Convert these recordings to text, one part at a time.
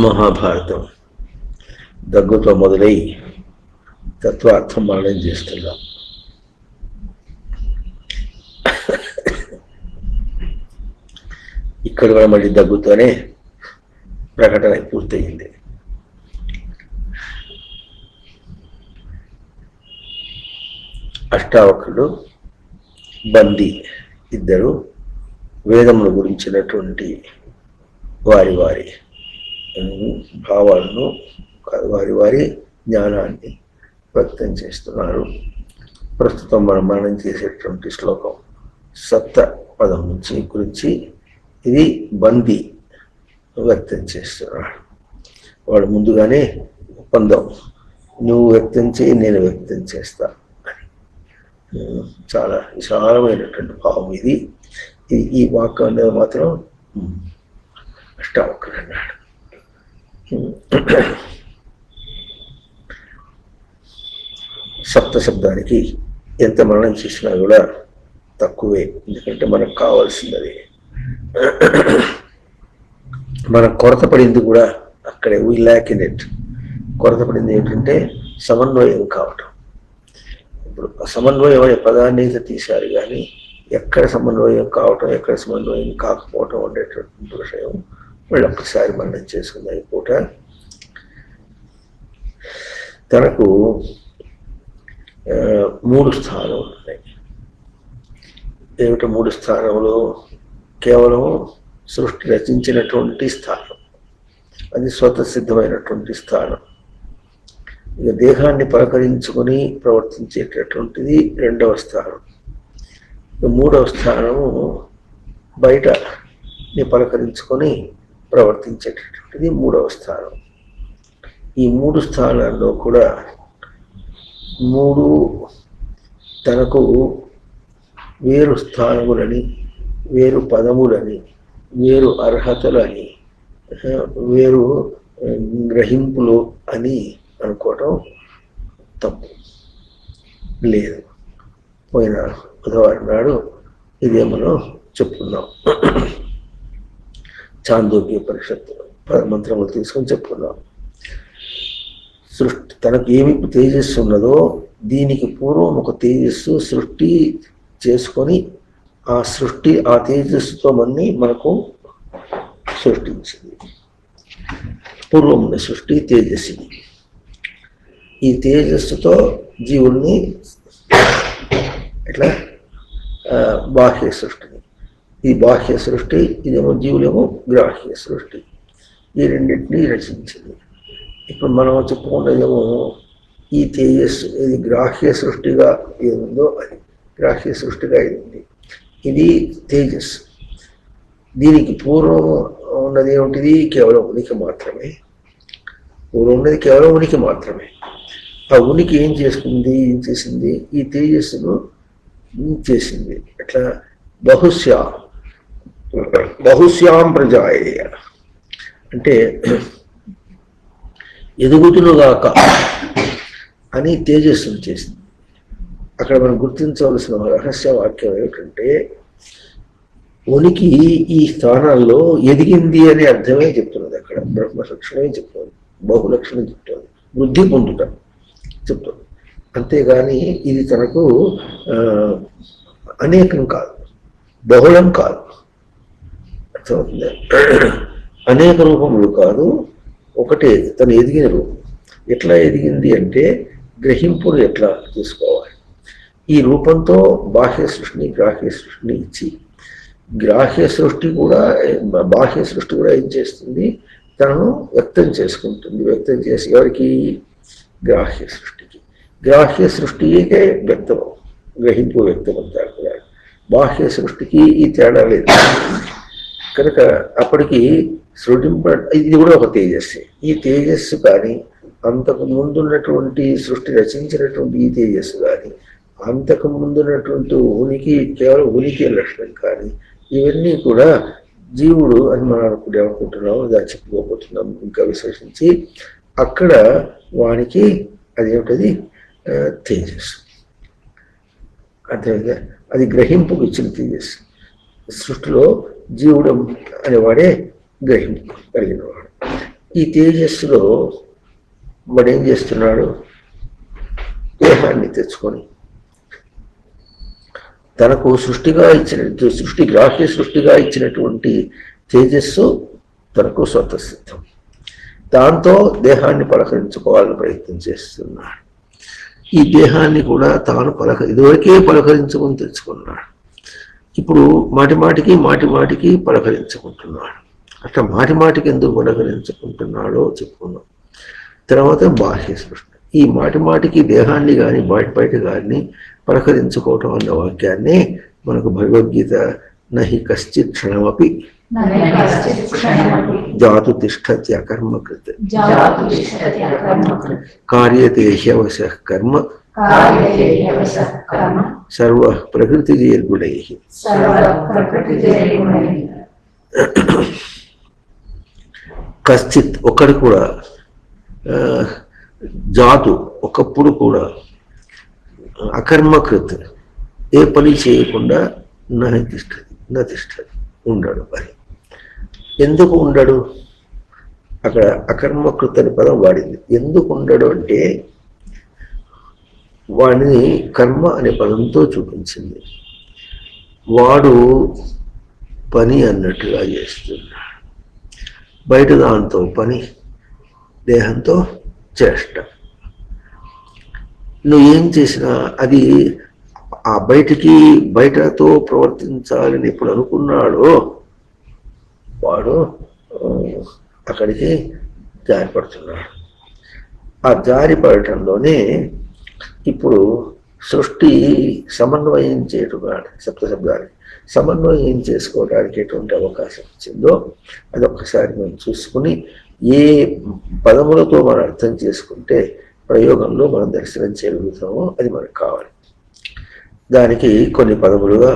మహాభారతం దగ్గుతో మొదలై తత్వార్థం మననం చేస్తున్నాం. ఇక్కడ కూడా మళ్ళీ దగ్గుతోనే ప్రకటన పూర్తయింది. అష్టావక్రుడు, బంది ఇద్దరు వేదముల గురించినటువంటి వారి వారి భావాలను, వారి వారి జ్ఞానాన్ని వ్యక్తం చేస్తున్నారు. ప్రస్తుతం మనం మననం చేసేటువంటి శ్లోకం సప్త పదం గురించి ఇది బంది వ్యక్తం చేస్తున్నాడు. వాడు ముందుగానే ఒప్పందం, నువ్వు వ్యక్తం చేయి, నేను వ్యక్తం చేస్తా అని. చాలా విశాలమైనటువంటి భావం ఇది. ఈ వాక్యం అనేది మాత్రం అష్టావక్రుడు అన్నాడు. సప్త శబ్దానికి ఎంత మననం చేసినా కూడా తక్కువే. ఎందుకంటే మనకు కావాల్సినది, మనకు కొరత పడింది కూడా అక్కడే. We lakh in it. కొరత పడింది ఏంటంటే సమన్వయం కావటం. ఇప్పుడు సమన్వయం అనే పదాన్ని అయితే తీశారు, కానీ ఎక్కడ సమన్వయం కావటం, ఎక్కడ సమన్వయం కాకపోవటం అనేటటువంటి విషయం మళ్ళీ ఒక్కసారి మనం చేసుకుందాం. ఈ పూట తనకు 3 స్థానాలు ఉన్నాయి. ఏమిటో 3 స్థానములు? కేవలం సృష్టి రచించినటువంటి స్థానం, అది స్వతసిద్ధమైనటువంటి స్థానం. ఇక దేహాన్ని పలకరించుకొని ప్రవర్తించేటటువంటిది 2వ స్థానం. 3వ స్థానము బయట పలకరించుకొని ప్రవర్తించేటటువంటిది 3వ స్థానం. ఈ 3 స్థానాల్లో కూడా 3 తనకు వేరు స్థానములని, వేరు పదములని, వేరు అర్హతలని, వేరు గ్రహింపులు అని అనుకోవటం తప్పు లేదు. పోయిన బుధవారం నాడు ఇదే మనం చెప్పుకున్నాం. చాందోగ్యోపనిషత్తు మంత్రములు తీసుకొని చెప్పుకున్నాం. సృష్టి తనకు ఏమి తేజస్సు ఉన్నదో దీనికి పూర్వం ఒక తేజస్సు సృష్టి చేసుకొని ఆ తేజస్సుతో మనకు సృష్టించింది. పూర్వం ఉన్న సృష్టి తేజస్సుని, ఈ తేజస్సుతో జీవుల్ని ఇట్లా బాహ్య సృష్టిని, ఈ బాహ్య సృష్టి, ఇదేమో జీవులేమో గ్రాహ్య సృష్టి, ఈ రెండింటినీ రచించింది. ఇప్పుడు మనం చెప్పుకున్నదేమో ఈ తేజస్సు, ఇది గ్రాహ్య సృష్టిగా ఏముందో అది గ్రాహ్య సృష్టిగా అయింది. ఇది తేజస్సు. దీనికి పూర్వం ఉన్నది ఏమిటిది? కేవలం ఉనికి మాత్రమే. పూర్వం ఉన్నది కేవలం ఉనికి మాత్రమే. ఆ ఉనికి ఏం చేసింది? ఈ తేజస్సును చేసింది. అట్లా బహుశ్యాం ప్రజాయ అంటే ఎదుగుతునుగాక అని తేజస్సును చేసింది. అక్కడ మనం గుర్తించవలసిన రహస్య వాక్యం ఏమిటంటే, ఉనికి ఈ స్థానాల్లో ఎదిగింది అనే అర్థమే చెప్తున్నది. అక్కడ బ్రహ్మలక్షణమే చెప్తుంది, బహులక్షణం చెప్తుంది, వృద్ధి పొందుట చెప్తుంది. అంతేగాని ఇది తనకు అనేకం కాదు, బహుళం కాదు. అర్థమవుతుంది? అనేక రూపములు కాదు, ఒకటే తను ఎదిగిన రూపం. ఎట్లా ఎదిగింది అంటే గ్రహింపును ఎట్లా తీసుకోవాలి. ఈ రూపంతో బాహ్య సృష్టిని, గ్రాహ్య సృష్టిని ఇచ్చి, గ్రాహ్య సృష్టి కూడా బాహ్య సృష్టి కూడా ఏం చేస్తుంది? తనను వ్యక్తం చేసుకుంటుంది. వ్యక్తం చేసి ఎవరికి? గ్రాహ్య సృష్టికి. గ్రాహ్య సృష్టికే వ్యక్తం, గ్రహింపు వ్యక్తం అవుతారు కూడా. బాహ్య సృష్టికి ఈ తేడా లేదు కనుక అప్పటికి ఇది కూడా ఒక తేజస్సే. ఈ తేజస్సు కానీ, అంతకు ముందున్నటువంటి సృష్టి రచించినటువంటి ఈ తేజస్సు కానీ, అంతకు ముందున్నటువంటి ఉనికి, కేవలం ఉనికి లక్షణం కానీ, ఇవన్నీ కూడా జీవుడు అని మనం ఏమనుకుంటున్నాము, దాన్ని చెప్పుకోబోతున్నాం ఇంకా విశ్లేషించి. అక్కడ వానికి అదేమిటది? తేజస్సు. అర్థమైందా? అది గ్రహింపుకు ఇచ్చిన తేజస్సు. సృష్టిలో జీవుడు అనేవాడే గ్రహింపు కలిగినవాడు. ఈ తేజస్సులో వాడేం చేస్తున్నాడు? దేహాన్ని తెచ్చుకొని తనకు సృష్టిగా ఇచ్చినటువంటి తేజస్సు తనకు స్వతసిద్ధం. దాంతో దేహాన్ని పలకరించుకోవాలని ప్రయత్నం చేస్తున్నాడు. ఈ దేహాన్ని కూడా తాను ఇదివరకే పలకరించుకొని తెచ్చుకున్నాడు. ఇప్పుడు మాటిమాటికి పలకరించుకుంటున్నాడు. అట్లా మాటిమాటికి ఎందుకు పలకరించుకుంటున్నాడో చెప్పుకున్నాం. తర్వాత బాహ్య సృష్టి. ఈ మాటిమాటికి దేహాన్ని కానీ బయట కానీ పలకరించుకోవటం అన్న వాక్యాన్ని మనకు భగవద్గీత నహి కశ్చిత్ క్షణమపి జాతు తిష్టత్య కర్మకృత్ కార్యతే హ్యవశః కర్మ సర్వ ప్రకృతిజైర్గుణై. కశ్చిత్ ఒక్కడు కూడా, జాతు ఒకప్పుడు కూడా, అకర్మకృత్ ఏ పని చేయకుండా నతిష్టది ఉండడు. మరి ఎందుకు ఉండడు? అక్కడ అకర్మకృత్ అని పదం వాడింది. ఎందుకు ఉండడు అంటే వాడిని కర్మ అనే పదంతో చూపించింది. వాడు పని అన్నట్టుగా చేస్తున్నాడు. బయట దాంతో పని, దేహంతో చేష్ట. నువ్వు ఏం చేసినా అది ఆ బయటతో ప్రవర్తించాలని ఎప్పుడు అనుకున్నాడో వాడు అక్కడికి జారిపడుతున్నాడు. ఆ జారిపడటంలోనే ఇప్పుడు సృష్టి సమన్వయం చేయడానికి, సప్తశబ్దాన్ని సమన్వయం చేసుకోవడానికి ఎటువంటి అవకాశం వచ్చిందో అది ఒక్కసారి మనం చూసుకుని ఏ పదములతో మనం అర్థం చేసుకుంటే ప్రయోగంలో మనం దర్శనం చేయగలుగుతామో అది మనకు కావాలి. దానికి కొన్ని పదములుగా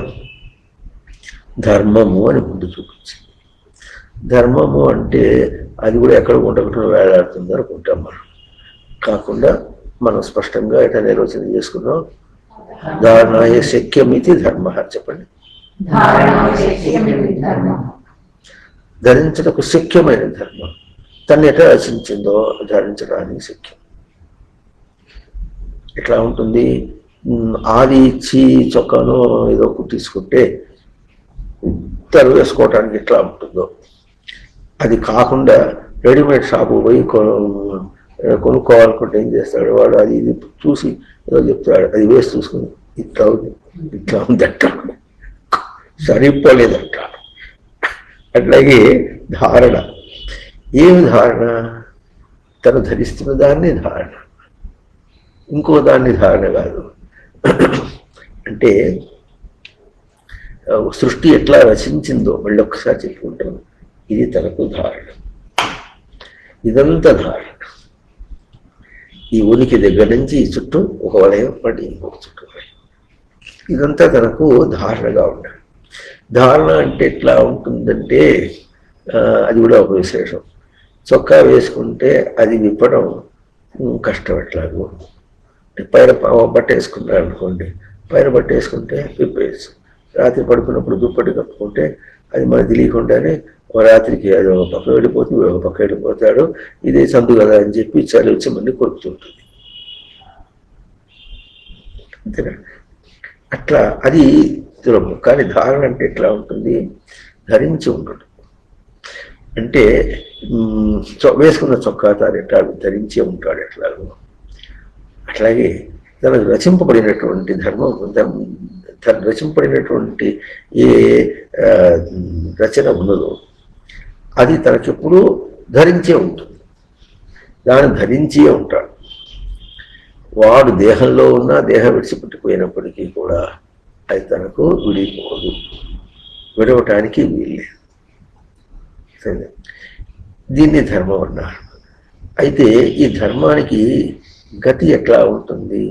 ధర్మము అని ముందు చూపించింది. ధర్మము అంటే అది కూడా ఎక్కడ ఉండకుండా వేలాడుతుంది అనుకుంటాం మనం. కాకుండా మనం స్పష్టంగా ఎట్లా నిర్వచనం చేసుకున్నాం. ధారణాయ శక్యమితి ధర్మ. చెప్పండి. ధరించటకు శక్యమైన ధర్మం. తను ఎట్లా రచించిందో ధరించడానికి శక్యం. ఎట్లా ఉంటుంది? ఆది ఇచ్చి చొక్కాను ఏదో కుట్టించుకుంటే తను వేసుకోవటానికి ఎట్లా ఉంటుందో అది కాకుండా రెడీమేడ్ షాపు పోయి కొనుక్కోవాలనుకుంటే ఏం చేస్తాడు వాడు? అది ఇది చూసి ఏదో చెప్తాడు, అది వేసి చూసుకుని ఇట్లా ఉంది, ఇట్లా ఉంది అంటాడు, సరిపోలేదంటాడు. అట్లాగే ధారణ. ఏమి ధారణ? తను ధరిస్తున్న దాన్ని ధారణ, ఇంకో దాన్ని ధారణ కాదు. అంటే సృష్టి ఎట్లా రచించిందో మళ్ళీ ఒక్కసారి చెప్పుకుంటాను. ఇది తనకు ధారణ. ఇదంతా ధారణ. ఈ ఉనికి దగ్గర నుంచి ఈ చుట్టూ ఒక వలయం, మళ్ళీ ఇంకొక చుట్టూ వలయం. ఇదంతా తనకు ధారణగా ఉండాలి. ధారణ అంటే ఎట్లా ఉంటుందంటే అది కూడా ఒక విశేషం. చొక్కా వేసుకుంటే అది విప్పడం కష్టం. ఎట్లాగో పైన బట్ట వేసుకున్నాడు అనుకోండి, పైన బట్ట వేసుకుంటే విప్పేయచ్చు. రాత్రి పడుకున్నప్పుడు దుప్పటి కప్పుకుంటే అది మనకు తెలియకుండానే రాత్రికి అది ఒక పక్క వెళ్ళిపోతుంది, ఒక పక్క వెళ్ళిపోతాడు. ఇదే సందు కదా అని చెప్పి చలి వచ్చి మళ్ళీ కొరుకుతుంటుంది. అంతేనా? అట్లా అది దురము. కానీ ధారణ అంటే ఎట్లా ఉంటుంది? ధరించి ఉండడు. అంటే వేసుకున్న చొక్కా తాను ఎట్లా ధరించే ఉంటాడు ఎట్లాగో అట్లాగే తనకు రచింపబడినటువంటి ధర్మం, రచింపబడినటువంటి ఏ రచన ఉన్నదో అది తనకెప్పుడు ధరించే ఉంటుంది. దాన్ని ధరించే ఉంటాడు. వాడు దేహంలో ఉన్న దేహం విడిచిపెట్టిపోయినప్పటికీ కూడా అది తనకు విడిపోదు, విడవటానికి వీల్లేదు. దీన్ని ధర్మం అన్నారు. అయితే ఈ ధర్మానికి గతి ఎట్లా ఉంటుంది?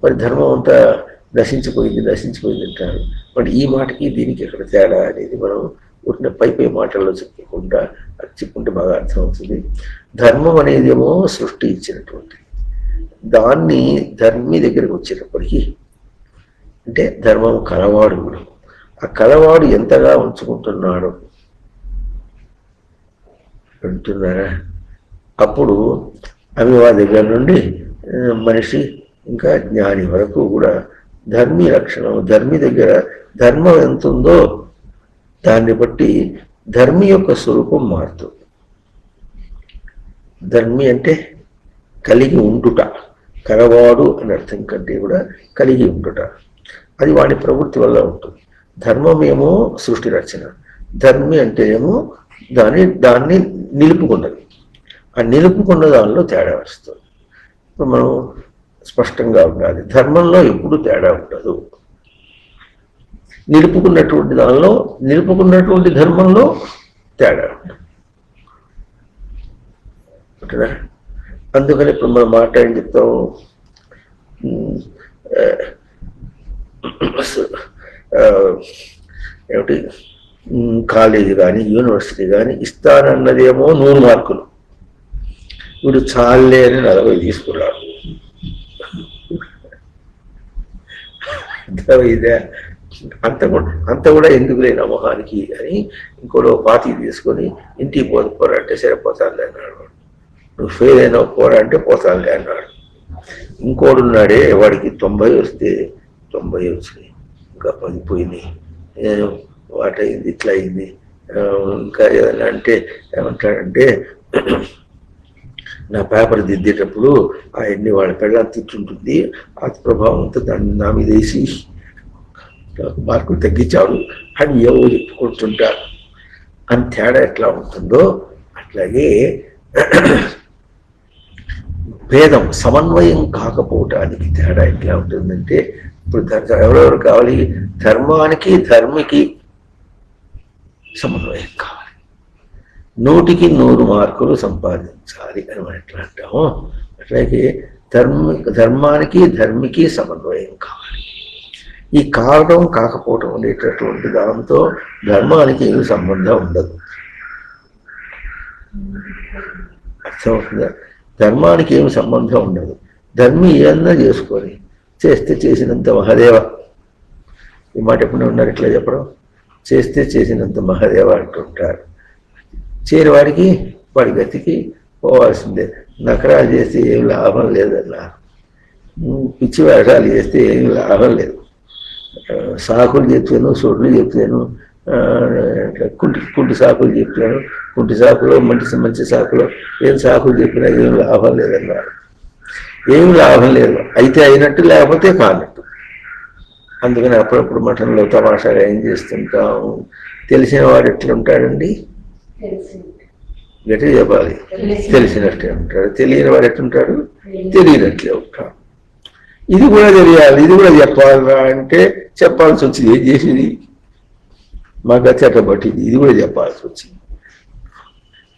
మరి ధర్మం అంతా నశించిపోయింది అంటారు. మరి ఈ మాటకి దీనికి ఎక్కడ తేడా అనేది మనం ఉన్న పై మాటల్లో చెప్పుకుంటే బాగా అర్థమవుతుంది. ధర్మం అనేదేమో సృష్టి ఇచ్చినటువంటి దాన్ని ధర్మి దగ్గరికి వచ్చేటప్పటికీ అంటే ధర్మం కలవాడు కూడా ఆ కలవాడు ఎంతగా ఉంచుకుంటున్నాడు అంటున్నారా? అప్పుడు అవివా దగ్గర నుండి మనిషి ఇంకా జ్ఞాని వరకు కూడా ధర్మీ లక్షణం. ధర్మి దగ్గర ధర్మం ఎంత ఉందో దాన్ని బట్టి ధర్మి యొక్క స్వరూపం మారుతుంది. ధర్మి అంటే కలిగి ఉండుట, కలవాడు అని అర్థం కంటే కూడా కలిగి ఉండుట. అది వాడి ప్రవృత్తి వల్ల ఉంటుంది. ధర్మమేమో సృష్టి రచన, ధర్మి అంటే ఏమో దాన్ని నిలుపుకున్నది. ఆ నిలుపుకున్న దానిలో తేడా వస్తుంది. ఇప్పుడు మనం స్పష్టంగా ఉండాలి, ధర్మంలో ఎప్పుడు తేడా ఉండదు. నిలుపుకున్నటువంటి ధర్మంలో తేడా ఉంటుంది. అందుకని ఇప్పుడు మనం మాట్లాడి చెప్తాం, ఏమిటి కాలేజీ కానీ యూనివర్సిటీ కానీ ఇస్తానన్నదేమో 100 మార్కులు, వీడు చాలే అని 40 తీసుకున్నాడు. ఇదే అంత కూడా ఎందుకు లేని మొహానికి అని ఇంకోటి 25 తీసుకొని ఇంటికి పోరంటే సరిపోతానులే అన్నాడు. నువ్వు ఫెయిల్ అయినా పోరా అంటే పోతానులే అన్నాడు. ఇంకోడున్నాడే వాడికి 90 వస్తే 90 వచ్చినాయి, ఇంకా 10 పోయినాయి, వాట అయింది, ఇట్లా అయింది. ఇంకా ఏదైనా అంటే ఏమంటాడంటే, నా పేపర్ దిద్దేటప్పుడు అవన్నీ వాళ్ళ పెళ్ళ తిట్టుంటుంది, ఆ ప్రభావంతో దాన్ని నా మీద వేసి మార్కులు తగ్గించాడు అని ఏవో చెప్పుకుంటుంటారు. అని తేడా ఎట్లా ఉంటుందో అట్లాగే భేదం సమన్వయం కాకపోవటానికి తేడా ఎట్లా ఉంటుందంటే, ఇప్పుడు ఎవరెవరు కావాలి, ధర్మానికి ధర్మికి సమన్వయం కావాలి, 100కి 100 మార్కులు సంపాదించాలి అని మనం ఎట్లా అంటాము, అట్లాగే ధర్మానికి ధర్మికి సమన్వయం కావాలి. ఈ కావడం కాకపోవటం అనేటటువంటి దాంతో ధర్మానికి ఏమి సంబంధం ఉండదు. అర్థమవుతుందా? ధర్మానికి ఏమి సంబంధం ఉండదు. ధర్మి ఏదన్నా చేసుకొని చేస్తే చేసినంత మహాదేవ, ఈ మాట ఎప్పుడు ఉన్నారు ఇట్లా చెప్పడం, చేస్తే చేసినంత మహాదేవ అంటుంటారు. చేరి వాడి గతికి పోవాల్సిందే. నకరాలు చేస్తే ఏం లాభం లేదన్నా, పిచ్చి వేషాలు చేస్తే ఏం లాభం లేదు. సాకులు చెప్తాను, సొడ్లు చెప్తాను, కుంటి సాకులు చెప్తాను, కుంటి సాకులో మంచి సాకులో ఏం సాకులు చెప్పినా ఏం లాభం లేదన్నారు. ఏం లాభం లేదు, అయితే అయినట్టు లేకపోతే కానట్టు. అందుకని అప్పుడప్పుడు మఠంలో తమాషాగా ఏం చేస్తుంటాం, తెలిసిన వాడు ఎట్లుంటాడండి, గట్టి చెప్పాలి, తెలిసినట్టే ఉంటాడు. తెలియని వాడు ఎట్లుంటాడు, తెలియనట్లే ఉంటాడు. ఇది కూడా తెలియాలి, ఇది కూడా చెప్పాలరా అంటే చెప్పాల్సి వచ్చింది. ఏం చేసేది, మా గతి అట్ట పట్టింది, ఇది కూడా చెప్పాల్సి వచ్చింది.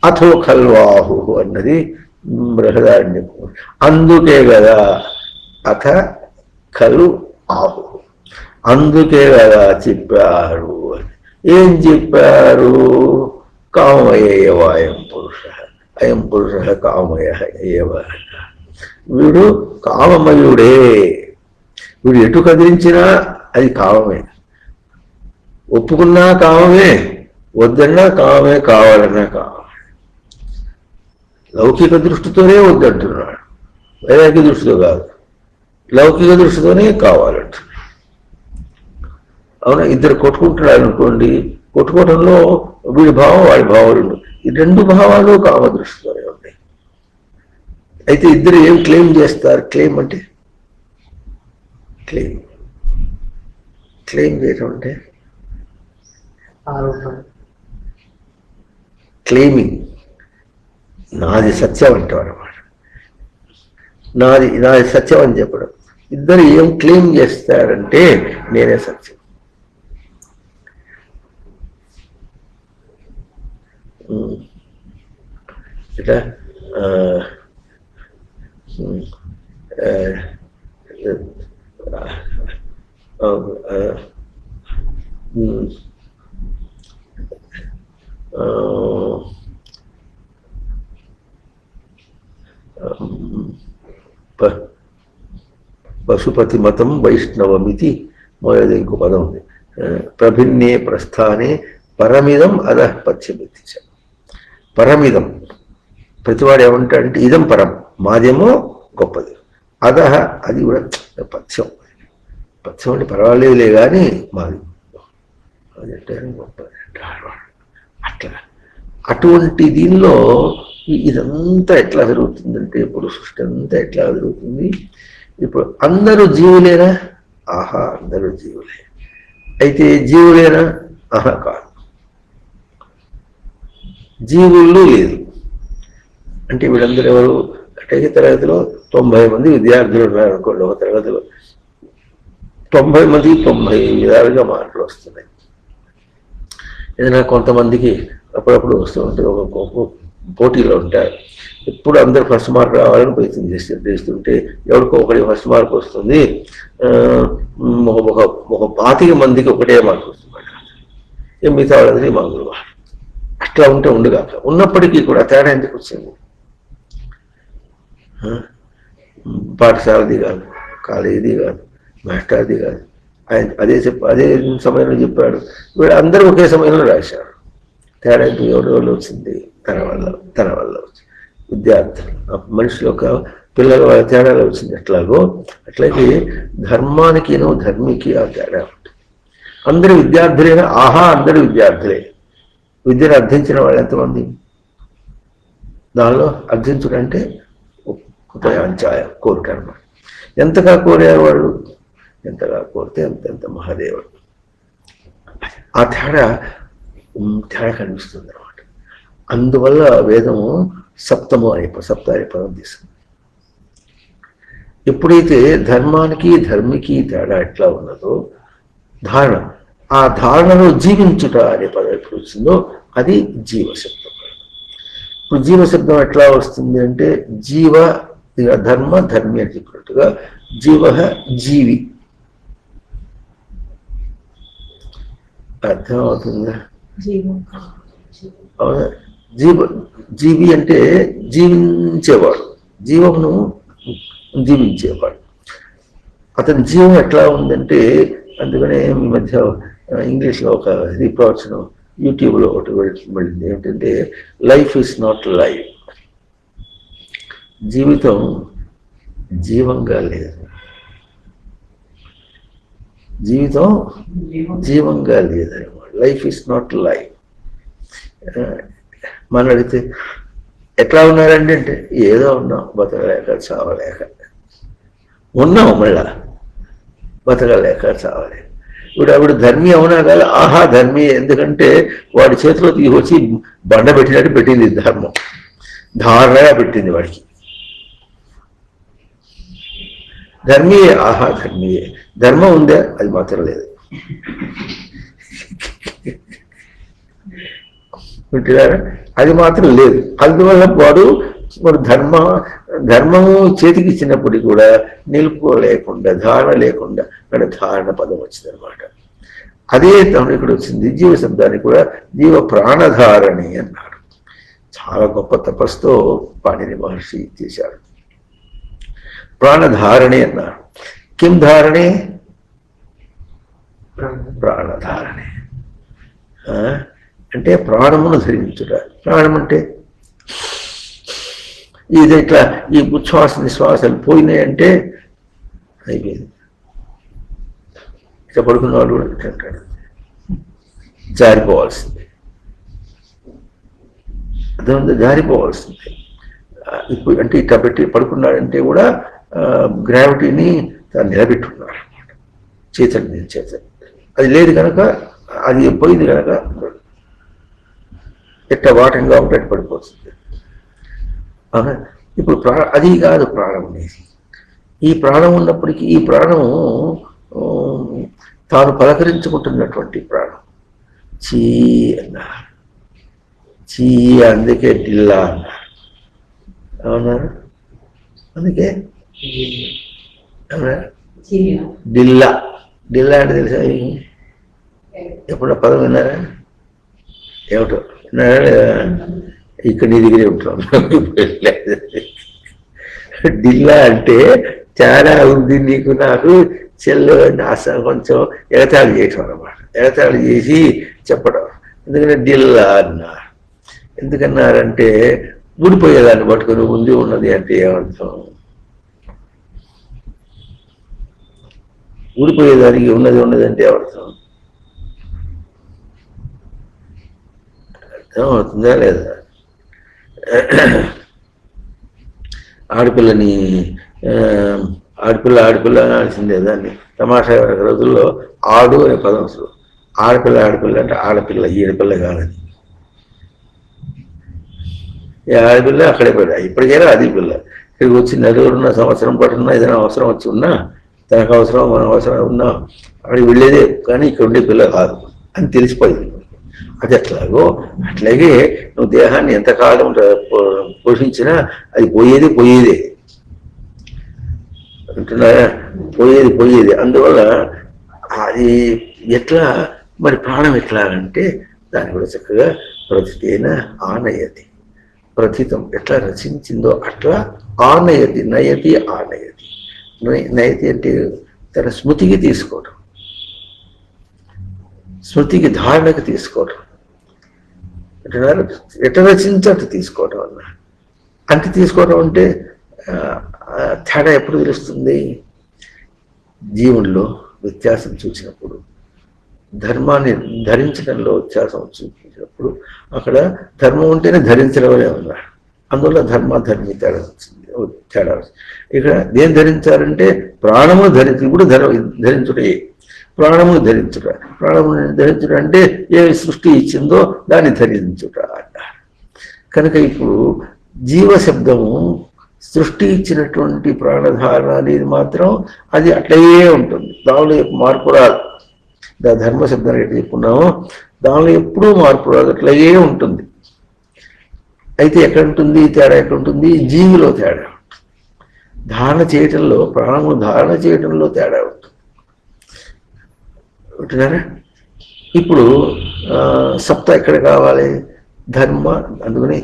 అథో ఖల్వాహు అన్నది బృహదారణ్యకు. అందుకే కదా అథ ఖలు ఆహు, అందుకే కదా చెప్పారు. ఏం చెప్పారు, కామయేవ అయం పురుష, అయం పురుష కామయ ఏవ. వీడు కామమయుడే, వీడు ఎటు కదిలించినా అది కామమే. ఒప్పుకున్నా కామమే, వద్దన్నా కామమే, కావాలన్నా కామమే. లౌకిక దృష్టితోనే వద్దంటున్నాడు, వైరాగ్య దృష్టితో కాదు, లౌకిక దృష్టితోనే కావాలంటున్నాడు. అవునా, ఇద్దరు కొట్టుకుంటున్నారు అనుకోండి, కొట్టుకోవడంలో వీడి భావం వాడి భావం రెండు, ఈ 2 భావాలు కామ దృష్టితోనే ఉన్నాయి. అయితే ఇద్దరు ఏం క్లెయిమ్ చేస్తారు, క్లెయిమ్ అంటే క్లెయిమ్ చేయటం అంటే క్లెయిమింగ్, నాది సత్యం అంటాం అన్నమాట. నాది సత్యం అని చెప్పడం. ఇద్దరు ఏం క్లెయిమ్ చేస్తారంటే నేనే సత్యం. ఇట్లా పశుపతి మతం వైష్ణవమితి మొదలైన ఇంకో పదం ఉంది. ప్రభిన్నే ప్రస్థానే పరమిదం అధః పశ్చిమితి. పరమిదం ప్రతివాడు ఏమంటాడంటే ఇదం పరం, మాదేమో గొప్పది. అదహ, అది కూడా పథ్యం. పథ్యం అంటే పర్వాలేదులే కానీ మాది అదంటే గొప్పది అట్లా. అటువంటి దీనిలో ఇదంతా ఎట్లా జరుగుతుందంటే, ఇప్పుడు సృష్టి అంతా ఎట్లా జరుగుతుంది. ఇప్పుడు అందరూ జీవులేనా? ఆహా, అందరూ జీవులే. అయితే జీవులేనా? ఆహా, కాదు. జీవుల్లో లేదు. అంటే వీళ్ళందరూ ఎవరు అంటే, తరగతిలో 90 మంది విద్యార్థులు ఉన్నారు అనుకోండి. ఒక తరగతిలో 90 మంది 90 విధాలుగా మాటలు వస్తున్నాయి. ఏదైనా కొంతమందికి అప్పుడప్పుడు వస్తూ ఉంటాయి, ఒక పోటీలో ఉంటారు. ఎప్పుడు అందరు ఫస్ట్ మార్క్ రావాలని ప్రయత్నం చేస్తుంటే ఎవరికో ఒకటి ఫస్ట్ మార్క్ వస్తుంది. ఒక 25 మందికి ఒకటే మార్క్ వస్తుంది. మిగతా వాళ్ళందరినీ మామూలు. అట్లా ఉంటే ఉండగాక, ఉన్నప్పటికీ కూడా తేడా ఎందుకు వచ్చింది? పాఠశాలది కాదు, కాలేజీది కాదు, మాస్టర్ది కాదు. ఆయన అదే సమయంలో చెప్పాడు. వీళ్ళు అందరూ ఒకే సమయంలో రాశారు. తేడా ఎవరి వచ్చింది? తన వల్ల వచ్చింది. విద్యార్థులు, మనుషుల యొక్క పిల్లల వాళ్ళ తేడాలో వచ్చింది. ఎట్లాగో అట్లయితే ధర్మానికినో ధర్మికి ఆ తేడా ఉంటుంది. అందరూ విద్యార్థులేనా? ఆహా, అందరూ విద్యార్థులే. విద్యను అర్థించిన వాళ్ళు ఎంతమంది? దానిలో అర్థించుడంటే కుతయాంచాయం, కోరిక అన్నమాట. ఎంతగా కోరారు వాళ్ళు? ఎంతగా కోరితే ఎంత మహాదేవుడు. ఆ తేడా కనిపిస్తుంది అనమాట. అందువల్ల వేదము సప్తారి పదం తీసుకుంది. ఎప్పుడైతే ధర్మానికి ధర్మికి తేడా ఎట్లా ఉన్నదో, ధారణ, ఆ ధారణలో జీవించుట అనే పదం ఎప్పుడు వచ్చిందో అది జీవశబ్దం. ఇప్పుడు జీవశబ్దం ఎట్లా వస్తుంది అంటే, జీవ ధర్మ ధర్మి అని చెప్పినట్టుగా జీవ జీవి. అర్థం అవుతుందా? అవునా? జీవి అంటే జీవించేవాడు, జీవమును జీవించేవాడు. అతని జీవం ఎట్లా ఉందంటే, అందుకనే ఈ మధ్య ఇంగ్లీష్లో ఒక ప్రవచనం యూట్యూబ్లో ఒకటి వెళ్ళింది. ఏంటంటే, లైఫ్ ఈజ్ నాట్ లైఫ్. జీవితం జీవంగా లేదు. జీవితం జీవంగా లేదన్నమాట. Life is not life. మనం అడిగితే ఎట్లా ఉన్నారండి అంటే, ఏదో ఉన్నాం, బతకలేక చావలేక ఉన్నాం, మళ్ళా బతకలేక చావలేక. ఇప్పుడు ఆవిడ ధర్మి అవునా కదా? ఆహా, ధర్మి. ఎందుకంటే వాడి చేతిలో తీసుకొచ్చి బండ పెట్టినట్టు పెట్టింది ధర్మం, ధారణగా పెట్టింది వాడికి. ధర్మీయే, ఆహా ధర్మీయే. ధర్మం ఉందా? అది మాత్రం లేదు. వింటున్నారా? అది మాత్రం లేదు. అందువల్ల వాడు ధర్మము చేతికి ఇచ్చినప్పటికీ కూడా నిలుపుకోలేకుండా, ధారణ లేకుండా అక్కడ ధారణ పదం వచ్చింది అనమాట. అదే ఇక్కడ వచ్చింది. జీవ శబ్దాన్ని కూడా జీవ ప్రాణధారణి అన్నారు. చాలా గొప్ప తపస్సుతో పాణిని మహర్షి చేశారు. ప్రాణధారణి అన్నారు. కిం ధారణే? ప్రాణధారణే అంటే ప్రాణమును ధరించుట. ప్రాణం అంటే ఇది ఇట్లా ఈ ఉచ్ఛ్వాస నిశ్వాసాలు పోయినాయంటే అయిపోయింది. ఇట్లా పడుకున్నవాడు కూడా అంటాడు, జారిపోవాల్సిందే. అర్థమైందా? జారిపోవాల్సిందే. ఇప్పుడు అంటే ఇట్లా పెట్టి పడుకున్నాడంటే కూడా గ్రావిటీని నిలబెట్టుకున్నాడు అనమాట. చైతన్యం చేత అది లేదు కనుక, అది పోయింది కనుక ఎట్ట వాటంగా ఉంటే పడిపోతుంది. అవునా? ఇప్పుడు అది కాదు ప్రాణం అనేది. ఈ ప్రాణం ఉన్నప్పటికీ ఈ ప్రాణము తాను పలకరించుకుంటున్నటువంటి ప్రాణం. చీ అన్నారు, చీ, అందుకే డిల్లా అన్నారు. అవునా? అందుకే డిల్లా. డిల్లా అంటే తెలుసా? ఎప్పుడో పదం విన్నారా? ఏమిటో విన్నారా? ఇక్కడ నీ దగ్గరే ఉంటున్నాం. డిల్లా అంటే చాలా ఉంది నీకు నాకు చెల్లు కొంచెం ఎగతాళి చేయటం అన్నమాట. ఎగతాళి చేసి చెప్పడం. ఎందుకంటే డిల్లా అన్నారు. ఎందుకన్నారంటే ఊడిపోయేదాన్ని పట్టుకుని ఉంది ఉన్నది అంటే ఏమర్థం? ఊడిపోయేదానికి ఉన్నది ఉన్నది అంటే ఏమర్థం? అర్థం అవుతుందా లేదా? ఆడపిల్లని ఆడపిల్ల ఆడపిల్ల అనాల్సిందే. దాన్ని తమాషా రోజుల్లో ఆడు అనే పదం అసలు. ఆడపిల్ల ఆడపిల్ల అంటే ఆడపిల్ల, ఈడపిల్ల కాదని. ఈ ఆడపిల్ల అక్కడే పడా. ఇప్పటికైనా అది పిల్ల. ఇక్కడికి వచ్చి నలుగురున్న సంవత్సరం పట్టున్నా ఏదైనా అవసరం వచ్చి ఉన్నా, తనకు అవసరం మన అవసరం ఉన్నా అక్కడికి వెళ్ళేదే, కానీ ఇక్కడ ఉండే పిల్ల కాదు అని తెలిసిపోయింది. అది ఎట్లాగో అట్లాగే నువ్వు దేహాన్ని ఎంతకాలం పోషించినా అది పోయేదే అంటున్నారా? పోయేది. అందువల్ల అది ఎట్లా మరి ప్రాణం ఎట్లా అంటే దాన్ని కూడా చక్కగా ప్రతితేన ఆనయతి, ప్రతితం ఎట్లా రచించిందో అట్లా ఆనయతి, నయతి ఆనయతి. నయతి అంటే తన స్మృతికి తీసుకోవడం, స్మృతికి ధారణకు తీసుకోవడం అంటున్నారు. ఎట్లా రచించి అట్లా తీసుకోవడం అన్న అంటే తీసుకోవడం అంటే తేడా ఎప్పుడు తెలుస్తుంది? జీవుల్లో వ్యత్యాసం చూసినప్పుడు, ధర్మాన్ని ధరించడంలో వ్యత్యాసం చూపించినప్పుడు, అక్కడ ధర్మం ఉంటేనే ధరించడమే ఉన్నారు. అందువల్ల ధర్మి తేడా వచ్చింది. ఇక్కడ దేని ధరించాలంటే ప్రాణమును ధరించి కూడా ధరించుటే, ప్రాణమును ధరించుట. ప్రాణమును ధరించుట అంటే ఏమి సృష్టి ఇచ్చిందో దాన్ని ధరించుట అన్నారు. కనుక ఇప్పుడు జీవశబ్దము సృష్టి ఇచ్చినటువంటి ప్రాణధారణ అనేది మాత్రం అది అట్లయే ఉంటుంది. దానిలో మార్పు రాదు. ధర్మశబ్దాన్ని ఎట్లా చెప్పుకున్నామో దానిలో ఎప్పుడూ మార్పు రాదు, అట్లయే ఉంటుంది. అయితే ఎక్కడ ఉంటుంది తేడా? ఎక్కడ ఉంటుంది? జీవిలో తేడా ఉంటుంది. ధారణ చేయటంలో, ప్రాణము ధారణ చేయటంలో తేడా ఉంటుంది. ఉంటున్నారా? ఇప్పుడు సప్త ఎక్కడ కావాలి? ధర్మ, అందుకని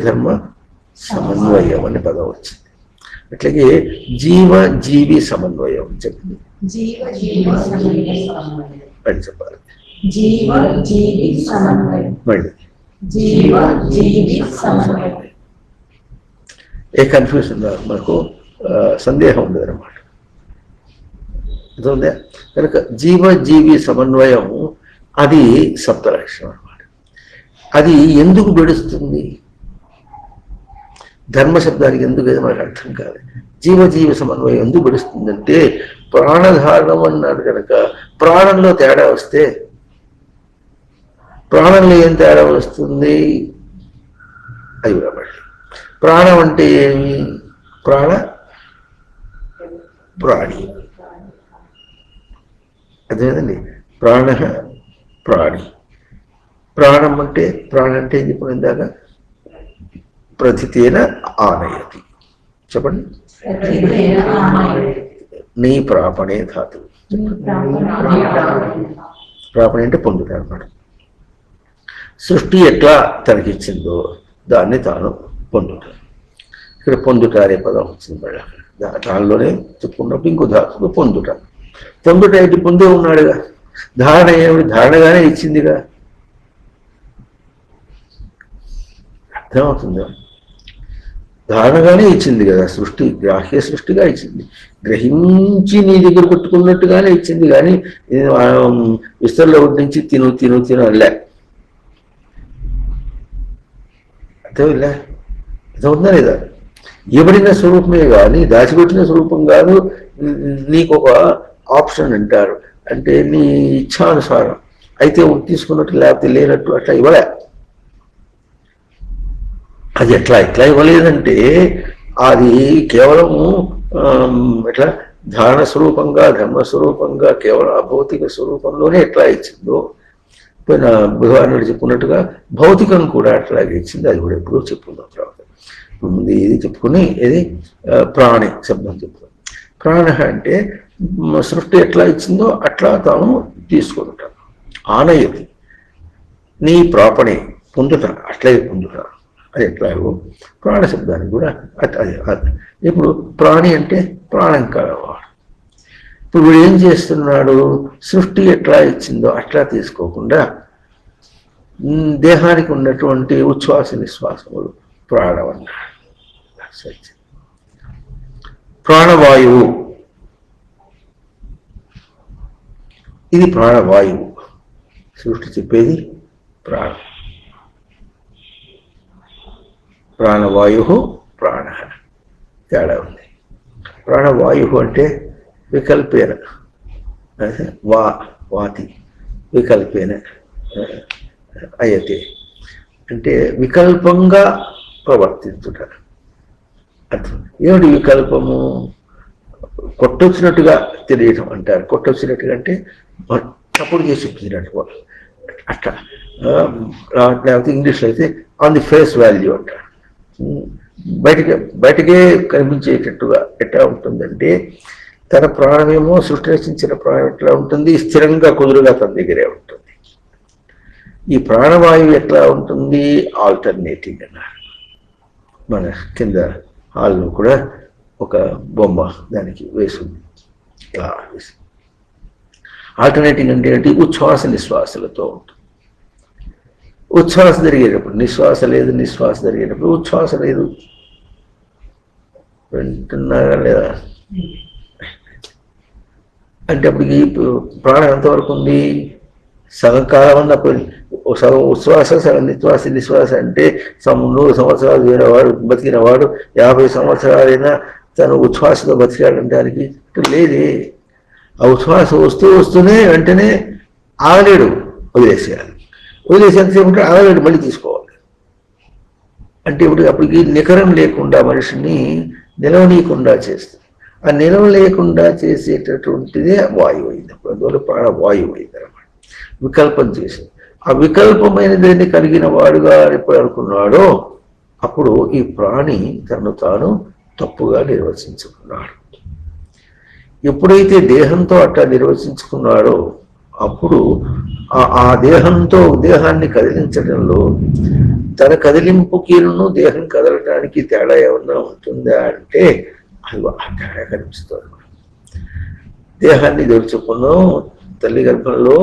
ధర్మ సమన్వయం అనే పదం వచ్చింది. అట్లాగే జీవి సమన్వయం చెప్పింది. అని చెప్పాలి. మళ్ళీ ఏ కన్ఫ్యూజన్ మనకు సందేహం ఉండదు అన్నమాట. అర్థమైందా? కనుక జీవి సమన్వయం అది సప్తలక్షణం అన్నమాట. అది ఎందుకు బెడుస్తుంది? ధర్మశబ్దానికి ఎందుకు మనకు అర్థం కాదు. జీవి సమన్వయం ఎందుకు బెడుస్తుందంటే ప్రాణధారణం అన్నాడు కనుక ప్రాణంలో తేడా వస్తే, ప్రాణంలో ఏం తేడా వస్తుంది? అవి కాబట్టి ప్రాణం అంటే ఏమి? ప్రాణి. అదేదండి, ప్రాణి. ప్రాణం అంటే ఏం చెప్పిన ఇందాక? ప్రతితేన ఆనయతి. చెప్పండి. నీ ప్రాపణే ధాతువు. ప్రాపణి అంటే పొందుట అన్నమాట. సృష్టి ఎట్లా తనకిచ్చిందో దాన్ని తాను పొందుట. ఇక్కడ పొందుట అనే పదం వచ్చింది. మళ్ళీ దానిలోనే చెప్పుకున్నప్పుడు ఇంకో ధాతువు పొందుట. ఇటు పొందే ఉన్నాడుగా. ధారణ ఏమిటి? ధారణగానే ఇచ్చిందిగా. అర్థమవుతుందా? ధారణగానే ఇచ్చింది కదా. సృష్టి గ్రాహ్య సృష్టిగా ఇచ్చింది. గ్రహించి నీ దగ్గర పెట్టుకున్నట్టుగానే ఇచ్చింది. కానీ విస్తరలో వడ్డించి తిను అల్లే. అర్థమవుతుందా లేదా? ఇవ్వబడిన స్వరూపమే కానీ దాచిపెట్టిన స్వరూపం కాదు. నీకు ఒక ఆప్షన్ అంటారు, అంటే నీ ఇచ్ఛానుసారం అయితే తీసుకున్నట్టు లేకపోతే లేనట్టు అట్లా ఇవ్వలే. అది ఎట్లా ఇవ్వలేదంటే అది కేవలము ఎట్లా ధారణ స్వరూపంగా, ధర్మస్వరూపంగా, కేవలం అభౌతిక స్వరూపంలోనే ఎట్లా ఇచ్చిందో, పోయిన బుధవారం చెప్పుకున్నట్టుగా భౌతికం కూడా అట్లాగే ఇచ్చింది. అది కూడా ఎప్పుడూ చెప్పుకుందాం తర్వాత. ముందు ఇది చెప్పుకుని ఇది ప్రాణి శబ్దం చెప్పుకుందాం. ప్రాణ అంటే సృష్టి ఎట్లా ఇచ్చిందో అట్లా తాను తీసుకుంటాను. ఆనయతి, నీ ప్రాపణి పొందుట, అట్లే పొందుట. అది ఎట్లాగో ప్రాణ శబ్దానికి కూడా అది. ఇప్పుడు ప్రాణి అంటే ప్రాణం కలవాడు. ఇప్పుడు వీడు ఏం చేస్తున్నాడు? సృష్టి ఎట్లా ఇచ్చిందో అట్లా తీసుకోకుండా దేహానికి ఉన్నటువంటి ఉచ్ఛ్వాస నిశ్వాసములు ప్రాణం అన్నాడు. ప్రాణవాయువు, ఇది ప్రాణవాయువు. సృష్టి చెప్పేది ప్రాణం. ప్రాణవాయు ప్రాణ తేడా ఉంది. ప్రాణవాయు అంటే వికల్పేన వాతి వికల్పేన అయతే అంటే వికల్పంగా ప్రవర్తించుట. అర్థం ఏమిటి వికల్పము? కొట్టొచ్చినట్టుగా తెలియటం అంటారు. కొట్టొచ్చినట్టుగా అంటే తప్పుడు చేసి చెప్తున్నట్టు అట్లా. లేకపోతే ఇంగ్లీష్లో అయితే ఆన్ ది ఫేస్ వాల్యూ అంటారు. బయటకే కనిపించేటట్టుగా ఎట్లా ఉంటుందంటే, తన ప్రాణమేమో సృష్టి రచించిన ప్రాణం ఎట్లా ఉంటుంది? స్థిరంగా కుదురుగా తన దగ్గరే ఉంటుంది. ఈ ప్రాణవాయువు ఎట్లా ఉంటుంది? ఆల్టర్నేటింగ్ అన్నారు. మన కింద హాల్లో కూడా ఒక బొమ్మ దానికి వేసింది. ఇట్లా వేసి ఆల్టర్నేటింగ్ అంటే ఏంటి? ఉచ్ఛ్వాస నిశ్వాసలతో ఉంటుంది. ఉచ్ఛ్వాస జరిగేటప్పుడు నిశ్వాస లేదు, నిశ్వాస జరిగేటప్పుడు ఉచ్ఛ్వాస లేదు. వింటున్నారా లేదా? అంటే అప్పటికి ప్రాణం ఎంతవరకు ఉంది? సగం కాలం అన్నప్పుడు సగం ఉచ్ఛ్వాస సగం నిశ్వాస. నిశ్వాస అంటే 100 సంవత్సరాలు వేరేవాడు బతికినవాడు 50 సంవత్సరాలైనా తను ఉచ్ఛ్వాసతో బతికాడంటానికి లేదే. ఆ ఉచ్ఛ్వాస వస్తూనే వెంటనే ఆగలేడు, వదిలేసేయాలి. వదిలేసి ఎంతసేపు ఉంటే ఆగలేడు, మళ్ళీ తీసుకోవాలి. అంటే ఇప్పుడు అప్పటికి నికరం లేకుండా మనిషిని నిలవనీయకుండా చేస్తుంది. ఆ నిలవ లేకుండా చేసేటటువంటిదే వాయువు అయింది. అందువల్ల ప్రాణవాయువు అయింది అనమాట. వికల్పం చేసింది. ఆ వికల్పమైన దాన్ని కలిగిన వాడుగా ఎప్పుడు అనుకున్నాడో అప్పుడు ఈ ప్రాణి తను తాను తప్పుగా నిర్వచించుకున్నాడు. ఎప్పుడైతే దేహంతో అట్లా నిర్వచించుకున్నాడో అప్పుడు ఆ దేహాన్ని కదిలించడంలో తన కదిలింపుకిను దేహం కదలటానికి తేడా ఏమన్నా ఉంటుందా అంటే అది ఆ తేడా కనిపిస్తుంది. దేహాన్ని తెరుచుకున్నాం, తల్లి గర్భంలో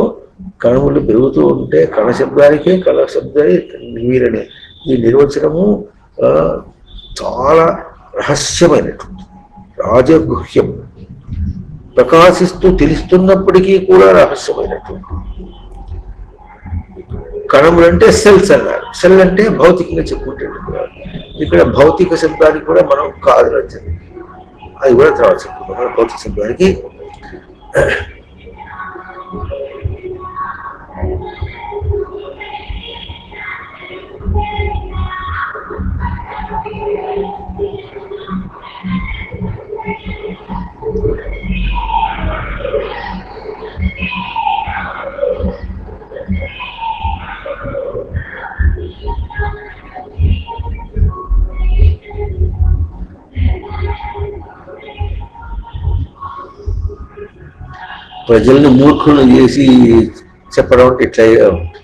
కణములు పెరుగుతూ ఉంటే కణ శబ్దానికే కళ శబ్దానికి వీరనే ఈ నిర్వచనము చాలా రహస్యమైనటువంటి రాజగుహ్యం, ప్రకాశిస్తూ తెలుస్తున్నప్పటికీ కూడా రహస్యమైనటువంటి. కణములు అంటే సెల్స్ అన్నారు. సెల్ అంటే భౌతికంగా చెప్పుకుంటున్నారు. ఇక్కడ భౌతిక శబ్దానికి కూడా మనం కాదు నచ్చింది, అది కూడా తర్వాత చెప్పుకుంటాం. భౌతిక శబ్దానికి ప్రజల్ని మూర్ఖులు చేసి చెప్పడం అంటే ఇట్లాగే ఉంటుంది.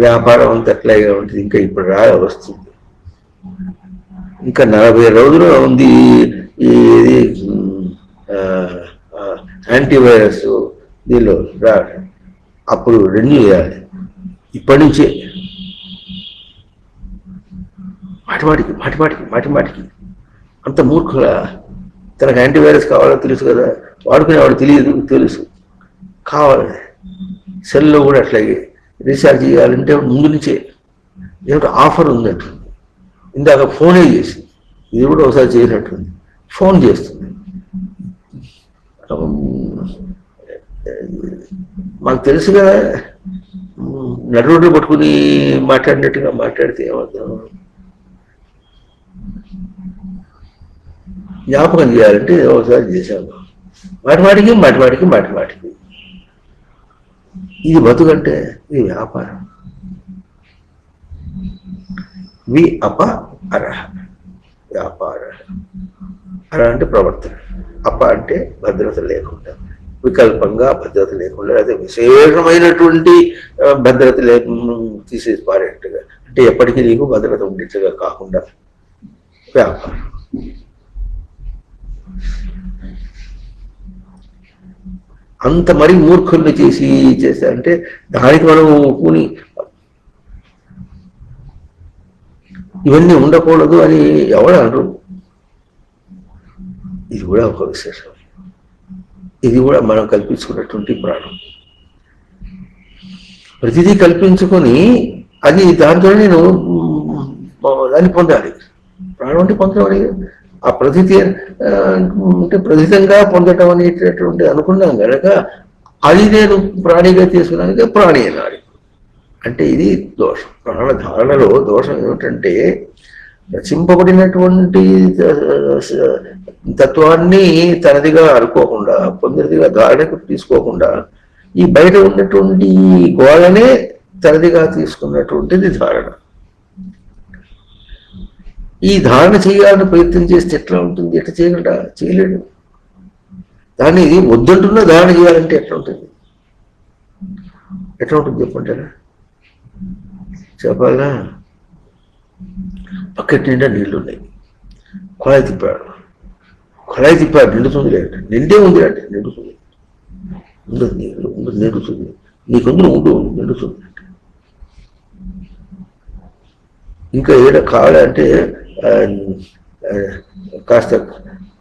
వ్యాపారం అంతా అట్లాగే ఉంటుంది. ఇంకా ఇప్పుడు వస్తుంది. ఇంకా 40 రోజులు ఉంది ఇది యాంటీవైరస్ దీనిలో రా, అప్పుడు రెన్యూ చేయాలి. ఇప్పటి నుంచే మాటిమాటికి అంత మూర్ఖుల. తనకు యాంటీవైరస్ కావాలో తెలుసు కదా, వాడుకునేవాడు తెలుసు కావాలి. సెల్లో కూడా అట్లాగే రీఛార్జ్ చేయాలంటే ముందు నుంచే ఏమిటో ఆఫర్ ఉందంటుంది. ఇందాక ఫోనే చేసి ఇది కూడా ఒకసారి చేసినట్టుంది. ఫోన్ చేస్తుంది. మాకు తెలుసు కదా, నడువుడు పట్టుకుని మాట్లాడినట్టుగా మాట్లాడితే ఏమవుతాం? జ్ఞాపకం చేయాలంటే ఒకసారి చేశాము. మాటిమాటికి ఇది బతుకంటే ఇది వ్యాపారం. వి అప అరహ వ్యాపార. అర అంటే ప్రవర్తన, అప అంటే భద్రత లేకుండా, వికల్పంగా భద్రత లేకుండా, అదే విశేషమైనటువంటి భద్రత తీసేసి పారేట్టుగా, అంటే ఎప్పటికీ నీకు భద్రత ఉండేట్టుగా కాకుండా వ్యాపారం. అంత మరీ మూర్ఖుల్ని చేస్తే అంటే దానికి మనం కూని ఇవన్నీ ఉండకూడదు అని ఎవరు అనరు. ఇది కూడా ఒక విశేషం. ఇది కూడా మనం కల్పించుకున్నటువంటి ప్రాణం. ప్రతిదీ కల్పించుకొని అది దాంతో నేను దాన్ని పొందాలి. ప్రాణం అంటే పొందడం అని ఆ ప్రతిథి అంటే ప్రతితంగా పొందటం అనేటటువంటి అనుకున్నాం కనుక అది నేను ప్రాణిగా తీసుకున్నాను, ప్రాణి అనాలి. అంటే ఇది దోషం. ప్రాణధారణలో దోషం ఏమిటంటే రచింపబడినటువంటి తత్వాన్ని తనదిగా అనుకోకుండా, పొందినదిగా ధారణకు తీసుకోకుండా ఈ బయట ఉన్నటువంటి గోళనే తనదిగా తీసుకున్నటువంటిది ధారణ. ఈ ధారణ చేయాలని ప్రయత్నం చేస్తే ఎట్లా ఉంటుంది? ఎట్లా చేయగలడా? చేయలేడు. దాన్ని వద్దంటున్నా ధారణ చేయాలంటే ఎట్లా ఉంటుంది? ఎట్లా ఉంటుంది చెప్పంటారా? చెప్పాలా? బకెట్ నిండా నీళ్లు ఉన్నాయి, కుళాయి తిప్పాడు, నిండుతుంది లేదంటే నిండే ఉంది అంటే నిండుతుంది, ఉండదు నీళ్ళు, ఉండదు నిండుతుంది, నీకుందరూ నిండుతుంది. ఇంకా ఏడ కావాలంటే కాస్త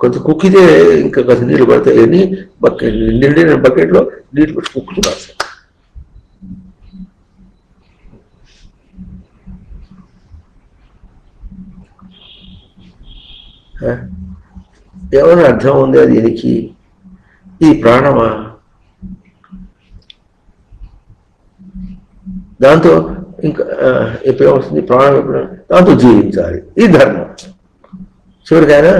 కొంత కుక్కితే ఇంకా కాస్త నీళ్ళు పడతాయని బకెట్ నిండిన బకెట్లో నీళ్ళు పెట్టి కుక్కుతున్నారు. ఏమైనా అర్థం ఉంది అది? దీనికి ఈ ప్రాణమా? దాంతో ఇంకా ఎప్పుడే వస్తుంది ప్రాణం? ఎప్పుడు? దాంతో జీవించాలి. ఇది ధర్మం. చివరికైనా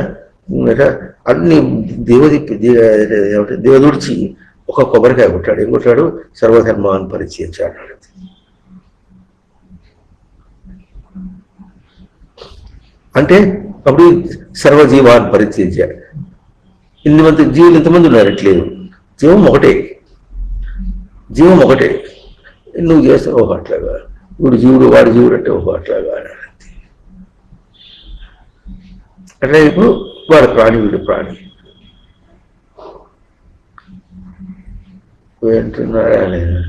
అన్ని దేవదూడ్చి ఒక కొబ్బరికాయ కొట్టాడు. ఏం కొట్టాడు? సర్వధర్మాన్ని పరిచయించాడు. అంటే అప్పుడు సర్వజీవాన్ని పరిచయించాడు. ఇన్ని జీవులు ఎంతమంది ఉన్నారు? ఎట్లేదు. జీవం ఒకటే. నువ్వు చేస్తావు ఓహో అట్లాగా, వీడు జీవుడు వాడి జీవుడు అంటే ఓహో అట్లాగా. అట్లా ఇప్పుడు వాడు ప్రాణి, వీడు ప్రాణి. వింటున్నారా లేదా?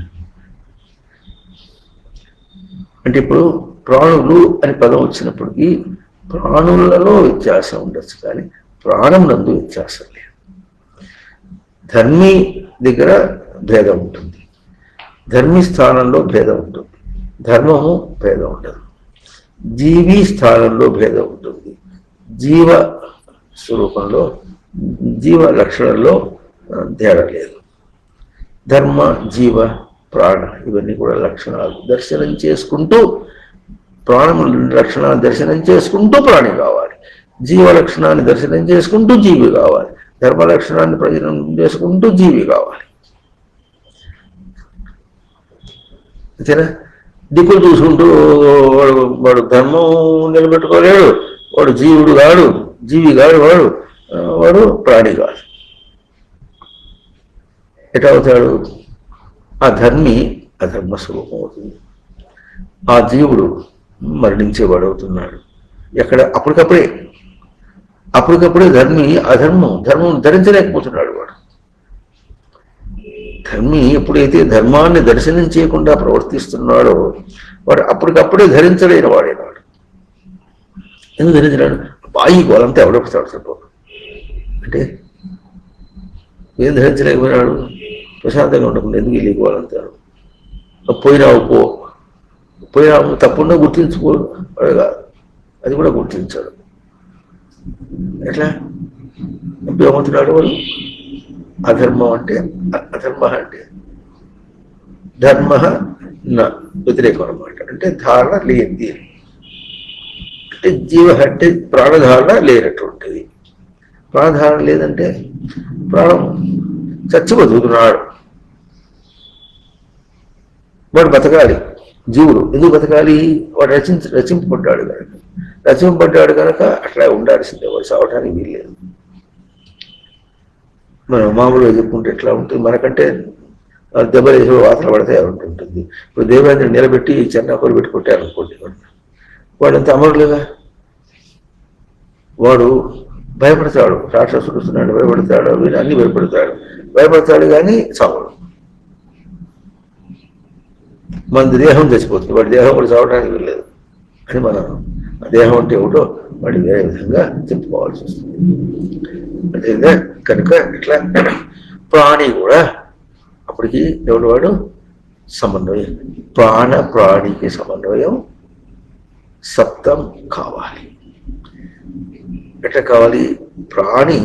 అంటే ఇప్పుడు ప్రాణులు అని పదం వచ్చినప్పటికీ ప్రాణులలో వ్యత్యాసం ఉండొచ్చు, కానీ ప్రాణం నందు వ్యత్యాసం లేదు. ధర్మి దగ్గర భేదం ఉంటుంది, ధర్మి స్థానంలో భేదం ఉంటుంది, ధర్మము భేదం ఉండదు. జీవి స్థానంలో భేదం ఉంటుంది, జీవ స్వరూపంలో, జీవ లక్షణంలో తేడా లేదు. ధర్మ, జీవ, ప్రాణ ఇవన్నీ కూడా లక్షణాలు దర్శనం చేసుకుంటూ, ప్రాణం లక్షణాన్ని దర్శనం చేసుకుంటూ ప్రాణి కావాలి, జీవ లక్షణాన్ని దర్శనం చేసుకుంటూ జీవి కావాలి, ధర్మ లక్షణాన్ని ప్రజనం చేసుకుంటూ జీవి కావాలి. అంతేనా? దిక్కులు చూసుకుంటూ వాడు ధర్మం నిలబెట్టుకోలేడు, వాడు జీవుడు కాడు, జీవి కాడు, వాడు ప్రాణి కాదు. ఎట్లా అవుతాడు? ఆ ధర్మి అధర్మ స్వరూపం అవుతుంది, ఆ జీవుడు మరణించేవాడు అవుతున్నాడు. ఎక్కడ? అప్పటికప్పుడే ధర్మి ధర్మం ధరించలేకపోతున్నాడు. వాడు ధర్మి ఎప్పుడైతే ధర్మాన్ని దర్శనం చేయకుండా ప్రవర్తిస్తున్నాడో వాడు అప్పటికప్పుడే ధరించలేని వాడేనాడు. ఎందుకు ధరించలేడు? బాయి గోలంతా ఎవడొస్తాడు చెప్పు అంటే ఏం ధరించలేకపోయినాడు? ప్రశాంతంగా ఉండకుండా ఎందుకు వెళ్ళి గోలంతాడు? పోయినావు తప్పున్నా గుర్తించుకో, అది కూడా గుర్తించాడు. ఎట్లా ఏమవుతున్నాడు వాడు? అధర్మం అంటే ధర్మ వ్యతిరేకం అనమాట. అంటే ధారణ లేనిది, అంటే జీవ అంటే ప్రాణధారణ లేనటువంటిది. ప్రాణధారణ లేదంటే ప్రాణం చచ్చి బతుకుతున్నాడు. వాడు బతకాలి. జీవుడు ఎందుకు బతకాలి? వాడు రచింపబడ్డాడు కనుక అట్లా ఉండాల్సిందే, వాడు సావటానికి వీల్లేదు. మనం మామూలుగా చెప్పుకుంటే ఎట్లా ఉంటుంది? మనకంటే దెబ్బలేసి వాతలు పడితే ఉంటుంది. ఇప్పుడు దేవేంద్రుని నిలబెట్టి చెన్నాపూరు పెట్టి కొట్టారనుకోండి, వాడంతా అమరులుగా. వాడు భయపడతాడు, రాక్షసుడు వస్తున్నాడు భయపడతాడు, వీళ్ళు అన్ని భయపడతాడు కానీ చావడు. మన దేహం చచ్చిపోతుంది, వాడి దేహం కూడా చావడానికి వెళ్ళలేదు అని మనం ఆ దేహం అంటే ఏమిటో వాడు వేరే విధంగా చెప్పుకోవాల్సి వస్తుంది. అదేవిధంగా కనుక ఇట్లా ప్రాణి కూడా అప్పటికి ఎవడు వాడు సమన్వయం, ప్రాణికి సమన్వయం సప్తం కావాలి. ఎట్లా కావాలి? ప్రాణి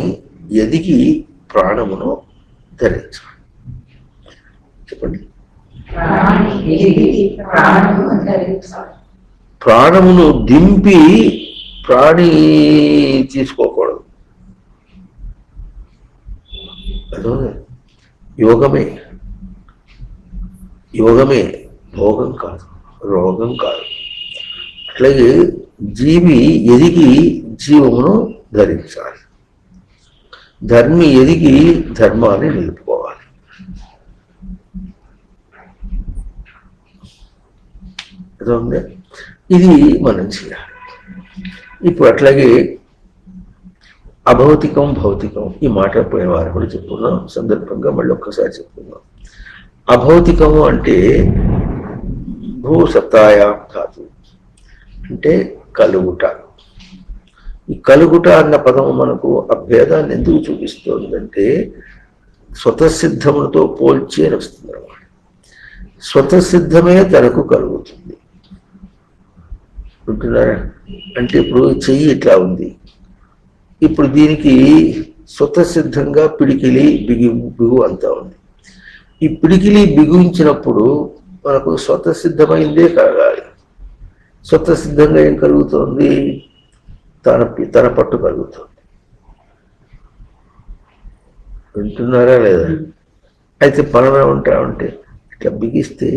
ఎదిగి ప్రాణమును ధరించాలి. చెప్పండి. ప్రాణమును దింపి ప్రాణి తీసుకోకూడదు. అదో యోగమే, యోగమే, భోగం కాదు, రోగం కాదు. అట్లాగే జీవి ఎదిగి జీవమును ధరించాలి, ధర్మి ఎదిగి ధర్మాన్ని నిలుపుకోవాలి. ఇది మనం చేయాలి. ఇప్పుడు అట్లాగే అభౌతికం భౌతికం ఈ మాట పోయిన వారు కూడా చెప్పుకున్నాం, సందర్భంగా మళ్ళీ ఒక్కసారి చెప్పుకున్నాం. అభౌతికము అంటే భూసత్తాయా ధాతు అంటే కలుగుట. ఈ కలుగుట అన్న పదము మనకు అభేదాన్ని ఎందుకు చూపిస్తోందంటే స్వతసిద్ధములతో పోల్చి అని వస్తుంది అన్నమాట. స్వతసిద్ధమే తనకు కలుగుతుంది అంటున్నారా? అంటే ఇప్పుడు చెయ్యి ఇట్లా ఉంది, ఇప్పుడు దీనికి స్వతసిద్ధంగా పిడికిలి బిగు అంతా ఉంది. ఈ పిడికిలి బిగుంచినప్పుడు మనకు స్వతసిద్ధమైందే కలగాలి. స్వతసిద్ధంగా ఏం కలుగుతుంది? తన పట్టు కలుగుతుంది. వింటున్నారా లేదా? అయితే మనం ఏమంటామంటే ఇట్లా బిగిస్తే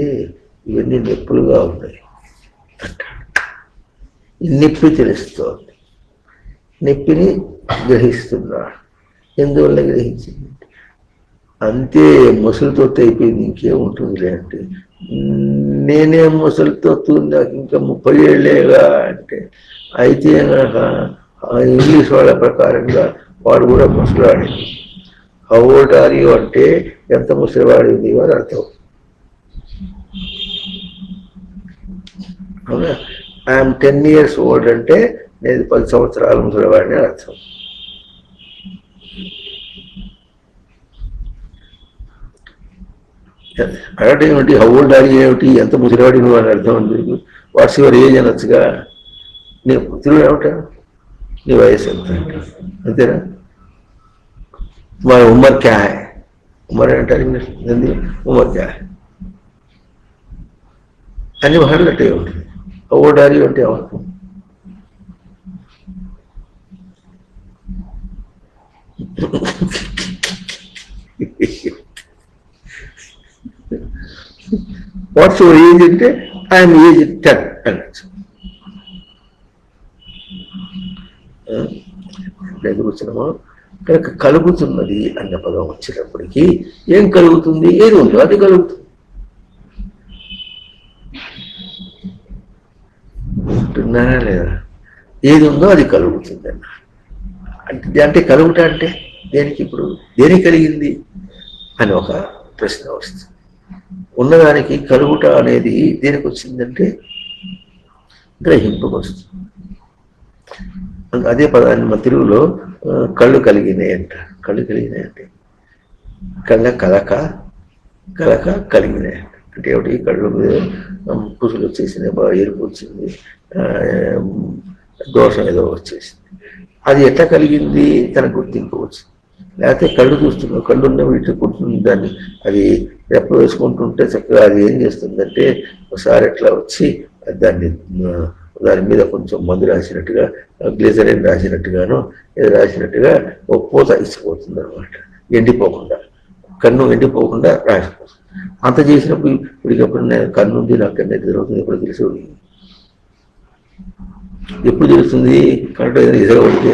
ఇవన్నీ నొప్పులుగా ఉన్నాయి అంటాడు. ఈ నొప్పి తెలుస్తోంది, నొప్పిని గ్రహిస్తున్నాడు. ఎందువల్ల గ్రహించింది? అంతే, ముసలితో అయిపోయింది, ఇంకేముంటుందిలే అంటే నేనే ముసలితో నాకు ఇంకా 30 ఏళ్ళేగా అంటే అయితే ఇంగ్లీష్ వాళ్ళ ప్రకారంగా వాడు కూడా ముసలివాడి. హౌ ఓల్డ్ ఆర్ యు అంటే ఎంత ముసలివాడింది అని అర్థం. అవునా? ఐఎమ్ 10 years ఓల్డ్ అంటే నేను 10 సంవత్సరాల ముసలివాడిని అని అర్థం. అడగటం ఏమిటి? హౌ ఓల్డ్ ఆర్ యు ఏమిటి, ఎంత ముసలివాడి నువ్వు అని అర్థం అని. వాట్స్ యువర్ ఏజ్ అనొచ్చుగా. నేను పుత్రుడు ఏమిటా, నీ వయసు ఎంత అంతేనా? మరి ఉమ్మర్ క్యా హై, ఉమ్మర్ అంటారు ఇంగ్లీష్, ఉమ్మర్ క్యా హై అన్ని మాట్లాడటే ఉంటుంది. హౌ ఓల్డ్ ఆర్ యు అంటే ఏమర్థం? వాట్స్ యువర్ ఏజ్ అంటే ఐఎమ్ ఏజ్ 10 అనొచ్చు. ఎదురు వచ్చినామో కనుక కలుగుతున్నది అన్న పదం వచ్చినప్పటికీ ఏం కలుగుతుంది? ఏది ఉందో అది కలుగుతుంది. ఉంటున్నారా లేదా? ఏది ఉందో అది కలుగుతుంది అన్న అంటే కలుగుట అంటే దేనికి? ఇప్పుడు దేనికి కలిగింది అని ఒక ప్రశ్న వస్తుంది. ఉన్నదానికి కలుగుట అనేది దేనికి వచ్చిందంటే గ్రహింపుకు వస్తుంది. అదే పదాన్ని మా తెలుగులో కళ్ళు కలిగినాయి అంటారు. కళ్ళు కలిగినాయి అంటే కలక కలిగినాయి అంటే ఏమిటి? కళ్ళు మీద పుసులు వచ్చేసింది, బాగా ఎరుపు వచ్చింది, దోషం ఏదో వచ్చేసింది. అది ఎట్లా కలిగింది? తన గుర్తింపు వచ్చింది. లేకపోతే కళ్ళు చూస్తున్నాం, కళ్ళు ఉన్న వీటిని కుడుతుంది దాన్ని, అది రెప్ప వేసుకుంటుంటే చక్కగా అది ఏం చేస్తుందంటే ఒకసారి ఎట్లా వచ్చి దాని మీద కొంచెం మందు రాసినట్టుగా, గ్లిజరిన్ రాసినట్టుగానో ఏదో రాసినట్టుగా ఒక పూత ఇచ్చిపోతుంది అనమాట. ఎండిపోకుండా, కన్ను ఎండిపోకుండా రాసిపోతుంది. అంత చేసినప్పుడు ఇప్పటికప్పుడు కన్ను ఉంది, నాకు కన్ను ఎదురవుతుంది, ఎప్పుడు తెలుసు? ఎప్పుడు తెలుస్తుంది? కరెక్ట్ ఎసగబడితే,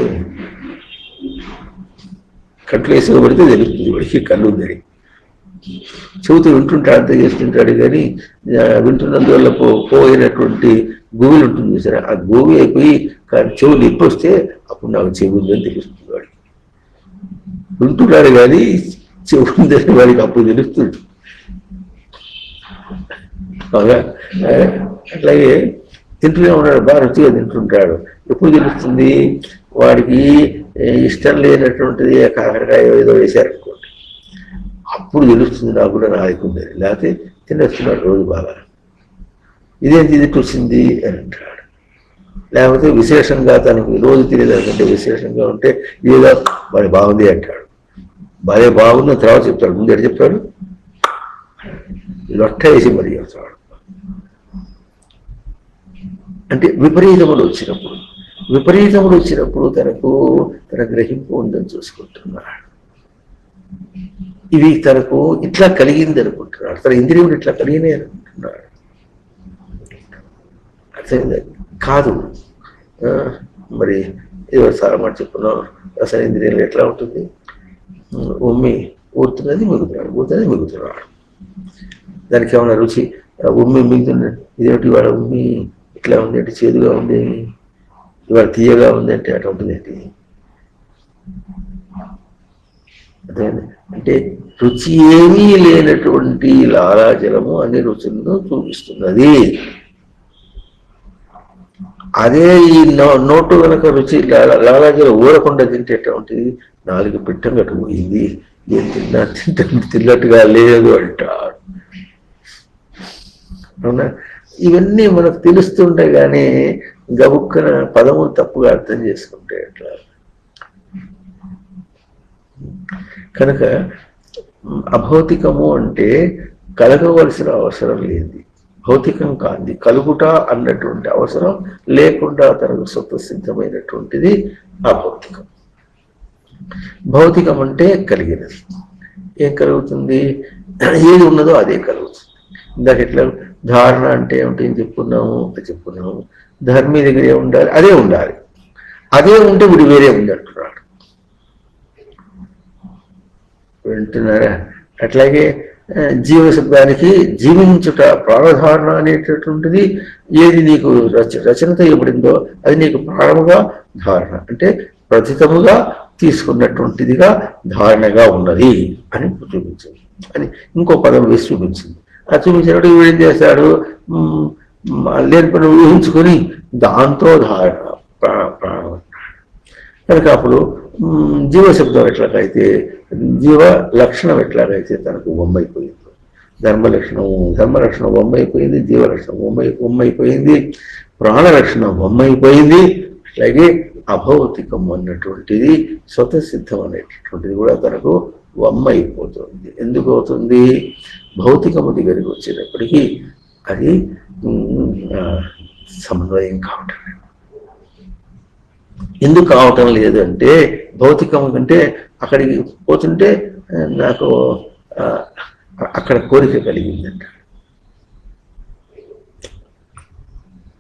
కంట్లో ఎసగబడితే తెలుస్తుంది వాడికి కన్ను ఉందని. చెబుతూ వింటుంటాడు, అంత చేస్తుంటాడు. కానీ వింటున్నందువల్ల పోయినటువంటి గోవిలు ఉంటుంది సరే, ఆ గోవి అయిపోయి చెవు నొప్పి వస్తే అప్పుడు నాకు చెవి ఉందని తెలుస్తుంది వాడికి. వింటున్నాడు కానీ చెవు ఉందని వాడికి అప్పుడు తెలుస్తుంది. అవునా? అట్లాగే తింటూనే ఉన్నాడు, బాగా రుచిగా తింటుంటాడు. ఎప్పుడు తెలుస్తుంది? వాడికి ఇష్టం లేనటువంటిది కాకరకాయ ఏదో వేశారనుకోండి, అప్పుడు తెలుస్తుంది నాకు కూడా నాయకుంది. లేకపోతే తినేస్తున్నాడు రోజు బాగా. ఇదేంటి ఇది వచ్చింది అని అంటాడు. లేకపోతే విశేషంగా తనకు రోజు తినేదానికంటే విశేషంగా ఉంటే ఏదో మరి బాగుంది అంటాడు. భలే బాగుంది తర్వాత చెప్తాడు. ముందు ఎటు చెప్తాడు? లొట్ట వేసి మరీ చెప్తాడు. అంటే విపరీతములు వచ్చినప్పుడు తన గ్రహింపు ఉందని చూసుకుంటున్నాడు. ఇవి తనకు ఇట్లా కలిగింది అనుకుంటున్నాడు, తన ఇంద్రియములు ఇట్లా కలిగినాయి అనుకుంటున్నాడు. అర్థమైంది కాదు. మరి ఏదో చాలా మాట చెప్పుకున్నాం, రసన ఇంద్రియాలు ఎట్లా ఉంటుంది? ఉమ్మి ఊరుతున్నది మిగుతున్నాడు. దానికి ఏమన్నా రుచి ఉమ్మి మిగుతున్నది, ఇదేమిటి ఇవాళ ఉమ్మి ఇట్లా ఉంది అంటే చేదుగా ఉంది, ఇవాళ తీయగా ఉంది అంటే అట్లా ఉంటుంది ఏంటి? అర్థమైంది. అంటే రుచి ఏమీ లేనటువంటి లాలాజలము అన్ని రుచులను చూపిస్తున్నది. అదే ఈ నోటు కనుక రుచి లాలాజలం ఊరకుండా తింటే ఎట్లా ఉంటుంది? నాలుగు పిట్టం కట్టుకుపోయింది, ఏం తిన్నట్టుగా లేదు అంటాడు. అవునా? ఇవన్నీ మనకు తెలుస్తుంటే కానీ గబుక్కన పదము తప్పుగా అర్థం చేసుకుంటే ఎట్లా? కనుక అభౌతికము అంటే కలగవలసిన అవసరం లేదు, భౌతికం కాంది, కలుగుట అన్నటువంటి అవసరం లేకుండా తనకు స్వతసిద్ధమైనటువంటిది అభౌతికం. భౌతికం అంటే కలిగినది. ఏం కలుగుతుంది? ఏది ఉన్నదో అదే కలుగుతుంది. ఇందాక ఎట్లా ధారణ అంటే ఏమిటి చెప్పుకున్నాము. ధర్మి దగ్గర ఉండాలి, అదే ఉండాలి. అదే ఉంటే వీడు వేరే ఉంది అంటున్నాడు. వింటున్నారా? అట్లాగే జీవశబ్దానికి జీవించుట, ప్రాణధారణ అనేటటువంటిది ఏది నీకు రచనతో ఇవ్వబడిందో అది నీకు ప్రాణముగా ధారణ అంటే ప్రథితముగా తీసుకున్నటువంటిదిగా ధారణగా ఉన్నది అని చూపించింది. అని ఇంకో పదం వేసి చూపించింది. అది చూపించినప్పుడు వీడేం చేస్తాడు? లేని పని ఊహించుకొని దాంతో ధారణ ప్రాణం. కనుక అప్పుడు జీవశబ్దం ఎట్లాగైతే, జీవ లక్షణం ఎట్లాగైతే తనకు బొమ్మైపోయింది, ధర్మలక్షణం బొమ్మైపోయింది, జీవలక్షణం బొమ్మైపోయింది, ప్రాణలక్షణం బొమ్మైపోయింది. అట్లాగే అభౌతికం అన్నటువంటిది స్వతసిద్ధం అనేటటువంటిది కూడా తనకు బొమ్మైపోతుంది. ఎందుకు అవుతుంది? భౌతికము దగ్గరికి వచ్చేటప్పటికీ అది సమన్వయం కావటం. ఎందుకు కావటం లేదు అంటే భౌతికం కంటే అక్కడికి పోతుంటే నాకు అక్కడ కోరిక కలిగిందంట.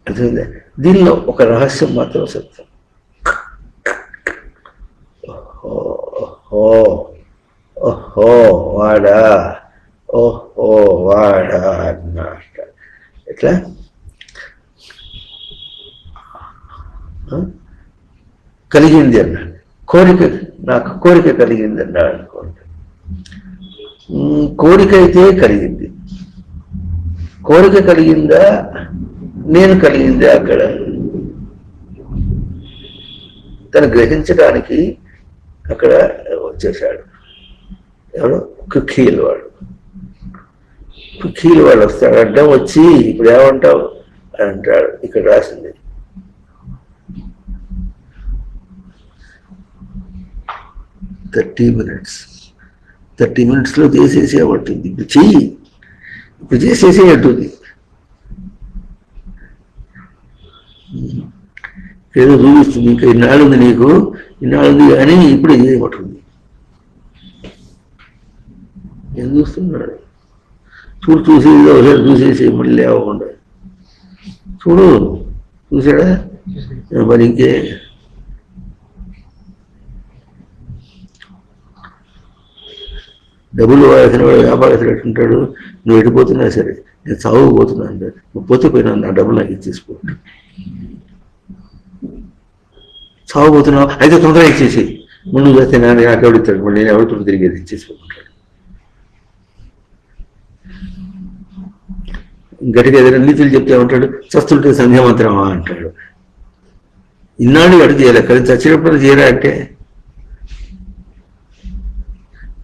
అర్థమైందా? దీనిలో ఒక రహస్యం మాత్రం సత్యం. ఓహో వాడా అన్నమాట. ఎట్లా కలిగింది అన్నాడు. నాకు కోరిక కలిగింది అన్నాడు అనుకోండి. కోరిక అయితే కలిగింది. కోరిక కలిగిందా, నేను కలిగిందా? అక్కడ తను గ్రహించడానికి అక్కడ వచ్చేసాడు. ఎవరు? కుక్కీలు వాడు వస్తాడు. అడ్డం వచ్చి ఇప్పుడు ఏమంటావు అని అంటాడు. ఇక్కడ రాసింది 30 minutes చేసేసేవాటుంది. ఇప్పుడు చేసేసేయట్టుంది. ఏదో చూపిస్తుంది, ఇంకా ఇన్నాళ్ళు ఉంది నీకు, ఇన్నాళ్ళు ఉంది కానీ ఇప్పుడు చేయబట్టుంది. ఏం చూస్తున్నాడు? చూసేది ఒకసారి చూసేసి మళ్ళీ లేవకుండా చూసాడా? మరి ఇంకే డబ్బులు వాడిన వాడు వ్యాపారస్తులు ఎట్టుంటాడు? నువ్వు ఎడిపోతున్నా సరే నేను చావుకుపోతున్నా అంటాడు. నువ్వు పోతే పోయినా నా డబ్బులు నాకు ఇచ్చేసుకో. చావుపోతున్నావు అయితే తొందరగా ఇచ్చేసి ముందు చేస్తే నాకు ఎవడిస్తాడు, మళ్ళీ నేను ఎవరితో తిరిగేది ఇచ్చేసుకుంటాడు. గట్టిగా ఏదైనా నీతులు చెప్తే ఉంటాడు, చస్తుంటే సంధ్యామంత్రమా అంటాడు. ఇన్నాళ్ళు అడుగు చేయలే, కానీ చచ్చినప్పుడు చేయరా అంటే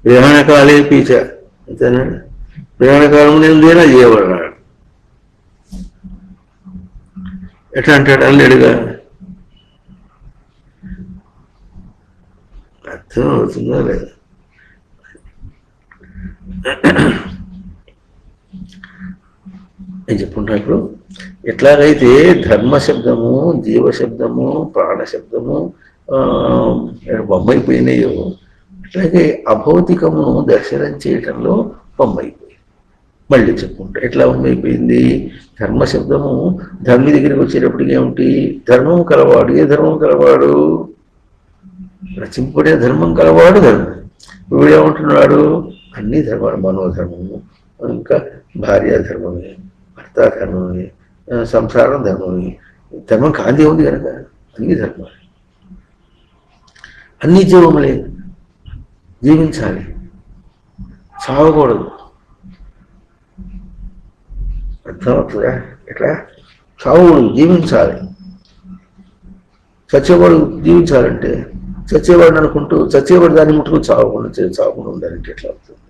గ్రహణకాలే పీచ అంతేనా, గ్రహణకాలం నేను దేనా చేయబడినాడు. ఎట్లా అంటాడు అల్లేడుగా, అర్థం అవుతుందా లేదా? నేను చెప్పుకుంటా ఇప్పుడు, ఎట్లాగైతే ధర్మశబ్దము, జీవశబ్దము, ప్రాణశబ్దము బొమ్మైపోయినాయో, అట్లాగే అభౌతికమును దర్శనం చేయటంలో బొమ్మైపోయింది. మళ్ళీ చెప్పుకుంటా ఎట్లా బొమ్మైపోయింది. ధర్మశబ్దము ధర్మి దగ్గరికి వచ్చేటప్పటికి ఏమిటి, ధర్మం కలవాడు. ఏ ధర్మం కలవాడు? రచింపడే ధర్మం కలవాడు ధర్మం. వీడేమంటున్నాడు, అన్ని ధర్మాలు, మనోధర్మము, ఇంకా భార్య ధర్మమే, భర్త ధర్మమే, సంసారం ధర్మమే. ధర్మం కాంతి ఉంది కనుక అన్ని ధర్మాలు, అన్ని జీవములే. జీవించాలి, చావకూడదు. అర్థమవుతుందా? ఎట్లా చావకూడదు, జీవించాలి. చచ్చేవాడు జీవించాలంటే, చచ్చేవాడిని అనుకుంటూ చచ్చేవాడు దాన్ని ముట్టుకుని చావకుండా ఉండాలంటే ఎట్లా అవుతుంది?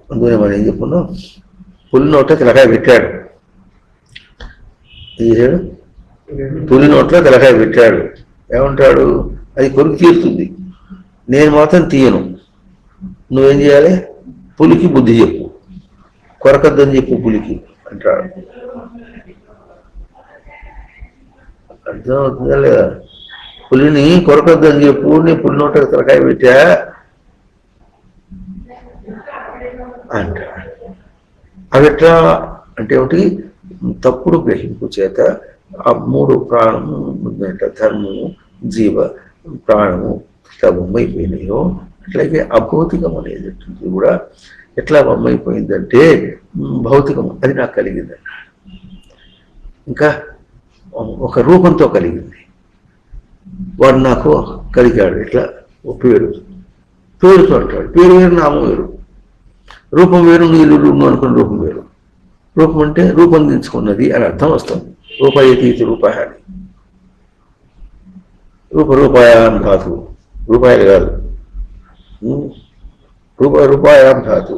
అందుకనే మనం ఏం చెప్పుకున్నాం, పులి నోట్లో తెలకాయ పెట్టాడు. తీసాడు, పులి నోట్లో తెలకాయ పెట్టాడు. ఏమంటాడు, అది కొరికి తీరుతుంది, నేను మాత్రం తీయను. నువ్వేం చేయాలి, పులికి బుద్ధి చెప్పు, కొరకద్దని చెప్పు పులికి అంటాడు. అర్థమవుతుందా లేదా? పులిని కొరకద్దని చెప్పు, నేను పులి నోట్లకు తలకాయ పెట్టా అంటాడు. అవి ఎట్లా అంటే ఒకటి తప్పుడు గ్రహింపు చేత ఆ మూడు ప్రాణము, ధర్మము, జీవ, ప్రాణము ఎట్లా బొమ్మైపోయినాయో, అట్లాగే అభౌతికం అనేది కూడా ఎట్లా బొమ్మైపోయిందంటే భౌతికము అది నాకు కలిగింది అన్నాడు. ఇంకా ఒక రూపంతో కలిగింది, వాడు నాకు కలిగాడు. ఇట్లా పేరుతో అంటాడు. పేరు వేరు, నామం వేరు. రూపం వేరు, నీళ్ళు రూపం అనుకున్న రూపం వేరు. రూపం అంటే రూపొందించుకున్నది అని అర్థం వస్తుంది. రూపాయతీతి రూపాయ అని. రూపాయాం ధాతు, రూపాయలు కాదు, రూపాయాం ధాతు.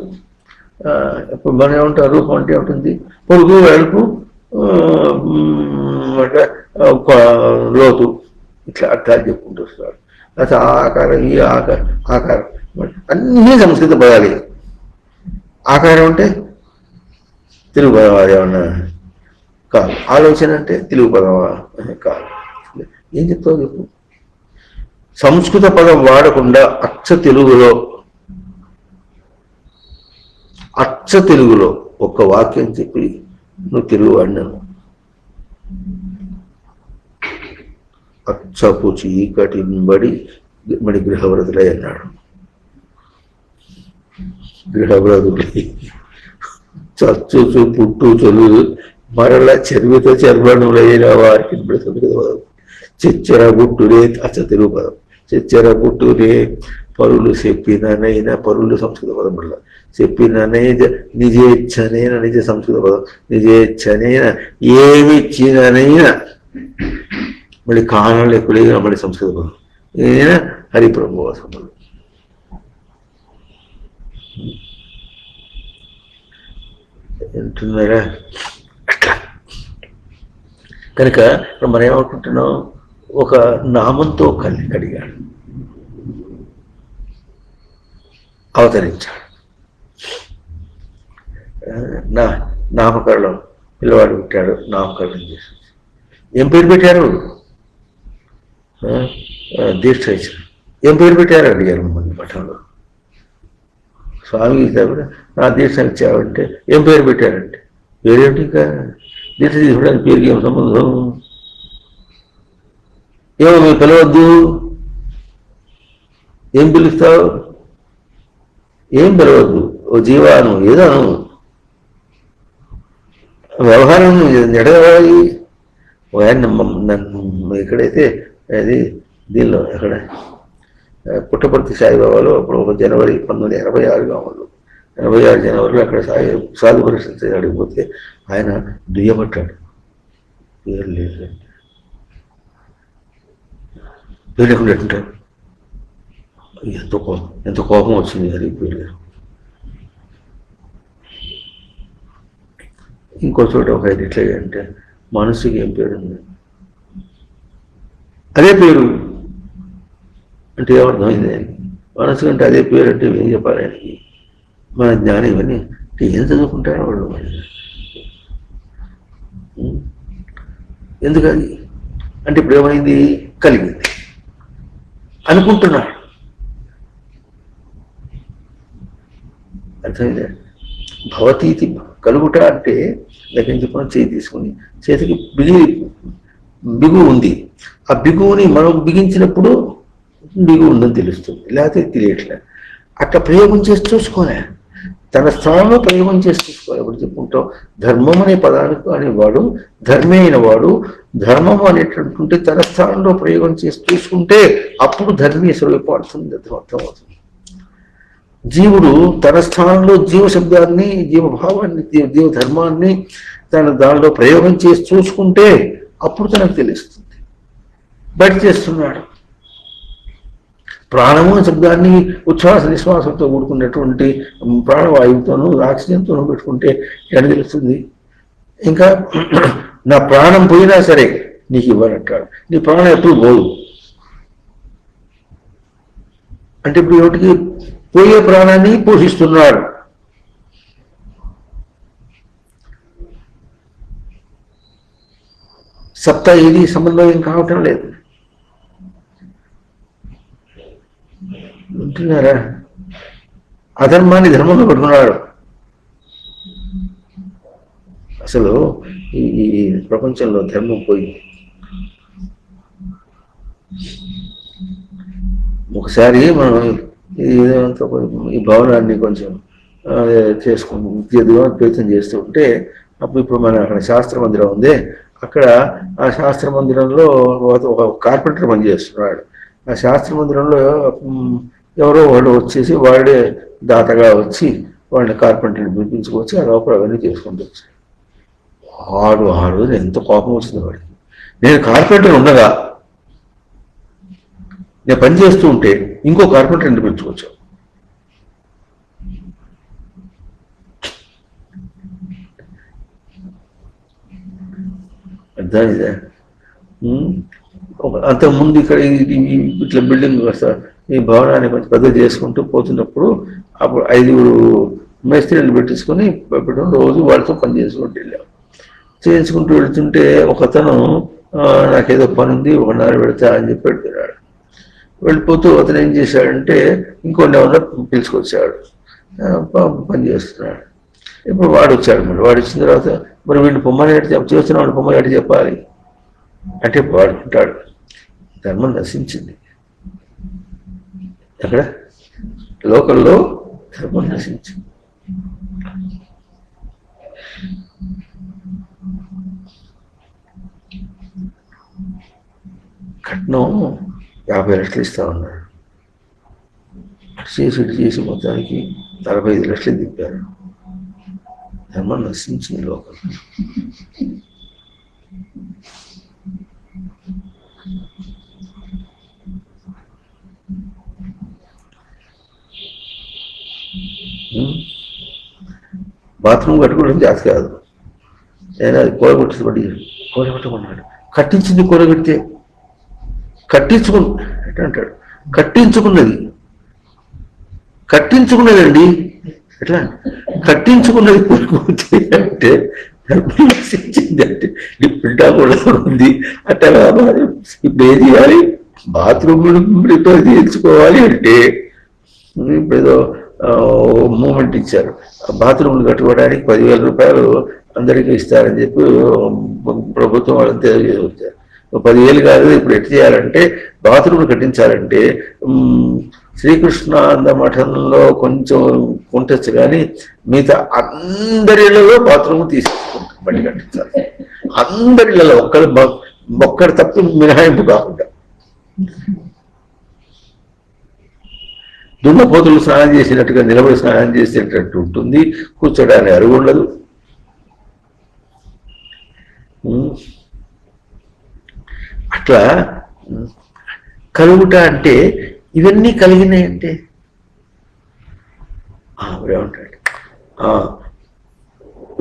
ఇప్పుడు మనం ఏమంటాం, రూపం అంటే ఉంటుంది పొడుగు, వెడల్పు, లోతు, ఇట్లా అర్థాలు చెప్పుకుంటూ వస్తారు. అసలు ఆకారం, ఈ ఆకారం అన్నీ సంస్కృత పదాలే. ఆకారం అంటే తెలుగు పదమా? ఏమన్నా కాదు. ఆలోచన అంటే తెలుగు పదమా? కాదు. ఏం చెప్తావు చెప్పు. సంస్కృత పదం వాడకుండా అచ్చ తెలుగులో ఒక్క వాక్యం చెప్పి నువ్వు తెలుగు వాడినావు. అచ్చపు చీకటింబడి మరి గృహవ్రతులై అన్నాడు. గృహవ్రతులై చచ్చు పుట్టు చొలు మరల చెరువుతో చర్మణులైన వారికి చెచ్చర గుట్టునే అచ్చ తెలుగు పదం. చెచ్చర గుట్టునే పరులు చెప్పిననైనా, పరులు సంస్కృత పదం వల్ల చెప్పిననైన నిజేచ్ఛనైన, నిజ సంస్కృత పదం. నిజేచ్ఛనైన ఏమిచ్చిననైనా, మళ్ళీ కారణాలు ఎక్కువ, మళ్ళీ సంస్కృత పదం. ఏదైనా హరిప్రభు సంబంధం. వింటున్నారా? అట్లా కనుక ఇప్పుడు మనం ఏమనుకుంటున్నాం, ఒక నామంతో కడిగాడు, అవతరించాడు. నామకరణం, పిల్లవాడు పుట్టాడు, నామకరణం చేసి ఏం పేరు పెట్టారు? దీక్ష ఇచ్చారు. ఏం పేరు పెట్టారు అడిగారు మమ్మల్ని పట్టణంలో. స్వామి కూడా నా దీక్ష ఇచ్చావంటే ఏం పేరు పెట్టారంటే, పేరేమిటి, ఇంకా దీక్ష తీసుకోవడానికి పేరుకి ఏం సంబంధం? ఏమో మీరు పిలవద్దు, ఏం పిలుస్తావు? ఏం పిలవద్దు, ఓ జీవాను ఏదాను వ్యవహారం ఎడగవాలి. నన్ను ఎక్కడైతే అది దీనిలో ఎక్కడ పుట్టపర్తి సాయిబాబాలో అప్పుడు ఒక జనవరి 1986 వాళ్ళు 86 జనవరిలో అక్కడ సాధు పరిస్థితి అడిగిపోతే ఆయన దుయ్యబట్టాడు. పేరు లేదు, పేరు లేకుండా ఎట్టుంటాడు. ఎంత కోపం వచ్చింది అది పేరు. ఇంకో చోట ఒక ఆయన ఎట్లా అంటే మనసుకి ఏం పేరు ఉంది, అదే పేరు అంటే ఏమర్థమైంది? మనసు అంటే అదే పేరు అంటే ఏం చెప్పాలి ఆయనకి? మన జ్ఞానం ఇవన్నీ ఏం చదువుకుంటారో వాళ్ళు మరి. ఎందుకది అంటే ఇప్పుడు ఏమైంది? కలిగింది అనుకుంటున్నాడు. అర్థమైందా? భవతీతి కలుగుట అంటే దగ్గర చెప్పిన చేయి తీసుకుని చేతికి బిగువు ఉంది. ఆ బిగువుని మనం బిగించినప్పుడు బిగువు ఉందని తెలుస్తుంది, లేకపోతే తెలియట్లే. అట్లా ప్రయోగం చేసి చూసుకోలే, తన స్థానంలో ప్రయోగం చేసి చూసుకోవాలి. ఇప్పుడు చెప్పుకుంటాం ధర్మం అనే పదానికి అనేవాడు ధర్మే అయిన వాడు, ధర్మం అనేటటువంటి తన స్థానంలో ప్రయోగం చేసి చూసుకుంటే అప్పుడు ధర్మేశ్వరు వైపు అర్థం అర్థమవుతుంది. జీవుడు తన స్థానంలో జీవ శబ్దాన్ని, జీవభావాన్ని, జీవధర్మాన్ని తన దానిలో ప్రయోగం చేసి చూసుకుంటే అప్పుడు తనకు తెలుస్తుంది. బయట చేస్తున్నాడు ప్రాణము శబ్దాన్ని ఉచ్ఛ్వాస నిశ్వాసంతో కూడుకున్నటువంటి ప్రాణవాయువుతోనూ ఆక్సిజన్తోనూ పెట్టుకుంటే ఎక్కడ తెలుస్తుంది? ఇంకా నా ప్రాణం పోయినా సరే నీకు ఇవ్వనంటాడు. నీ ప్రాణం ఎప్పుడు పోదు అంటే ఇప్పుడు ఏమిటికి? పోయే ప్రాణాన్ని పోషిస్తున్నాడు. సత్తా ఏది సమన్వయం కావటం లేదు. వింటున్నారా? అధర్మాన్ని ధర్మంలో పెట్టుకున్నాడు. అసలు ఈ ప్రపంచంలో ధర్మం పోయి ఒకసారి మనం ఈ భవనాన్ని కొంచెం చేసుకుంటూ ప్రయత్నం చేస్తూ ఉంటే అప్పుడు ఇప్పుడు మన అక్కడ శాస్త్ర మందిరం ఉంది. అక్కడ ఆ శాస్త్ర మందిరంలో ఒక కార్పెంటర్ పనిచేస్తున్నాడు. ఆ శాస్త్ర మందిరంలో ఎవరో వాళ్ళు వచ్చేసి వాడే దాతగా వచ్చి వాళ్ళని కార్పెంటర్ని పిలిపించుకొచ్చి ఆ లోపల అవన్నీ చేసుకుంటూ వచ్చాడు. ఆ రోజు ఎంత కోపం వచ్చింది వాడికి. నేను కార్పెంటర్ ఉండగా నేను పని చేస్తూ ఉంటే ఇంకో కార్పెంటర్ని పిలుచుకొచ్చావు. అర్థం ఇదే. అంతకుముందు ఇక్కడ ఇట్లా బిల్డింగ్ ఈ భవనాన్ని కొంచెం పెద్ద చేసుకుంటూ పోతున్నప్పుడు అప్పుడు 5 మేస్త్రీలు పెట్టించుకొని రోజు వాళ్ళతో పని చేసుకుంటూ వెళ్ళాం. చేయించుకుంటూ వెళుతుంటే ఒకతను నాకేదో పని ఉంది 1 hour పెడతా అని చెప్పి పెడుతున్నాడు. వెళ్ళిపోతూ అతను ఏం చేశాడంటే ఇంకొన్ని ఎవరన్నా పిలుచుకొచ్చాడు, పని చేస్తున్నాడు. ఇప్పుడు వాడు వచ్చాడు. మరి వాడు వచ్చిన తర్వాత మరి వీడిని పొమ్మని చేస్తున్న వాడు పొమ్మని చెప్పాలి అంటే వాడుకుంటాడు. ధర్మం నశించింది. అక్కడ లోకల్లో ధర్మం నశించింది. కట్నం 50 లక్షలు ఇస్తా ఉన్నాడు. ఇటు చేసి మొత్తానికి 45 లక్షలు దింపారు. ధర్మం నశించింది లోకం. బాత్రూమ్ కట్టుకోవడం జాతి కాదు. నేను అది కూరగొట్టమన్నాడు. కట్టించింది కూరగొడితే అంటాడు. కట్టించుకున్నదండి ఎట్లా కట్టించుకున్నది కూరగొడితే అంటే నశించింది అంటే పిండా కూడా ఉంది. అట్లా ఇప్పుడు ఏం చేయాలి? బాత్రూమ్ రిపేర్ చేయించుకోవాలి అంటే ఇప్పుడు ఏదో మూమెంట్ ఇచ్చారు. బాత్రూమ్లు కట్టుకోవడానికి 10,000 రూపాయలు అందరికీ ఇస్తారని చెప్పి ప్రభుత్వం వాళ్ళని తెలియజేశారు. 10,000 కాదు. ఇప్పుడు ఎట్లా చేయాలంటే బాత్రూమ్లు కట్టించాలంటే శ్రీకృష్ణానంద మఠంలో కొంచెం ఉండొచ్చు కానీ మిగతా అందరిలో బాత్రూమ్ తీసుకుంటారు, బట్టి కట్టించాలి. అందరిలో ఒక్కడి తప్ప మినహాయింపు కాకుండా దున్నపోతులు స్నానం చేసినట్టుగా నిలబడి స్నానం చేసేటట్టు ఉంటుంది, కూర్చోడానికి అరుగు ఉండదు. అట్లా కలుగుట అంటే ఇవన్నీ కలిగినాయంటే ఏమంటాడు,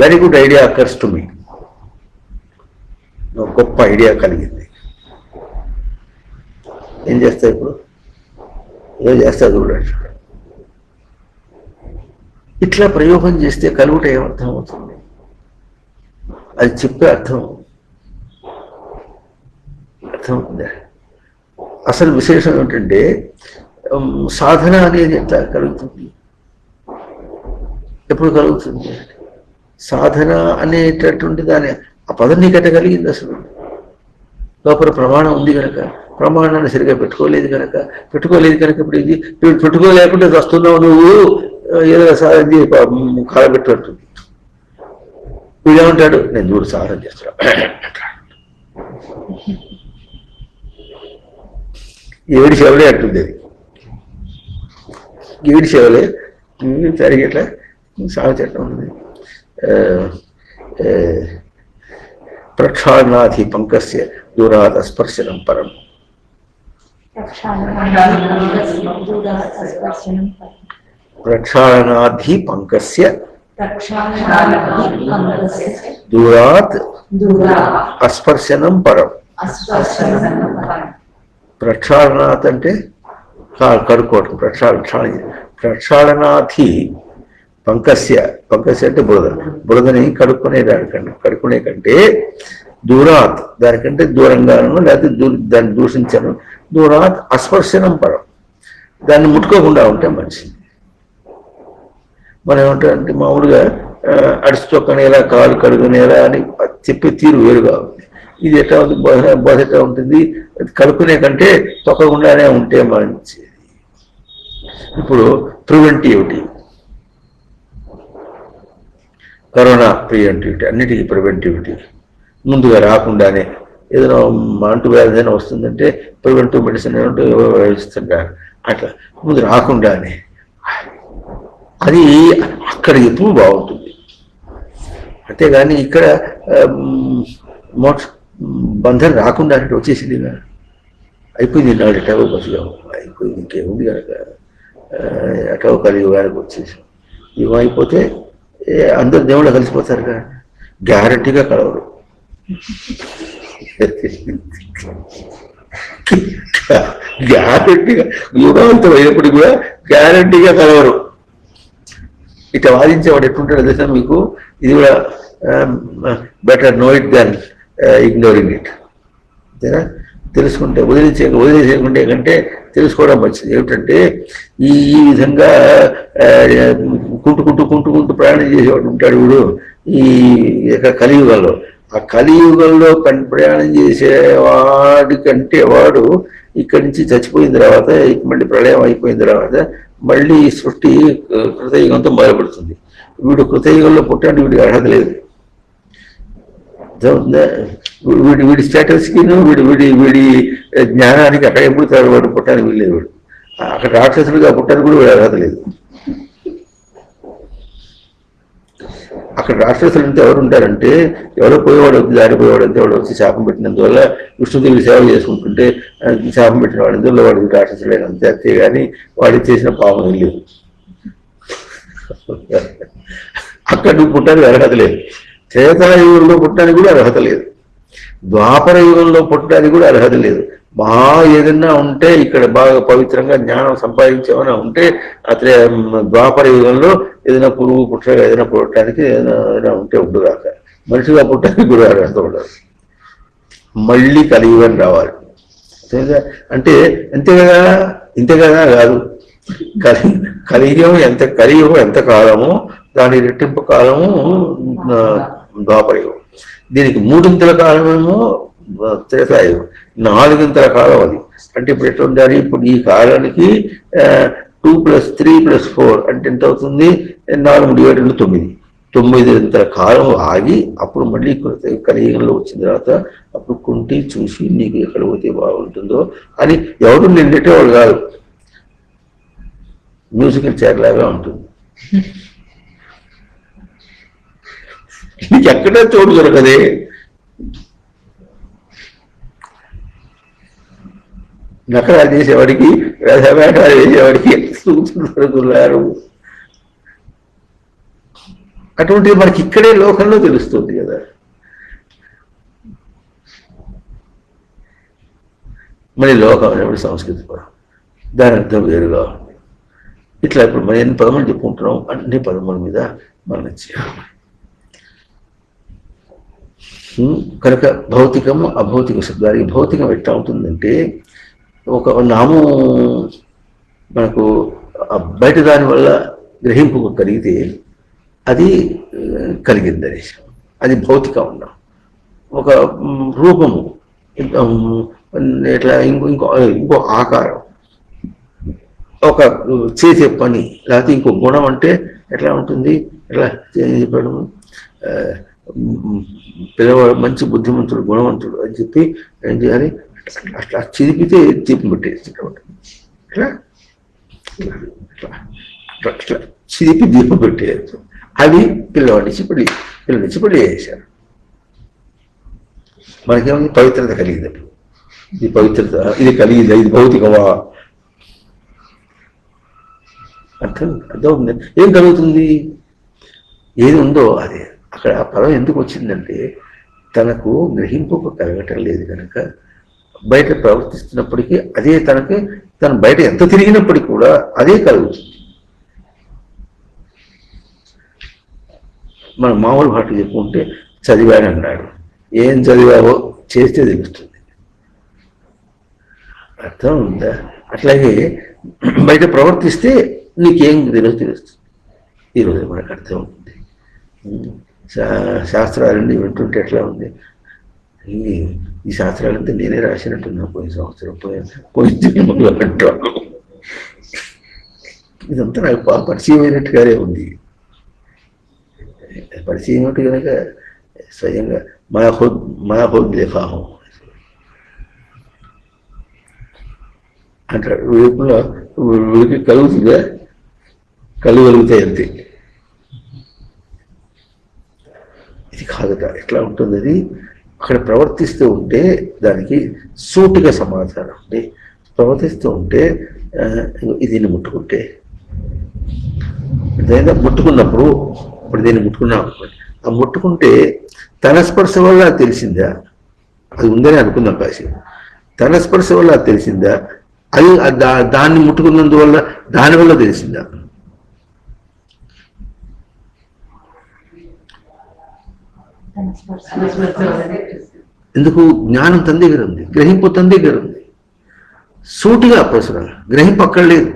very good idea occurs to me, గొప్ప ఐడియా కలిగింది, ఏం చేస్తా ఇప్పుడు, ఏం చేస్తా చూడండి. ఇట్లా ప్రయోగం చేస్తే కలుగుట ఏమర్థం అవుతుంది, అది చెప్పే అర్థమవుతుందా? అసలు విశేషం ఏమిటంటే సాధన అనేది ఎట్లా కలుగుతుంది, ఎప్పుడు కలుగుతుంది? సాధన అనేటటువంటి దాని ఆ పదం నీకట్ట కలిగింది. అసలు లోపల ప్రమాణం ఉంది కనుక, ప్రమాణాన్ని సరిగా పెట్టుకోలేదు కనుక ఇప్పుడు ఇది పెట్టుకోలేకుంటే వస్తున్నావు నువ్వు, ఏదో సాధన కాలబెట్టినట్టుంది. వీడేమంటాడు, నేను చూడు సాధన చేస్తున్నా, ఏడు సేవలే అంటుంది. అది ఏడు సేవలే సరిగా ఎట్లా సాగు చెట్టం ఉంది. ప్రక్షాళనాధి పంకస్య దూరాత్ స్పర్శనం పరం. ప్రక్షాళనాధి పంకస్య దూరాత్ అస్పర్శనం పరం. ప్రక్షాళనాథ్ అంటే కడుక్కోవటం, ప్రక్షాళనాథి పంకస్య అంటే బురదని కడుక్కునే కంటే దూరాత్ దానికంటే దూరంగాను, లేకపోతే దాన్ని దూషించను. దూరాత్ అస్పర్శనం పరం, దాన్ని ముట్టుకోకుండా ఉంటే మంచిది. మనం ఏమంటారంటే మామూలుగా అడిచి తొక్కనేలా, కాలు కడుగునేలా అని చెప్పే తీరు వేరుగా ఉంది. ఇది ఎట్లా ఉంది, బోధ ఎట్లా ఉంటుంది, కలుపుకునే కంటే తొక్కకుండానే ఉంటే మంచిది. ఇప్పుడు ప్రివెంటివిటీ, కరోనా ప్రివెంటివిటీ, అన్నిటికీ ప్రివెంటివిటీ. ముందుగా రాకుండానే ఏదైనా అంటువ్యాధి ఏదైనా వస్తుందంటే ప్రివెంటివ్ మెడిసిన్ ఏమంటూ ఇస్తుంటారు. అట్లా ముందు రాకుండానే, అది అక్కడ ఎప్పుడు బాగుంటుంది. అంతేగాని ఇక్కడ బంధం రాకుండా అంటే వచ్చేసింది, అయిపోయింది నాడు ఎటాగో బస్సుగా అయిపోయింది, ఇంకేముంది కనుక ఎటాగో కలియుగానికి వచ్చేసాం. యుగం అయిపోతే అందరు దేవుళ్ళు కలిసిపోతారు కదా, గ్యారంటీగా కలవరు. గ్యారంటీగా యుగాంతం అయినప్పుడు కూడా గ్యారంటీగా కలవరు. ఇట్లా వాదించేవాడు ఎట్లుంటాడో తెలుసా మీకు, ఇది కూడా better know it than ignoring it. అంతేనా? తెలుసుకుంటే వదిలేసేయకుంటే కంటే తెలుసుకోవడం మంచిది. ఏమిటంటే ఈ విధంగా కుంటుకుంటూ ప్రయాణం చేసేవాడు ఉంటాడు వీడు ఈ కలియుగంలో. ఆ కలియుగంలో ప్రయాణం చేసేవాడి కంటే వాడు ఇక్కడి నుంచి చచ్చిపోయిన తర్వాత, మళ్ళీ ప్రళయం అయిపోయిన తర్వాత మళ్ళీ సృష్టి కృతయుగంతో మొదలుపెడుతుంది. వీడు కృతయుగంలో పుట్టడానికి వీడికి అర్హత లేదు. వీడి స్టేటస్కి వీడి జ్ఞానానికి అక్కడ ఎప్పుడు వాడు పుట్టడానికి వీల్లేదు. వీడు అక్కడ రాక్షసుడిగా పుట్టడానికి కూడా వీడు అర్హత లేదు. అక్కడ రాక్షసులు అంతా ఎవరు ఉంటారంటే, ఎవరో పోయేవాడు దారిపోయేవాడు అంతా వాడు వచ్చి శాపం పెట్టినందువల్ల విష్ణుదేవి సేవ చేసుకుంటుంటే శాపం పెట్టిన వాడు ఎందువల్ల వాడు రాక్షసులైన అంతే. అంతే కానీ వాడికి చేసిన పాపం ఏం లేదు. అక్కడ నువ్వు పుట్టడానికి అర్హత లేదు. త్రేతాయుగంలో పుట్టడానికి కూడా అర్హత లేదు. ద్వాపర యుగంలో పుట్టడానికి కూడా అర్హత లేదు. ఏదన్నా ఉంటే ఇక్కడ బాగా పవిత్రంగా జ్ఞానం సంపాదించేమైనా ఉంటే అతనే ద్వాపర యుగంలో ఏదైనా పురుగు పుట్టగా ఏదైనా పుట్టడానికి ఏదైనా ఉంటే ఉండదాక. మనిషిగా పుట్టడానికి కూడా అర్హత ఉండదు. మళ్ళీ కలియుగం రావాలి అంటే అంతే కదా. ఇంతే కదా కాదు, కలియుగం ఎంత కాలమో దాని రెట్టింపు కాలము ద్వాపరయుగం. దీనికి 3 కాలమేమో త్రేతాయుగం, 4 కాలం అది. అంటే ఇప్పుడు ఎట్లా ఉండాలి, ఇప్పుడు ఈ కాలానికి 2 + 3 + 4 అంటే ఎంత అవుతుంది, 4 × 7 = 9. 9 కాలం ఆగి అప్పుడు మళ్ళీ కలియుగంలో వచ్చిన తర్వాత అప్పుడు కుంటి చూసి నీకు ఎక్కడ పోతే బాగుంటుందో అని ఎవరు నిన్నటేవాడు కాదు. మ్యూజికల్ చైర్ లాగా ఉంటుంది. నీకు ఎక్కడా చోటు దొరకదే. నకరాలు చేసేవాడికి, రసమేటాలు చేసేవాడికి దొరుకుతున్నారు. అటువంటిది మనకి ఇక్కడే లోకంలో తెలుస్తుంది కదా. మరి లోకం అనేప్పుడు సంస్కృతి పదం, దాని అర్థం వేరుగా ఉంది. ఇట్లా ఇప్పుడు మనం ఎన్ని పదములు చెప్పుకుంటున్నాం, అన్ని పదముల మీద మనం చేయాలి. కనుక భౌతికము అభౌతిక శబ్దానికి భౌతికం ఎట్లా ఉంటుందంటే, ఒక నామం మనకు బయట దాని వల్ల గ్రహింపు కలిగితే అది కలిగిందని, అది భౌతికం ఉన్నాం. ఒక రూపము ఇట్లా ఇంకో ఆకారం, ఒక చేసే పని, లేకపోతే ఇంకో గుణం అంటే ఎట్లా ఉంటుంది, ఎట్లా చెప్పడం, పిల్లవాడు మంచి బుద్ధిమంతుడు గుణవంతుడు అని చెప్పి ఏం చేయాలి, అట్లా చిరిపితే దీపం పెట్టేసి ఇట్లా అట్లా చిరిపి దీపం పెట్టేయచ్చు. అది పిల్లవాడిని పెళ్లి చేశారు. మనకేమైంది, పవిత్రత కలిగింది. ఇది పవిత్రత, ఇది కలిగింది, ఇది భౌతికమా అర్థమవుతుంది. ఏం కలుగుతుంది, ఏది ఉందో అదే. అక్కడ ఆ పదం ఎందుకు వచ్చిందంటే, తనకు గ్రహింపుకు కలగటం లేదు కనుక బయట ప్రవర్తిస్తున్నప్పటికీ అదే తను బయట ఎంత తిరిగినప్పటికీ కూడా అదే కలుగుతుంది. మన మామూలు భాష చెప్పుకుంటే చదివాడన్నాడు, ఏం చదివావో చేస్తే తెలుస్తుంది. అర్థం ఉందా? అట్లాగే బయట ప్రవర్తిస్తే నీకేం తెలుస్తుంది. ఈరోజు మనకు అర్థం ఉంటుంది. శాస్త్రాలన్నీ వింటుంటే ఎట్లా ఉంది, ఈ శాస్త్రాలంతా నేనే రాసినట్టున్నా పోయిన సంవత్సరం పోయిన అంటాను. ఇదంతా నాకు పరిచయం అయినట్టుగానే ఉంది. పరిచయం ఏమిటి కనుక స్వయంగా మా ఖుద్ లిఖా హూ అంటాడు. వీపులో వీడికి కలుగుతుందా, కలుగుతాయి అంతే. ఇది కాదుట. ఎట్లా ఉంటుంది అది, అక్కడ ప్రవర్తిస్తూ ఉంటే దానికి సూటిగా సమాధానం ఉంది. ప్రవర్తిస్తూ ఉంటే దీన్ని ముట్టుకుంటే, ఏదైనా ముట్టుకున్నప్పుడు, ఇప్పుడు దీన్ని ముట్టుకున్నాం అనుకోండి, ఆ ముట్టుకుంటే తన స్పర్శ వల్ల తెలిసిందా, అది ఉందని అనుకుందాం కాసేపు, తన స్పర్శ వల్ల తెలిసిందా, అది దాన్ని ముట్టుకున్నందువల్ల దానివల్ల తెలిసిందా? ఎందుకు? జ్ఞానం తన దగ్గర ఉంది, గ్రహింపు తన దగ్గర ఉంది. సూటిగా ప్రశ్న, గ్రహింపు అక్కడ లేదు.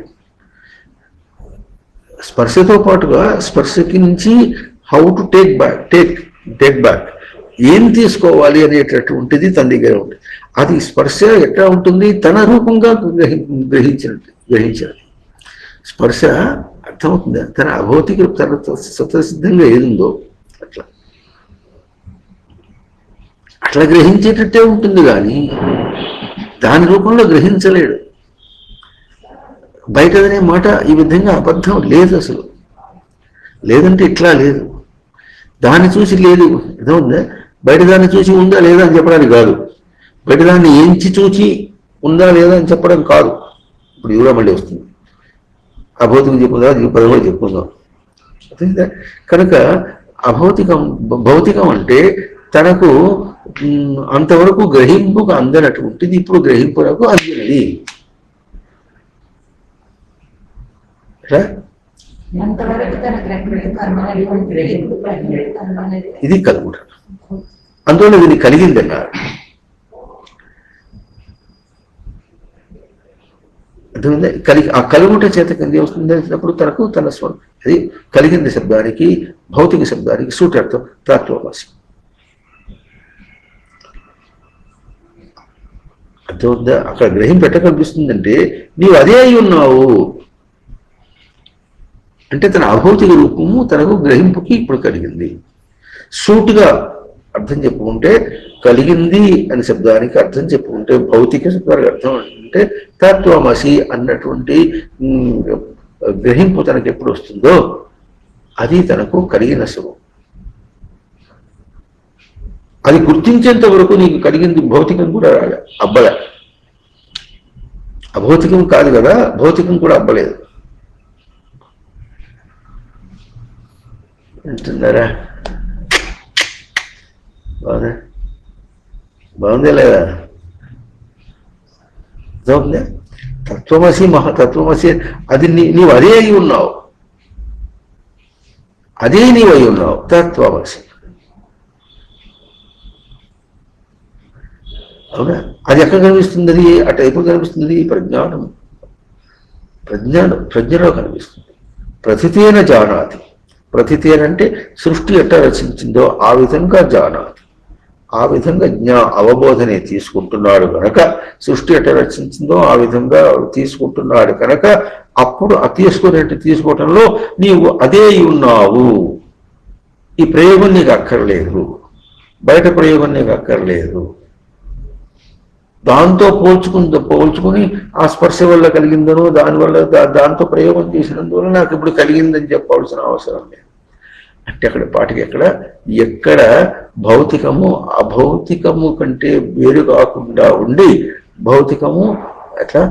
స్పర్శతో పాటుగా స్పర్శకి నుంచి హౌ టు టేక్ బ్యాక్ ఏం తీసుకోవాలి అనేటటువంటిది తన దగ్గర ఉంది. అది స్పర్శ ఎట్లా ఉంటుంది, తన రూపంగా గ్రహించినది. స్పర్శ అర్థమవుతుందా, తన అభౌతిక తన స్వతసిద్ధంగా ఏదుందో అట్లా గ్రహించేటట్టే ఉంటుంది, కానీ దాని రూపంలో గ్రహించలేడు. బయటదనే మాట ఈ విధంగా అబద్ధం లేదు, అసలు లేదంటే ఇట్లా లేదు. దాన్ని చూసి లేదు, అర్థమవుతుందా? బయట దాన్ని చూసి ఉందా లేదా అని చెప్పడానికి కాదు, బయట దాన్ని ఏంచి చూచి ఉందా లేదా అని చెప్పడం కాదు. ఇప్పుడు ఇదిగా మళ్ళీ వస్తుంది, అభౌతికం చెప్పుకుందా, పదమూడు చెప్పుకుందాం. కనుక భౌతికం అంటే తనకు అంతవరకు గ్రహింపుకు అందనటువంటిది ఇప్పుడు గ్రహింపునకు అందినది. ఇది కలుగుట, అందువల్ల దీన్ని కలిగింది అన్నారు. అర్థమైందా? ఆ కలుగుట చేత కలిగి వస్తుంది అన్నప్పుడు తనకు తన స్వరం, అది కలిగింది శబ్దానికి భౌతిక శబ్దానికి సూటార్థం ప్రాక్లోవాసి. అర్థమవుతుందా? అక్కడ గ్రహింపు ఎట్లా కనిపిస్తుందంటే, నీవు అదే అయి ఉన్నావు అంటే తన అభౌతిక రూపము తనకు గ్రహింపుకి ఇప్పుడు కలిగింది. సూటుగా అర్థం చెప్పుకుంటే కలిగింది అనే శబ్దానికి అర్థం చెప్పుకుంటే, భౌతిక శబ్దానికి అర్థం అంటే తత్వమసి అన్నటువంటి గ్రహింపు తనకు ఎప్పుడు వస్తుందో అది తనకు కలిగిన సుఖం. అది గుర్తించేంత వరకు నీకు కలిగింది భౌతికం కూడా రాలే, అబ్బలే. అభౌతికం కాదు కదా, భౌతికం కూడా అబ్బలేదు. అంటున్నారా? బాగుందా? బాగుందే లేదా? తత్వమసి మహాతత్వమసి అది నీవు అదే అయి ఉన్నావు, అదే నీవు అయి ఉన్నావు. తత్వమసి అవునా? అది ఎక్కడ కనిపిస్తుంది? అది అటు ఎప్పుడు కనిపిస్తుంది? ప్రజ్ఞానం, ప్రజ్ఞలో కనిపిస్తుంది. ప్రతితేన జానాతి. ప్రతితేన అంటే సృష్టి ఎట్లా రచించిందో ఆ విధంగా జానాతి, ఆ విధంగా అవబోధనే తీసుకుంటున్నాడు కనుక, సృష్టి ఎట్లా రచించిందో ఆ విధంగా తీసుకుంటున్నాడు కనుక, అప్పుడు తీసుకోవటంలో నీవు అదే ఉన్నావు. ఈ ప్రయోగం నీకు అక్కర్లేదు, బయట ప్రయోగం నీకు అక్కర్లేదు. దాంతో పోల్చుకుని ఆ స్పర్శ వల్ల కలిగిందనో దానివల్ల దాంతో ప్రయోగం చేసినందువల్ల నాకు ఇప్పుడు కలిగిందని చెప్పాల్సిన అవసరం లేదు. అంటే అక్కడ పాటికి ఎక్కడ భౌతికము అభౌతికము కంటే వేరు కాకుండా ఉండి, భౌతికము అట్లా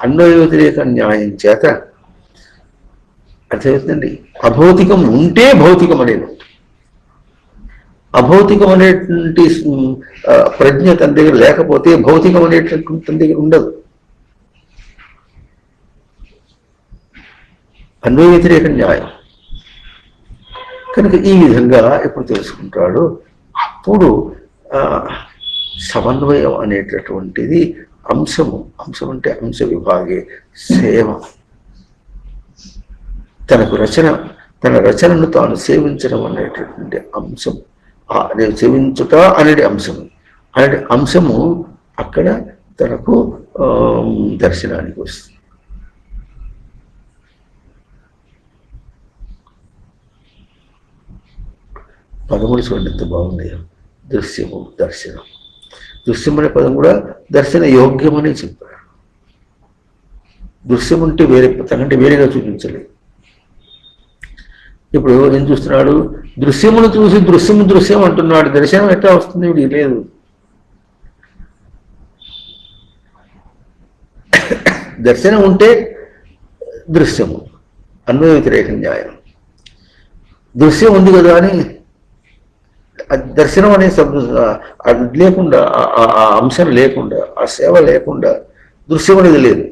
అన్వయ వ్యతిరేక న్యాయం చేత అర్థమవుతుందండి. అభౌతికం ఉంటే భౌతికం అనేది, అభౌతికం అనేటువంటి ప్రజ్ఞ తన దగ్గర లేకపోతే భౌతికం అనేటువంటి తన దగ్గర ఉండదు. అన్వయ వ్యతిరేక న్యాయం కనుక ఈ విధంగా ఎప్పుడు తెలుసుకుంటాడు, అప్పుడు సమన్వయం అనేటటువంటిది అంశం అంటే అంశ విభాగే సేవ. తన రచనను తాను సేవించడం అనేటటువంటి అంశం, నేను సేవించుట అనేది అంశము అక్కడ తనకు దర్శనానికి వస్తుంది. పదములు చూడండి ఎంత బాగున్నాయో. దృశ్యము, దర్శనం. దృశ్యం అనే పదం కూడా దర్శన యోగ్యమని చెప్పారు. దృశ్యం అంటే తనకంటే వేరేగా చూపించలేదు. ఇప్పుడు ఏం చూస్తున్నాడు? దృశ్యమును చూసి దృశ్యం అంటున్నాడు. దర్శనం ఎట్లా వస్తుంది? వీడికి లేదు. దర్శనం ఉంటే దృశ్యము, అన్వయ వ్యతిరేక న్యాయం. దృశ్యం ఉంది కదా అని దర్శనం అనే అది లేకుండా, ఆ అంశం లేకుండా, ఆ సేవ లేకుండా దృశ్యం అనేది లేదు.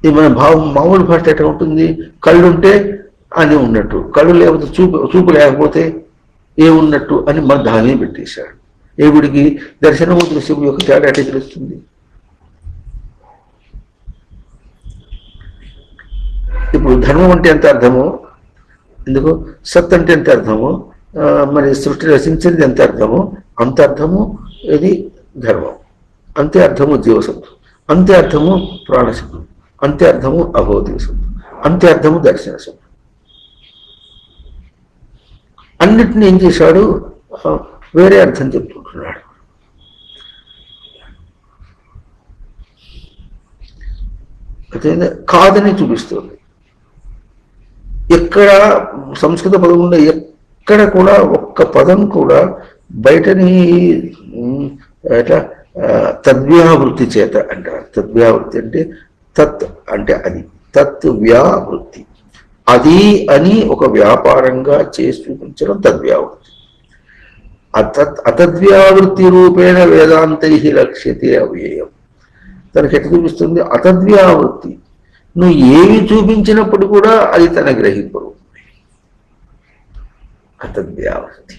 ఇది మన మామూలు భాష ఎట్లా ఉంటుంది? కళ్ళు ఉంటే అని ఉన్నట్టు, కళ్ళు లేకపోతే చూపు లేకపోతే ఏమున్నట్టు అని మన దాని పెట్టేశాడు. ఏగుడికి దర్శనము దృశ్యము యొక్క తేడా ఎట్లా తెలుస్తుంది? ఇప్పుడు ధర్మం అంటే ఎంత అర్థమో, ఎందుకు సత్ అంటే ఎంత అర్థమో, మరి సృష్టి రచించేది ఎంత అర్థమో అంత అర్థము ఇది ధర్మం, అంతే అర్థము జీవశబ్దం, అంతే అర్థము ప్రాణశబ్దం, అంతే అర్థము అభౌతిక శబ్దం, అంతే అర్థము దర్శన శబ్దం. అన్నిటిని ఏం చేశాడు? వేరే అర్థం చెప్తుంటున్నాడు. కాదని చూపిస్తుంది. ఎక్కడ సంస్కృత పదములో ఎక్కడ కూడా ఒక్క పదం కూడా బయటని ఎట్లా తద్వ్యావృత్తి చేత అంటారు. తద్వ్యావృత్తి అంటే తత్ అంటే అది, తత్ వ్యావృత్తి, అది అని ఒక వ్యాపారంగా చేసి చూపించడం తద్వ్యావృత్తి. అతద్వ్యావృత్తి రూపేణ వేదాంతై లక్ష్యతే అవ్యయం. తనకి ఎట్లా చూపిస్తుంది? అతద్వ్యావృత్తి. నువ్వు ఏమి చూపించినప్పుడు కూడా అది తన గ్రహింపు రూపమే, అతద్వ్యావృత్తి.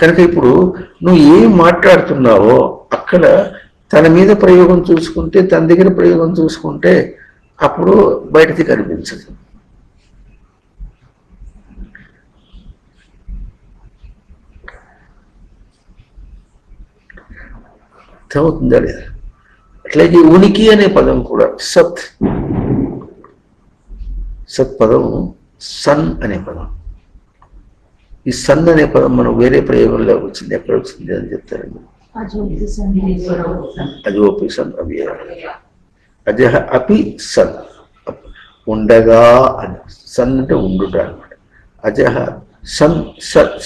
కనుక ఇప్పుడు నువ్వు ఏం మాట్లాడుతున్నావో అక్కడ తన మీద ప్రయోగం చూసుకుంటే, తన దగ్గర ప్రయోగం చూసుకుంటే అప్పుడు బయటది కనిపించదు. అర్థమవుతుందా లేదా? అట్లాగే ఉనికి అనే పదం కూడా సత్ పదం, సన్ అనే పదం. ఈ సన్ అనే పదం మనం వేరే ప్రయోగంలో వచ్చింది, ఎక్కడ వచ్చింది అని చెప్తారండి. అజోపి సన్ అవ్యయ. అజహ అపి సన్, ఉండగా అని. సన్ అంటే ఉండుట అనమాట. అజహ సన్,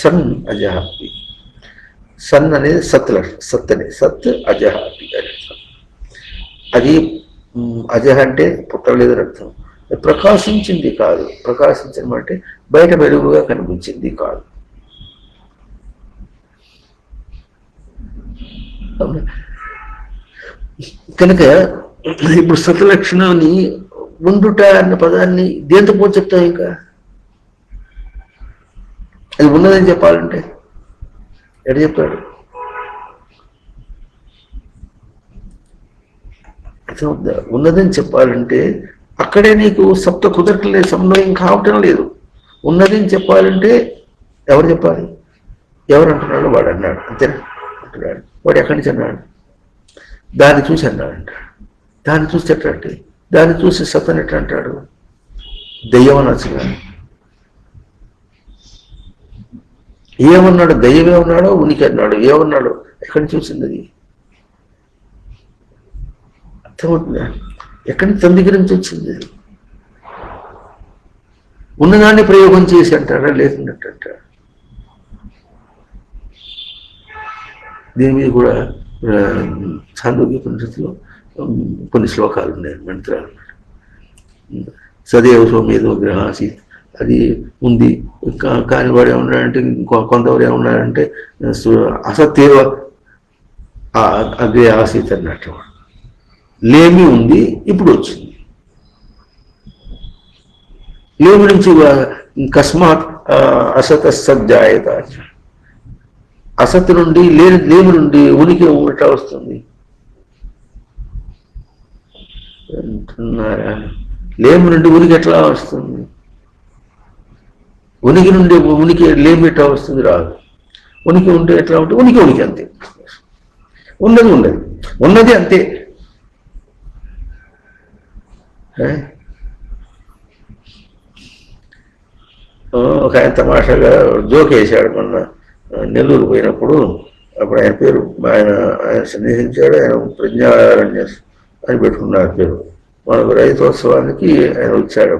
సన్ అజహ అపి. సన్ అనేది సత్ లక్షణం, సత్ అనే సత్, అజహ అపి అని అర్థం. అది అజహ అంటే పుట్టలేదని అర్థం. ప్రకాశించింది కాదు. ప్రకాశించడం అంటే బయట వెలుగుగా కనిపించింది కాదు. కనుక ఇప్పుడు సతలక్షణాన్ని ఉండుట అన్న పదాన్ని దేంతో పోటీ చెప్తాం? ఇంకా అది ఉన్నదని చెప్పాలంటే ఎక్కడ చెప్పాడు? ఉన్నదని చెప్పాలంటే అక్కడే నీకు సప్త కుదరట్లేదు, సమన్వయం కావటం లేదు. ఉన్నదని చెప్పాలంటే ఎవరు చెప్పాలి? ఎవరు అంటున్నాడు? వాడు అన్నాడు, అంతేనా? అంటున్నాడు. వాడు ఎక్కడి నుంచి అన్నాడు? దాన్ని చూసి అన్నాడు అంటాడు. దాన్ని చూసి ఎట్లా అంటే, దాన్ని చూసి సతన్ ఎట్లా అంటాడు? దెయ్యం అనొచ్చుగా. ఏమన్నాడు? దెయ్యం ఏమన్నాడో ఉనికి అన్నాడు. ఏమన్నాడు? ఎక్కడి చూసింది అది? అర్థమవుతుందా? ఎక్కడి నుంచి, తన దగ్గర నుంచి వచ్చింది? ఉన్నదాన్ని ప్రయోగం చేసి అంటారా? లేకున్నట్టు అంటారా? దీని మీద కూడా ఛాందోగ్య ఉపనిషత్తులో కొన్ని శ్లోకాలు ఉన్నాయి, మంత్రాలు. సదేవ సోమేదో గ్రహాసి అది ఉంది. కాని వాడు ఏమన్నాడంటే, కొంతవరు ఏమన్నాడంటే అసత్యేవ అగ్రే ఆసీత్ అన్నట్టు. లేమి ఉంది, ఇప్పుడు వచ్చింది. లేమి నుంచి కస్మాత్ అసత సజ్జాయత. అసత్ నుండి లేమి నుండి ఉనికి ఎట్లా వస్తుంది? అంటున్నారా? లేమి నుండి ఉనికి ఎట్లా వస్తుంది? ఉనికి నుండి ఉనికి లేమి ఎట్లా వస్తుంది? రాదు. ఉనికి ఉంటే ఎట్లా ఉంటుంది? ఉనికి ఉనికి అంతే. ఉన్నది ఉన్నది, ఉన్నది అంతే. ఒక ఆయన తమాషాగా జోక్ వేశాడు మొన్న నెల్లూరు పోయినప్పుడు. అప్పుడు ఆయన పేరు ఆయన సన్నిహించాడు. ఆయన ప్రజ్ఞారణ్య అని పెట్టుకున్నారు పేరు. మనకు రైతోత్సవానికి ఆయన వచ్చాడు.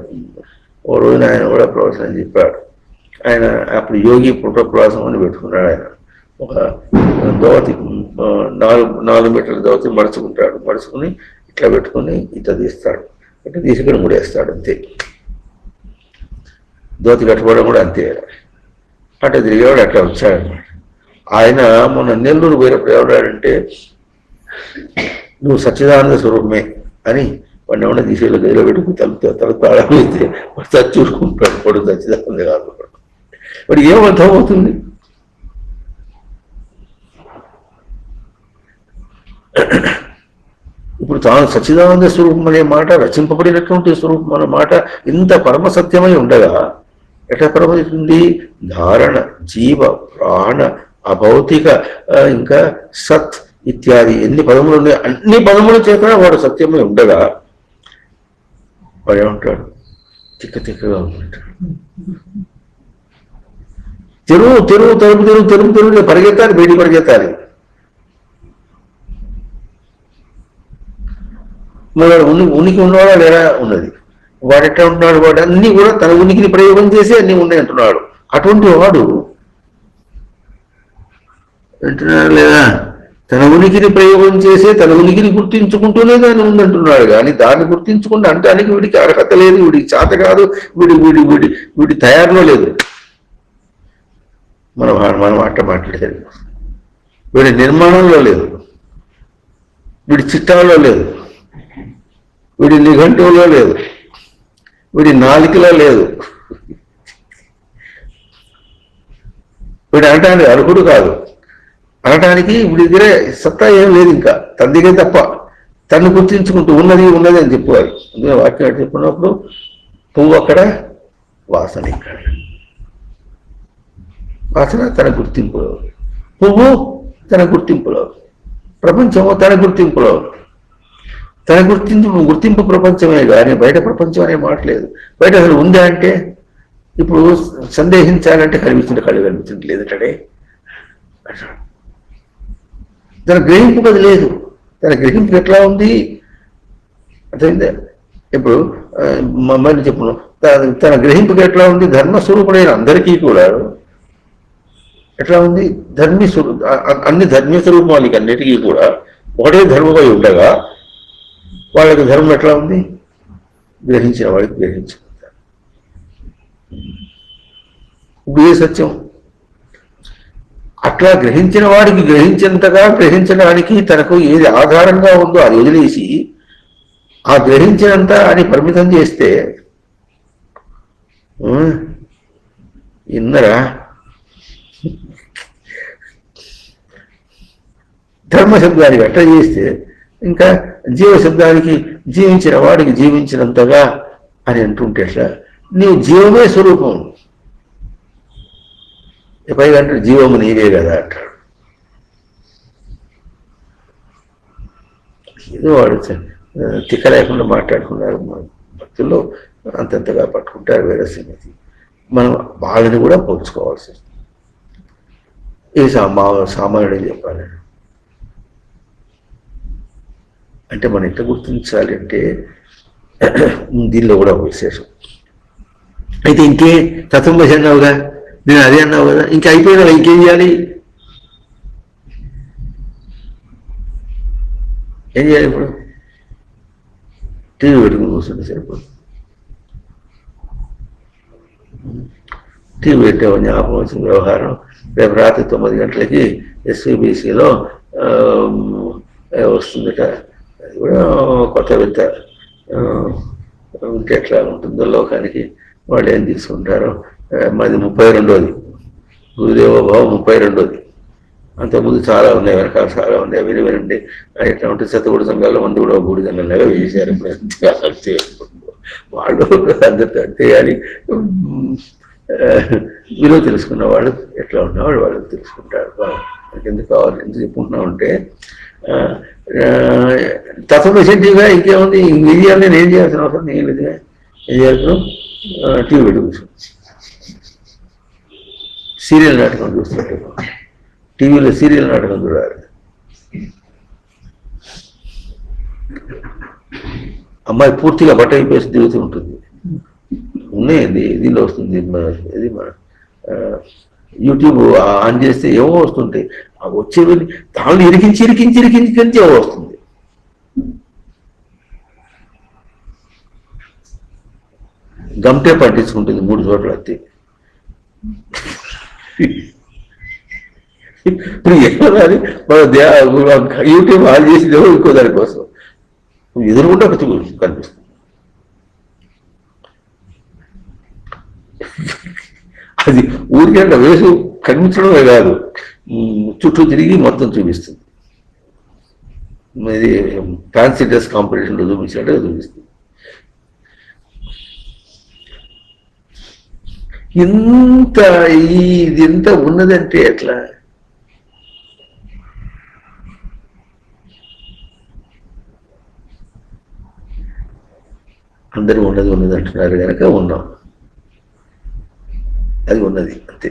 ఓ రోజున ఆయన కూడా ప్రవచనం చెప్పాడు. ఆయన అప్పుడు యోగి పుట్రప్రాసం అని పెట్టుకున్నాడు. ఆయన ఒక దోవతి 4 మీటర్ల దోవతి మడుచుకుంటాడు. మడుచుకుని ఇట్లా పెట్టుకుని ఇట్లా తీస్తాడు. ఇట్లా తీసుకుని ముడేస్తాడు, అంతే. దోతి కట్టుకోవడం కూడా అంతే. అట్లా తిరిగేవాడు. అట్లా వచ్చాడు. ఆయన మొన్న నెల్లూరు పోయినప్పుడు ఎవడాడంటే, నువ్వు సచ్చిదానంద స్వరూపమే అని వాడిని ఏమన్నా తీసేలో గదిలో పెట్టుకు తలుపు తాళం అయితే వాడు చూసుకుంటాడు. వాడు సచ్చిదానంద కాదు. వాడికి ఏం అర్థం అవుతుంది? ఇప్పుడు తాను సచ్చిదానంద స్వరూపం అనే మాట, రచింపబడినటువంటి స్వరూపం అనే మాట ఇంత పరమ సత్యమై ఉండగా ఎట్లా పరమవుతుంది? ధారణ, జీవ, ప్రాణ, అభౌతిక, ఇంకా సత్ ఇత్యాది ఎన్ని పదములు ఉన్నాయి, అన్ని పదముల చేత వాడు సత్యమై ఉండగా వాడు ఏమంటాడు? తిక్కగా ఉంటాడు. తెరువు పరిగెత్తాలి, బయటికి పరిగెత్తాలి. వాడు ఉనికి ఉన్నవాడా లేరా? ఉన్నది. వాడు ఎట్లా ఉంటున్నాడు? వాడు అన్ని కూడా తన ఉనికిని ప్రయోగం చేసి అన్ని ఉన్నాయి అంటున్నాడు. అటువంటి వాడు అంటున్నాడు లేదా? తన ఉనికిని ప్రయోగం చేసే, తన ఉనికిని గుర్తించుకుంటూనే దాన్ని ఉందంటున్నాడు. కానీ దాన్ని గుర్తించుకుంటే అంటానికి వీడికి అర్హత లేదు, వీడికి చేత కాదు, వీడి తయారులో లేదు. మనం మాట్లాడేది వీడి నిర్మాణంలో లేదు, వీడి చిట్టాల్లో లేదు, వీడి నిఘంటువులో లేదు, వీడి నాలికలో లేదు. వీడు అనటానికి అర్హుడు కాదు. అనటానికి వీడి దగ్గర సత్తా ఏం లేదు. ఇంకా తన దగ్గర తప్ప తను గుర్తించుకుంటూ ఉన్నది అని చెప్పుకోవాలి. అందుకే వాక్యం చెప్పుకున్నప్పుడు పువ్వు అక్కడ, వాసన ఇక్కడ. వాసన తన గుర్తింపులో, పువ్వు తన గుర్తింపులో, ప్రపంచము తన గుర్తింపులో. తన గుర్తింపు ప్రపంచమే కానీ బయట ప్రపంచం అనే మాట లేదు. బయట అసలు ఉందా అంటే, ఇప్పుడు సందేహించాలంటే కళ్ళు కనిపించట్లేదు లేదంటే తన గ్రహింపుకు అది లేదు. తన గ్రహింపు ఎట్లా ఉంది అర్థమైందా? ఇప్పుడు మరి చెప్పును, తన గ్రహింపుకి ఎట్లా ఉంది? ధర్మస్వరూపుడైన అందరికీ కూడా ఎట్లా ఉంది? అన్ని ధర్మీయ స్వరూపాలకి అన్నిటికీ కూడా ఒకటే ధర్మమై ఉండగా వాళ్ళకి ధర్మం ఎట్లా ఉంది? గ్రహించిన వాడికి గ్రహించిన ఇదే సత్యం. అట్లా గ్రహించిన వాడికి గ్రహించేంతగా గ్రహించడానికి తనకు ఏది ఆధారంగా ఉందో అది వదిలేసి ఆ గ్రహించినంత అని పరిమితం చేస్తే ఇన్నరా ధర్మశబ్దానికి అట్లా చేస్తే ఇంకా జీవశబ్దానికి జీవించిన వాడికి జీవించినంతగా అని అంటుంటే అట్లా నీవు జీవమే స్వరూపం. పైగా అంటే జీవము నీవే కదా అంటాడు. ఏదో వాడు తిక్క లేకుండా మాట్లాడుకున్నారు. భక్తుల్లో అంతంతగా పట్టుకుంటారు వేరే సంగతి. మనం వాళ్ళని కూడా పోల్చుకోవాల్సి వస్తుంది. ఇది సామాన్యుడే చెప్పాలి అంటే మనం ఎట్లా గుర్తించాలి అంటే దీనిలో కూడా ఒక విశేషం. అయితే ఇంకే తత్వం అన్నావుగా, నేను అదే అన్నావు కదా, ఇంకా అయిపోయినా ఇంకేం చేయాలి? ఏం చేయాలి? ఇప్పుడు టీవీ పెట్టుకుని కూర్చుంటే సరిపోతుంది. టీవీ పెట్టే జ్ఞాపకం వచ్చిన వ్యవహారం రేపు రాత్రి 9 గంటలకి ఎస్వీబీసీలో వస్తుందట. అది కూడా కొత్త వింత. ఉంటే ఎట్లా ఉంటుందో లోకానికి వాళ్ళు ఏం తీసుకుంటారో. మాది 32వ గురుదేవోభావం 32వ. అంతకుముందు చాలా ఉన్నాయి, వెనకాల చాలా ఉన్నాయి. వినండి ఎట్లా ఉంటే శతగుడి సంఘాల్లో మంది కూడా గుడి సంఘంలాగా వేసారు. వాళ్ళు అందరితో అంతే. కానీ విలువ తెలుసుకున్న వాళ్ళు ఎట్లా ఉన్నవాళ్ళు వాళ్ళు తెలుసుకుంటారు. మనకి ఎందుకు కావాలి, ఎందుకు చెప్పుకుంటున్నాం అంటే తత్వశక్తిగా ఇంకేముంది, ఇంకేయాలి, నేను ఏం చేయాల్సిన అవసరం నేను లేదుగా. ఏం చేయాల్సిన టీవీ పెట్టి కూర్చో సీరియల్ నాటకం చూస్తుంటే టీవీలో సీరియల్ నాటకం చూడాలి. అమ్మాయి పూర్తిగా బట్ట అయిపోయి దిగుతూ ఉంటుంది. ఉన్నాయండి, దీనిలో వస్తుంది. ఇది మన యూట్యూబ్ ఆన్ చేస్తే ఏమో వస్తుంటాయి. ఆ వచ్చేవి దాన్ని ఇరికించి ఇరికించి ఇరికించి ఏమో వస్తుంది. గమ్టే పట్టించుకుంటుంది 3 చోట్ల అత్తి. ఇప్పుడు ఎక్కడాలి మన యూట్యూబ్ ఆన్ చేసేదేమో ఇంకో దానికోసం ఎదురుకుంటే కనిపిస్తుంది. అది ఊరికే వేసు కనిపించడమే కాదు, చుట్టూ తిరిగి మొత్తం చూపిస్తుంది. ఇది ఫ్యాన్సీ డ్రెస్ కాంపిటీషన్లో చూపించినట్టుగా చూపిస్తుంది. ఇది ఎంత ఉన్నదంటే ఎట్లా? అందరూ ఉన్నది ఉన్నది అంటున్నారు కనుక ఉన్నాం. అది ఉన్నది అంతే.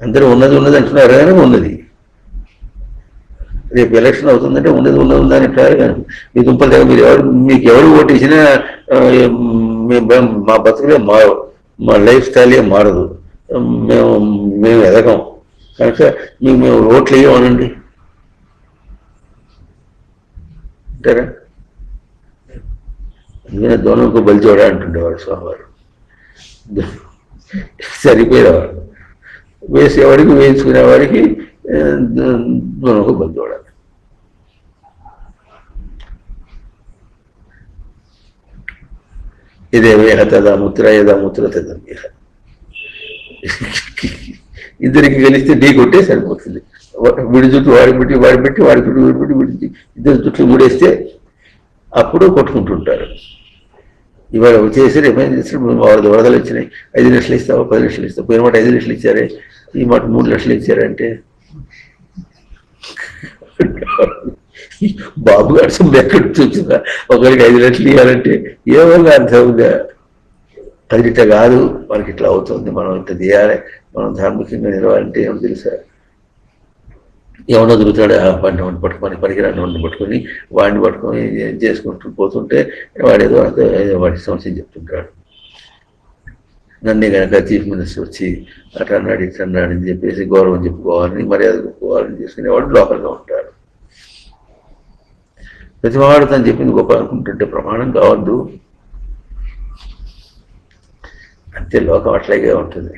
అందరూ ఉన్నది ఉన్నది అంటున్నారు కనుక ఉన్నది. రేపు ఎలక్షన్ అవుతుందంటే ఉన్నది ఉన్నది ఉందని అంటారు కానీ మీ దుంపలు దగ్గర మీకు ఎవరు ఓటు ఇచ్చినా మా బతుకులే మారవు, మా లైఫ్ స్టైలే మారదు, మేము ఎదగం కనుక మేము ఓట్లు వేయమనండి అంటారా? అందుకనే దోనకు బలిచోడా అంటుండేవాడు స్వామివారు. సరిపోయేవాడు. వేసేవాడికి వేయించుకునేవాడికి దోనకు బలిచోడా. ఇదేవేహ తదాముత్ర యదాముత్ర తదమ్య. ఇద్దరికి కలిస్తే ఢీ కొట్టే సరిపోతుంది. విడి చుట్టూ వాడికి పెట్టి వాడి చుట్టూ వీడి పెట్టి విడి ఇద్దరు చుట్టూ ముడేస్తే అప్పుడు కొట్టుకుంటుంటారు. ఇవాళ చేసి రేపేం చేసినప్పుడు వాళ్ళకి వరదలు వచ్చినాయి, 5 లక్షలు ఇస్తావా 10 లక్షలు ఇస్తావు, పోయిన మాట 5 లక్షలు ఇచ్చారే, ఈ మాట 3 లక్షలు ఇచ్చారంటే బాబు గారు సొమ్ము ఎక్కడి నుంచి వచ్చిందా? ఒకరికి 5 లక్షలు ఇవ్వాలంటే ఏమన్నా అర్థంగా? అది ఇట్లా కాదు, మనకి ఇట్లా అవుతుంది, మనం ఇంత చేయాలి, మనం ధార్మికంగా నిలవాలంటే ఏమో తెలుసా? ఎవడో దొరుకుతాడు ఆ వాడిని పట్టుకొని పనికిరాని వాడిని పట్టుకొని వాడిని పట్టుకొని చేసుకుంటూ పోతుంటే వాడేదో ఏదో వాడి సమస్య చెప్తుంటాడు. నన్నే కనుక చీఫ్ మినిస్టర్ వచ్చి అట్లా అన్నాడు ఇట్లా అన్నాడు అని చెప్పేసి గౌరవం చెప్పుకోవాలని మర్యాద చెప్పుకోవాలని చేసుకునేవాడు లోకల్గా ఉంటాడు. ప్రతివాడు తను చెప్పింది గొప్ప అనుకుంటుంటే ప్రమాణం కావద్దు. అంతే లోకం అట్లాగే ఉంటుంది.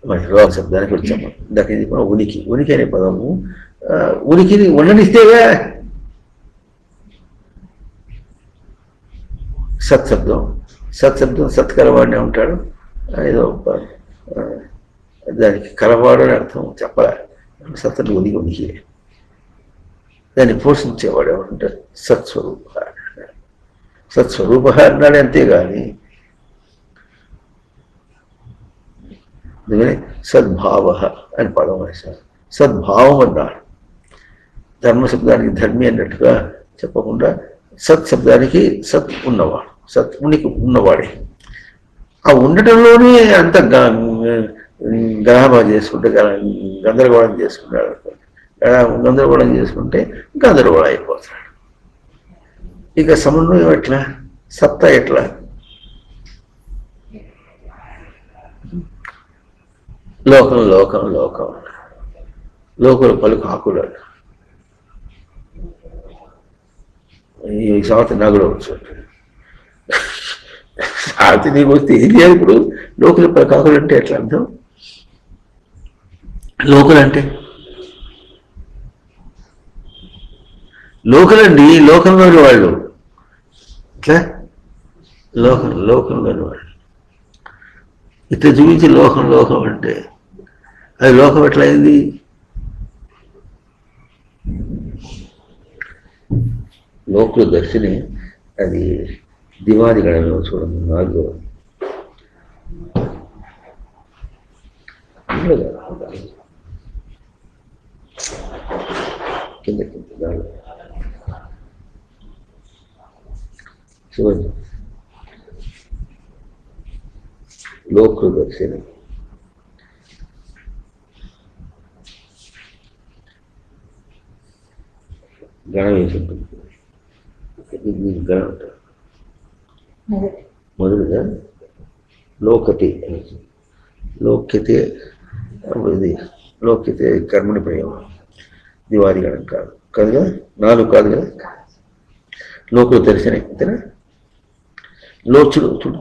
మరి లోక శబ్దానికి వచ్చాము. ఇందాక ఏం చెప్పిన ఉనికి. ఉనికి అనే పదము ఉనికిని ఉండనిస్తేగా సత్శబ్దం. సత్శబ్దం సత్కలవాడినే ఉంటాడు. ఏదో దానికి కలవాడు అని అర్థం చెప్పలే. సత్తు ఉనికి ఉనికి. దాన్ని పోషించేవాడు ఎవరంటే సత్స్వరూప. సత్స్వరూప అన్నాడు అంతేగాని అందుకని సద్భావ అని పదం వేశారు. సద్భావం అన్నాడు. ధర్మశబ్దానికి ధర్మి అన్నట్టుగా చెప్పకుండా సత్ శబ్దానికి సత్ ఉన్నవాడు, సత్ ఉనికి ఉన్నవాడే. ఆ ఉండటంలోనే అంత గ్రహభా చేసుకుంటే గందరగోళం చేసుకున్నాడు. గందరగోళం చేసుకుంటే గందరగోళం అయిపోతాడు. ఇక సమన్వయం ఎట్లా, సత్తా ఎట్లా? లోకం లోకం లోకం లోకులు పలుకు ఆకులు. ఈ సావతి నాకు కూడా వచ్చు. సావతి నీకు వస్తే ఏం చేయాలి? ఇప్పుడు లోకులు పలుకు ఆకులు అంటే ఎట్లా అర్థం? లోకులు అంటే లోకలండి, లోకంలోని వాళ్ళు. ఇట్లా లోకంలోని వాళ్ళు ఇట్లా చూపించి లోకం లోకం అంటే అది లోకం ఎట్లయింది? లోకుల దర్శిని అది దివాది గణంలో చూడండి. 4వ కింద చూడండి. లోకుల దర్శిని గణం వేసి ఉంటుంది. గణం అంటారు. మొదలుగా లోకతే లోక్యతే ఇది లోక్యతే కర్మని ప్రయోగం. దివాది గణం కాదు కాదుగా, 4 కాదు కదా. లోకుల దర్శనం అంతేనా? లోచుడు చూడు.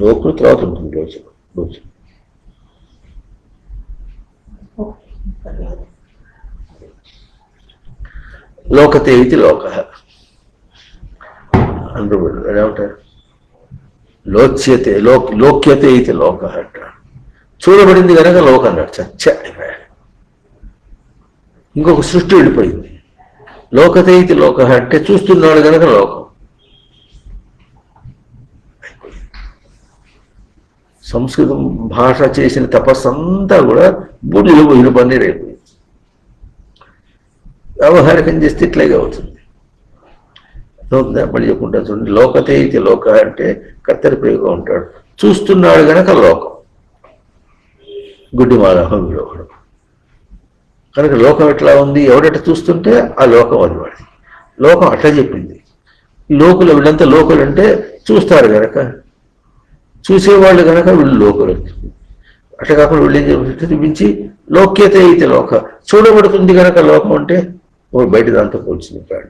లోకులు తర్వాత ఉంటుంది లోచుడు. లోచుడు లోకతే ఇది లోక అందరూ ఎలా ఉంటారు? లోచ్యతే లోక్యతే ఇది లోక అంటారు. చూడబడింది కనుక లోకం అన్నాడు. చచ్చ ఇంకొక సృష్టి వెళ్ళిపోయింది. లోకతే ఇది లోక అంటే చూస్తున్నాడు కనుక లోకం. సంస్కృతం భాష చేసిన తపస్సంతా కూడా బూడిలో పోయిన పని రేపు వ్యవహారికం చేస్తే ఇట్లాగే అవుతుంది. మళ్ళీ చెప్పుకుంటా చూడండి. లోకతే ఇది లోక అంటే కత్తెర ప్రయోగం ఉంటాడు. చూస్తున్నాడు గనక లోకం. గుడ్డి మాధవంలో ఒకడు కనుక లోకం ఎట్లా ఉంది? ఎవడట చూస్తుంటే ఆ లోకం అది వాడిది. లోకం అట్లా చెప్పింది. లోకులు వీళ్ళంతా లోకులు అంటే చూస్తారు గనక, చూసేవాళ్ళు కనుక వీళ్ళు లోకులు. అట్లా కాకుండా వీళ్ళు ఏం చూపించి లోక్యతే అయితే లోక చూడబడుతుంది కనుక లోకం అంటే బయట దాంతో పోల్చుకుంటాడు.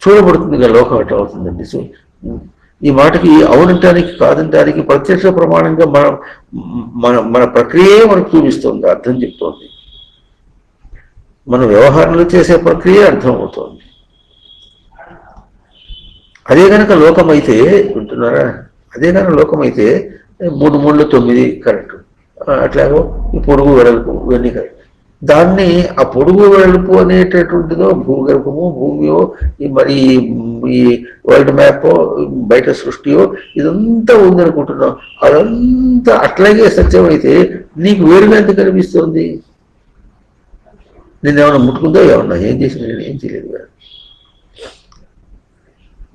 చూడబడుతుంది కదా లోకం ఎట్లా అవుతుందండి? సో ఈ మాటకి అవునంటానికి కాదంటానికి ప్రత్యక్ష ప్రమాణంగా మన ప్రక్రియే మనకు చూపిస్తుంది, అర్థం చెప్తోంది. మన వ్యవహారంలో చేసే ప్రక్రియ అర్థం అవుతోంది. అదే కనుక లోకమైతే వింటున్నారా? అదే కనుక లోకమైతే 3 3 9 కరెక్ట్. అట్లాగో ఈ పొడుగు వెడల్పు ఇవన్నీ కరెక్ట్. దాన్ని ఆ పొడుగు వెడల్పు అనేటటువంటిదో భూగర్భమో భూమియో మరి ఈ వరల్డ్ మ్యాపో బయట సృష్టియో ఇదంతా ఉందనుకుంటున్నావు. అదంతా అట్లాగే సత్యమైతే నీకు వేరుగా ఎందుకు కనిపిస్తుంది? నేను ఏమన్నా ముట్టుకుందో ఏమన్నా ఏం చేసింది? నేను ఏం చేయలేదు కదా.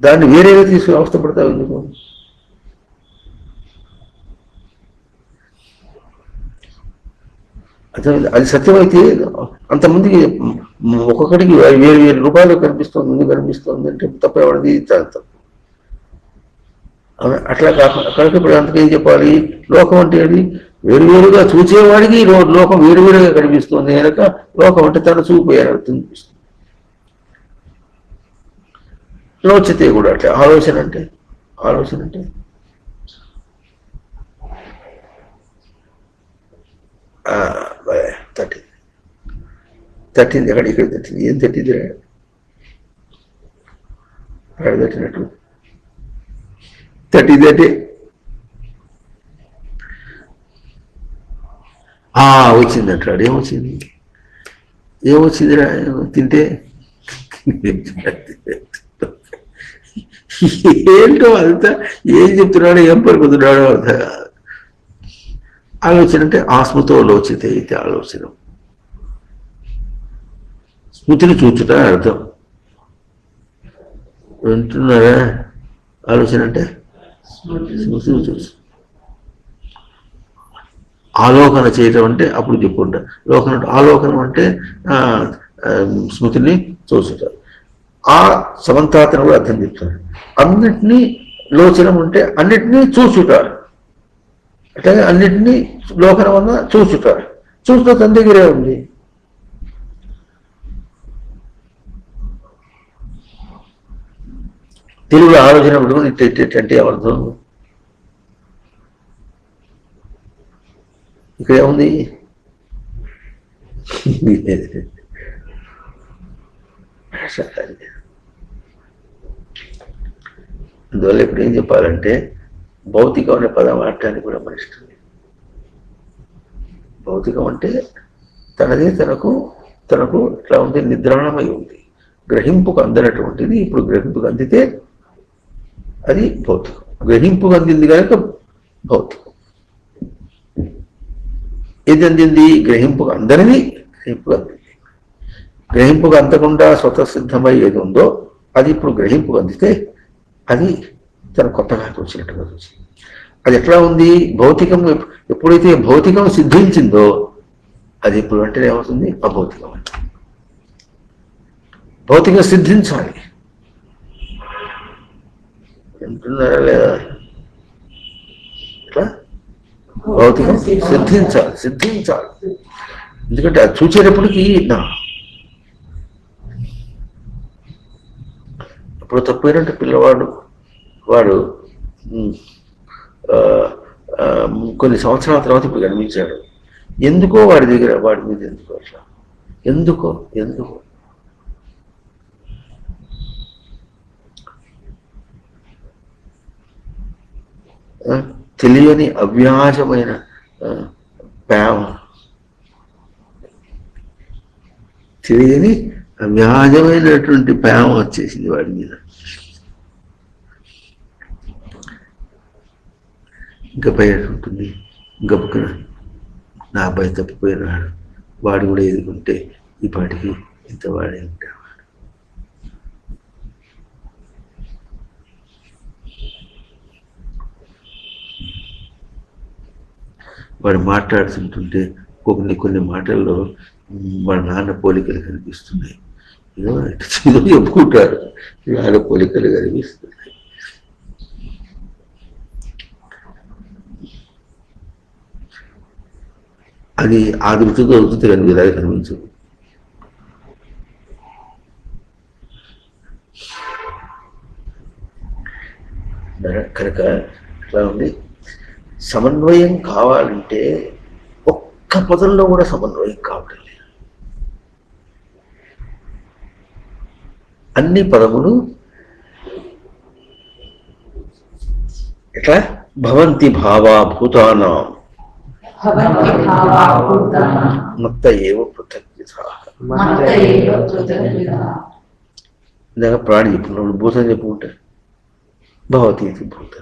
దాన్ని వేరేగా తీసుకుని అవస్థపడతావు ఎందుకు? అది సత్యమైతే అంతమందికి ఒక్కొక్కడికి వేరు వేరు రూపాయలు కనిపిస్తుంది, ముందు కనిపిస్తుంది అంటే తప్పేవాడిది తప్పు. అట్లా కాకుండా కనుక ఇప్పుడు అంతకేం చెప్పాలి? లోకం అంటే అది వేరువేరుగా చూసేవాడికి లోకం వేరువేరుగా కనిపిస్తుంది కనుక లోకం అంటే తన చూపు అనిపిస్తుంది. లోచితే కూడా అట్లా ఆలోచన అంటే తట్టింది ఎక్కడ ఇక్కడ తట్టింది, ఏం తట్టింది తట్టినట్టు తట్టింది అంటే వచ్చిందంటాడు. ఏమొచ్చిందిరా తింటే? ఏంటో అంతా ఏం చెప్తున్నాడో ఏం పలుకుతున్నాడో ఆలోచన అంటే ఆస్మతో లోచితే అయితే ఆలోచన స్మృతిని చూచుట అర్థం. వింటున్నారా? ఆలోచన అంటే స్మృతిని చూచు, ఆలోకన చేయటం అంటే అప్పుడు చెప్పుకుంటా. ఆలోకనం అంటే స్మృతిని చూచుట. ఆ సమంతాతను కూడా అర్థం చెప్తారు. అన్నిటినీ లోచనం అంటే అన్నిటినీ చూచుట, అట్లాగే అన్నిటినీ లోకనం అన్న చూచుట. చూచుట తన దగ్గరే ఉంది. తెలుగులో ఆలోచన అంటే ఏమర్థం? ఇక్కడ ఏముంది? అందువల్ల ఇప్పుడు ఏం చెప్పాలంటే భౌతికం అనే పదం వాడటానికి కూడా మన ఇష్టం. భౌతికం అంటే తనదే తనకు ఇట్లా ఉంది, నిద్రాణమై ఉంది, గ్రహింపుకు అందనటువంటిది. ఇప్పుడు గ్రహింపుకు అందితే అది భౌతికం. గ్రహింపుకు అందింది కనుక భౌతికం. ఏది అందింది? గ్రహింపుకు అందరిది గ్రహింపుకు అందింది. గ్రహింపుకు అందకుండా స్వతసిద్ధమై ఏది ఉందో అది ఇప్పుడు గ్రహింపుకు అందితే అది తన కొత్తగా వచ్చినట్టుగా చూసి అది ఎట్లా ఉంది? భౌతికం ఎప్పుడైతే భౌతికం సిద్ధించిందో అది ఇప్పుడు వెంటనే ఏమవుతుంది? అభౌతికం. భౌతికం సిద్ధించాలి. వింటున్నారా లేదా? ఇట్లా భౌతికం సిద్ధించాలి. ఎందుకంటే అది చూసేటప్పటికి ఇప్పుడు తప్పైనట్టు పిల్లవాడు కొన్ని సంవత్సరాల తర్వాత ఇప్పుడు కనిపించాడు. ఎందుకో వాడి మీద ఎందుకో అట్లా ఎందుకో తెలియని అవ్యాజమైన ప్రేమ, తెలియని అవ్యాజమైనటువంటి ప్రేమ వచ్చేసింది వాడి మీద. ఇంకా పైన ఉంటుంది గబుకున నా అబ్బాయి తప్పిపోయినాడు, వాడు కూడా ఎదుర్కొంటే ఈ పాటికి ఇంత వాడే ఉంటాడు. వాడు మాట్లాడుతుంటుంటే కొన్ని మాటల్లో వాళ్ళ నాన్న పోలికలు కనిపిస్తున్నాయి. ఏదో చెప్పుకుంటారు, నాన్న పోలికలు కనిపిస్తున్నాయి. అది ఆ దృష్టితో అవుతుంది కానీ ఇలాగే కనిపించదు. కనుక ఇట్లా ఉంది. సమన్వయం కావాలంటే ఒక్క పదంలో కూడా సమన్వయం కావడం లేదు. అన్ని పదములు ఎట్లా భవంతి భావా భూతానాం మత్త ఏవ పృథగ్విధాః. ఇందాక ప్రాణి చెప్పుకున్నాడు, భూతం చెప్పుకుంటే భవతి ఇది భూత,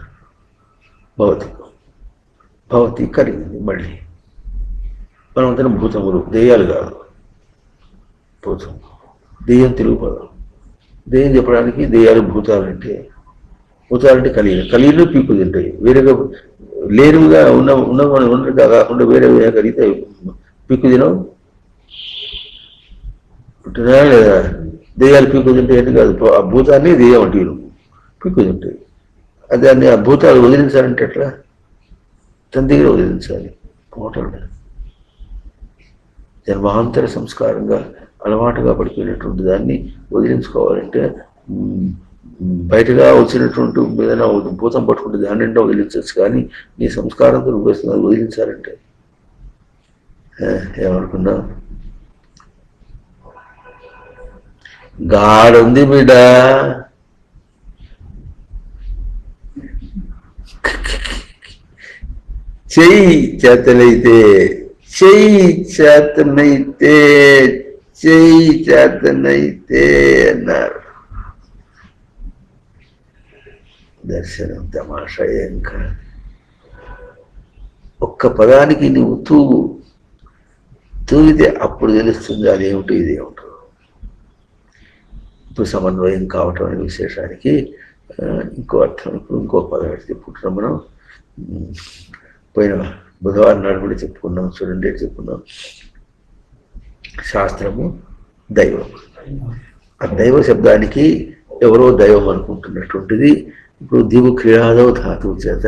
భవతి కలిగింది. మళ్ళీ మనం అంతా భూతములు, దెయ్యాలు కాదు. భూతం దెయ్యం తెలుగు పదం. దెయ్యం చెప్పడానికి దెయ్యాలు భూతాలంటే కలిగిన పీకు తింటాయి. వేరేగా లేనుగా ఉన్నట్టుగా కాకుండా వేరే కలిగితే పీకు తినవు. పుట్టినా లేదా దెయ్యాలు పీకు తింటే ఏంటి కాదు, ఆ భూతాన్ని దెయ్యం అంటే పీకు తింటాయి. దాన్ని ఆ భూతాలు వదిలించాలంటే ఎట్లా? తన దగ్గర వదిలించాలి. పోవటం జన్మాంతర సంస్కారంగా అలవాటుగా పడిపోయినటువంటి దాన్ని వదిలించుకోవాలంటే బయటగా వచ్చినటువంటి ఏదైనా భూతం పట్టుకుంటే దాని నిండా వదిలించవచ్చు. కానీ నీ సంస్కారంతో వస్తున్నది వదిలించాలంటే ఏమనుకున్నా? గాడుంది బిడ్డ, చెయ్యి చేతనైతే అన్నారు. దర్శనం తమాషా ఏం కాదు. ఒక్క పదానికి నువ్వు తూగితే అప్పుడు తెలుస్తుంది అదేమిటో ఇదేమిటో. ఇప్పుడు సమన్వయం కావటం అనే విశేషానికి ఇంకో అర్థం, ఇప్పుడు ఇంకో పదం చెప్పుకుంటున్నాం మనం. పోయిన బుధవారం నాడు కూడా చెప్పుకున్నాం. చూడండి చెప్పుకున్నాం, శాస్త్రము దైవం. ఆ దైవ శబ్దానికి ఎవరో దైవం అనుకుంటున్నటువంటిది ఇప్పుడు దివు క్రీడాదో ధాతువు చేత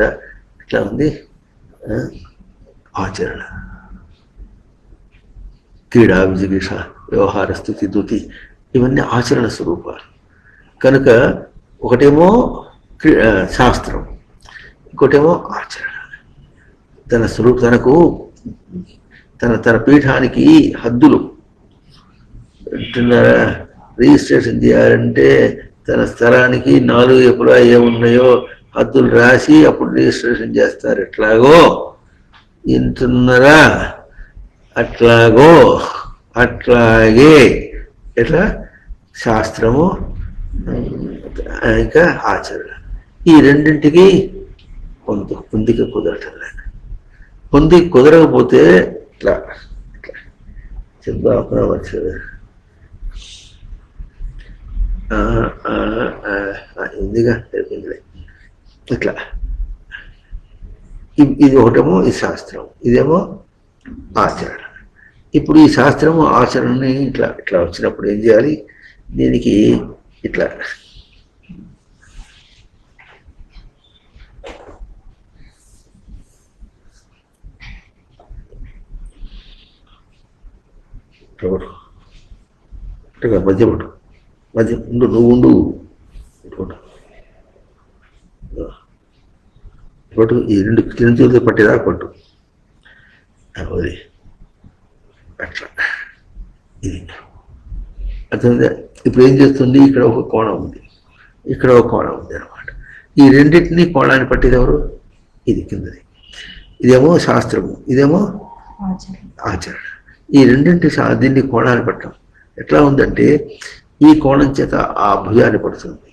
ఇట్లా ఉంది. ఆచరణ, క్రీడా, విజిగీష, వ్యవహార స్థితి, దుతి, ఇవన్నీ ఆచరణ స్వరూపాలు. కనుక ఒకటేమో శాస్త్రం, ఇంకోటేమో ఆచరణ. తన స్వరూప తనకు తన పీఠానికి హద్దులు రిజిస్ట్రేషన్ చేయాలంటే తన స్థలానికి 4 ఎకరా ఏమున్నాయో హద్దులు రాసి అప్పుడు రిజిస్ట్రేషన్ చేస్తారు. ఎట్లాగో ఇంటున్నారా, అట్లాగే ఎట్లా శాస్త్రము ఇంకా ఆచరణ, ఈ రెండింటికి పొందిక కుదరటం లేక, కుదరకపోతే ఇట్లా చెప్తా వచ్చేది ఇందిగా తెలిపిందిలే. ఇట్లా ఇది ఒకటేమో ఈ శాస్త్రం, ఇదేమో ఆచరణ. ఇప్పుడు ఈ శాస్త్రము ఆచరణని ఇట్లా వచ్చినప్పుడు ఏం చేయాలి? దీనికి ఇట్లా మధ్య ఉండు, నువ్వు ఉండు, పట్టు, ఈ రెండు చేతులతో పట్టేదా పట్టు, వదిలి అట్లా. ఇది అర్థమైందా? ఇప్పుడు ఏం చేస్తుంది? ఇక్కడ ఒక కోణం ఉంది, ఇక్కడ ఒక కోణం ఉంది అనమాట. ఈ రెండింటినీ కోణాన్ని పట్టేది ఎవరు? ఇది కిందది. ఇదేమో శాస్త్రము, ఇదేమో ఆచరణ. ఈ రెండింటి దీన్ని కోణాన్ని పట్టడం ఎట్లా ఉందంటే, ఈ కోణం చేత ఆ భుజాన్ని పడుతుంది.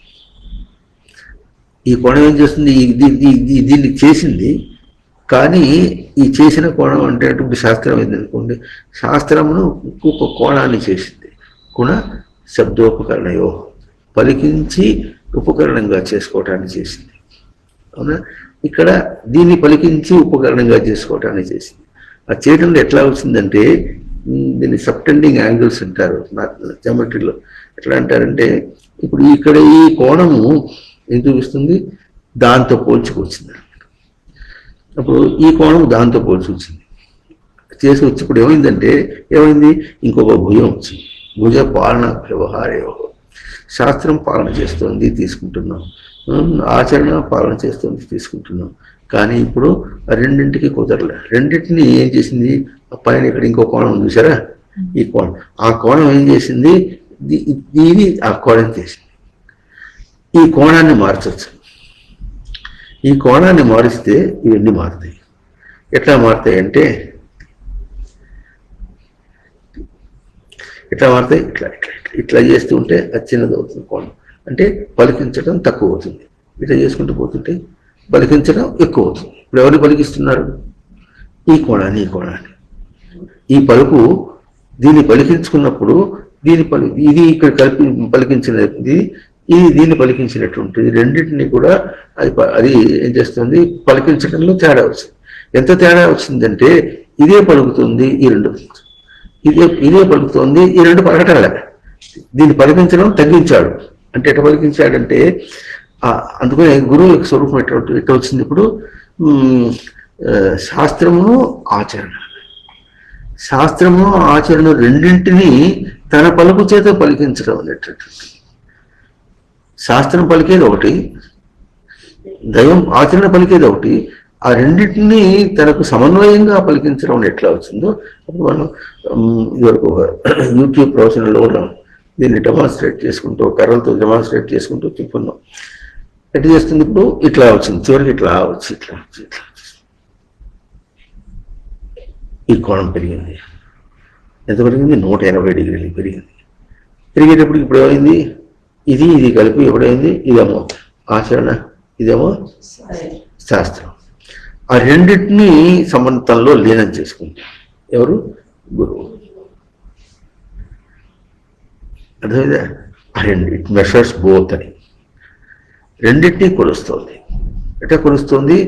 ఈ కోణం ఏం చేస్తుంది? దీన్ని చేసింది. కానీ ఈ చేసిన కోణం అంటే అటువంటి శాస్త్రం ఏందనుకోండి, శాస్త్రమును ఇంకొక కోణాన్ని చేసింది. గుణ శబ్దోపకరణయో, పలికించి ఉపకరణంగా చేసుకోవటాన్ని చేసింది. అవునా? ఇక్కడ దీన్ని పలికించి ఉపకరణంగా చేసుకోవటాన్ని చేసింది. ఆ చేయడంలో ఎట్లా వచ్చిందంటే, దీన్ని సబ్టెండింగ్ యాంగిల్స్ అంటారు జామెట్రీలో. ఎట్లా అంటారంటే, ఇప్పుడు ఇక్కడ ఈ కోణము ఏం చూపిస్తుంది? దాంతో పోల్చుకొచ్చింది. అప్పుడు ఈ కోణం దాంతో పోల్చి వచ్చింది, చేసి వచ్చి ఇప్పుడు ఏమైంది? ఇంకొక భుజం వచ్చింది. భుజ పాలన వ్యవహారేవో, శాస్త్రం పాలన చేస్తుంది, తీసుకుంటున్నాం. ఆచరణ పాలన చేస్తుంది, తీసుకుంటున్నాం. కానీ ఇప్పుడు రెండింటికి కుదరలే. రెండింటిని ఏం చేసింది? పైన ఇక్కడ ఇంకో కోణం ఉంది చూసారా? ఈ కోణం, ఆ కోణం ఏం చేసింది? ఇది ఆ కోణం చేసింది. ఈ కోణాన్ని మార్చవచ్చు. ఈ కోణాన్ని మారిస్తే ఇవన్నీ మారుతాయి. ఎట్లా మారుతాయి అంటే, ఇట్లా చేస్తూ ఉంటే అది చిన్నది అవుతుంది కోణం. అంటే పలికించడం తక్కువ అవుతుంది. ఇట్లా చేసుకుంటూ పోతుంటే పలికించడం ఎక్కువ అవుతుంది. ఇప్పుడు ఎవరిని పలికిస్తున్నారు? ఈ కోణాన్ని. ఈ పలుకు దీన్ని పలికించుకున్నప్పుడు ఇది ఇక్కడ పలికించినది, ఇది దీన్ని పలికించినటువంటిది, రెండింటినీ కూడా అది ఏం చేస్తుంది, పలికించడంలో తేడా వచ్చింది. ఎంత తేడా వచ్చిందంటే ఇదే పలుకుతుంది, ఈ రెండు ఇదే పలుకుతుంది, ఈ రెండు పలకటంలే. దీన్ని పలికించడం తగ్గించాడు. అంటే ఎట్లా పలికించాడంటే అందుకనే గురువు యొక్క స్వరూపం ఎట్లా వచ్చింది ఇప్పుడు, శాస్త్రమును ఆచరణ, శాస్త్రము ఆచరణ రెండింటినీ తన పలుకు చేత పలికించడం అనేటటువంటి. శాస్త్రం పలికేది ఒకటి, దైవం ఆచరణ పలికేది ఒకటి. ఆ రెండింటినీ తనకు సమన్వయంగా పలికించడం ఎట్లా వచ్చిందో అప్పుడు మనం ఇదివరకు యూట్యూబ్ ప్రవచనంలో కూడా దీన్ని డెమాన్స్ట్రేట్ చేసుకుంటూ, కర్రలతో డెమాన్స్ట్రేట్ చేసుకుంటూ చెప్పుకున్నాం. ఎట్లా చేస్తుంది ఇప్పుడు, ఇట్లా వచ్చింది, చివరికి ఇట్లా వచ్చి ఇట్లా వచ్చి ఇట్లా ఈ కోణం పెరిగింది. ఎంత పెరిగింది? 180 డిగ్రీలు పెరిగింది. పెరిగేటప్పటికి ఇప్పుడు ఏమైంది, ఇది కలిపి ఎప్పుడైంది, ఇదేమో ఆచరణ, ఇదేమో శాస్త్రం. ఆ రెండింటినీ సమంతంలో లీనం చేసుకుంది ఎవరు? గురువు. అర్థమైందా? ఆ రెండు, ఇట్ మెషర్స్ బోత్ అని రెండింటినీ కొలుస్తుంది. ఎట్లా కొలుస్తుంది?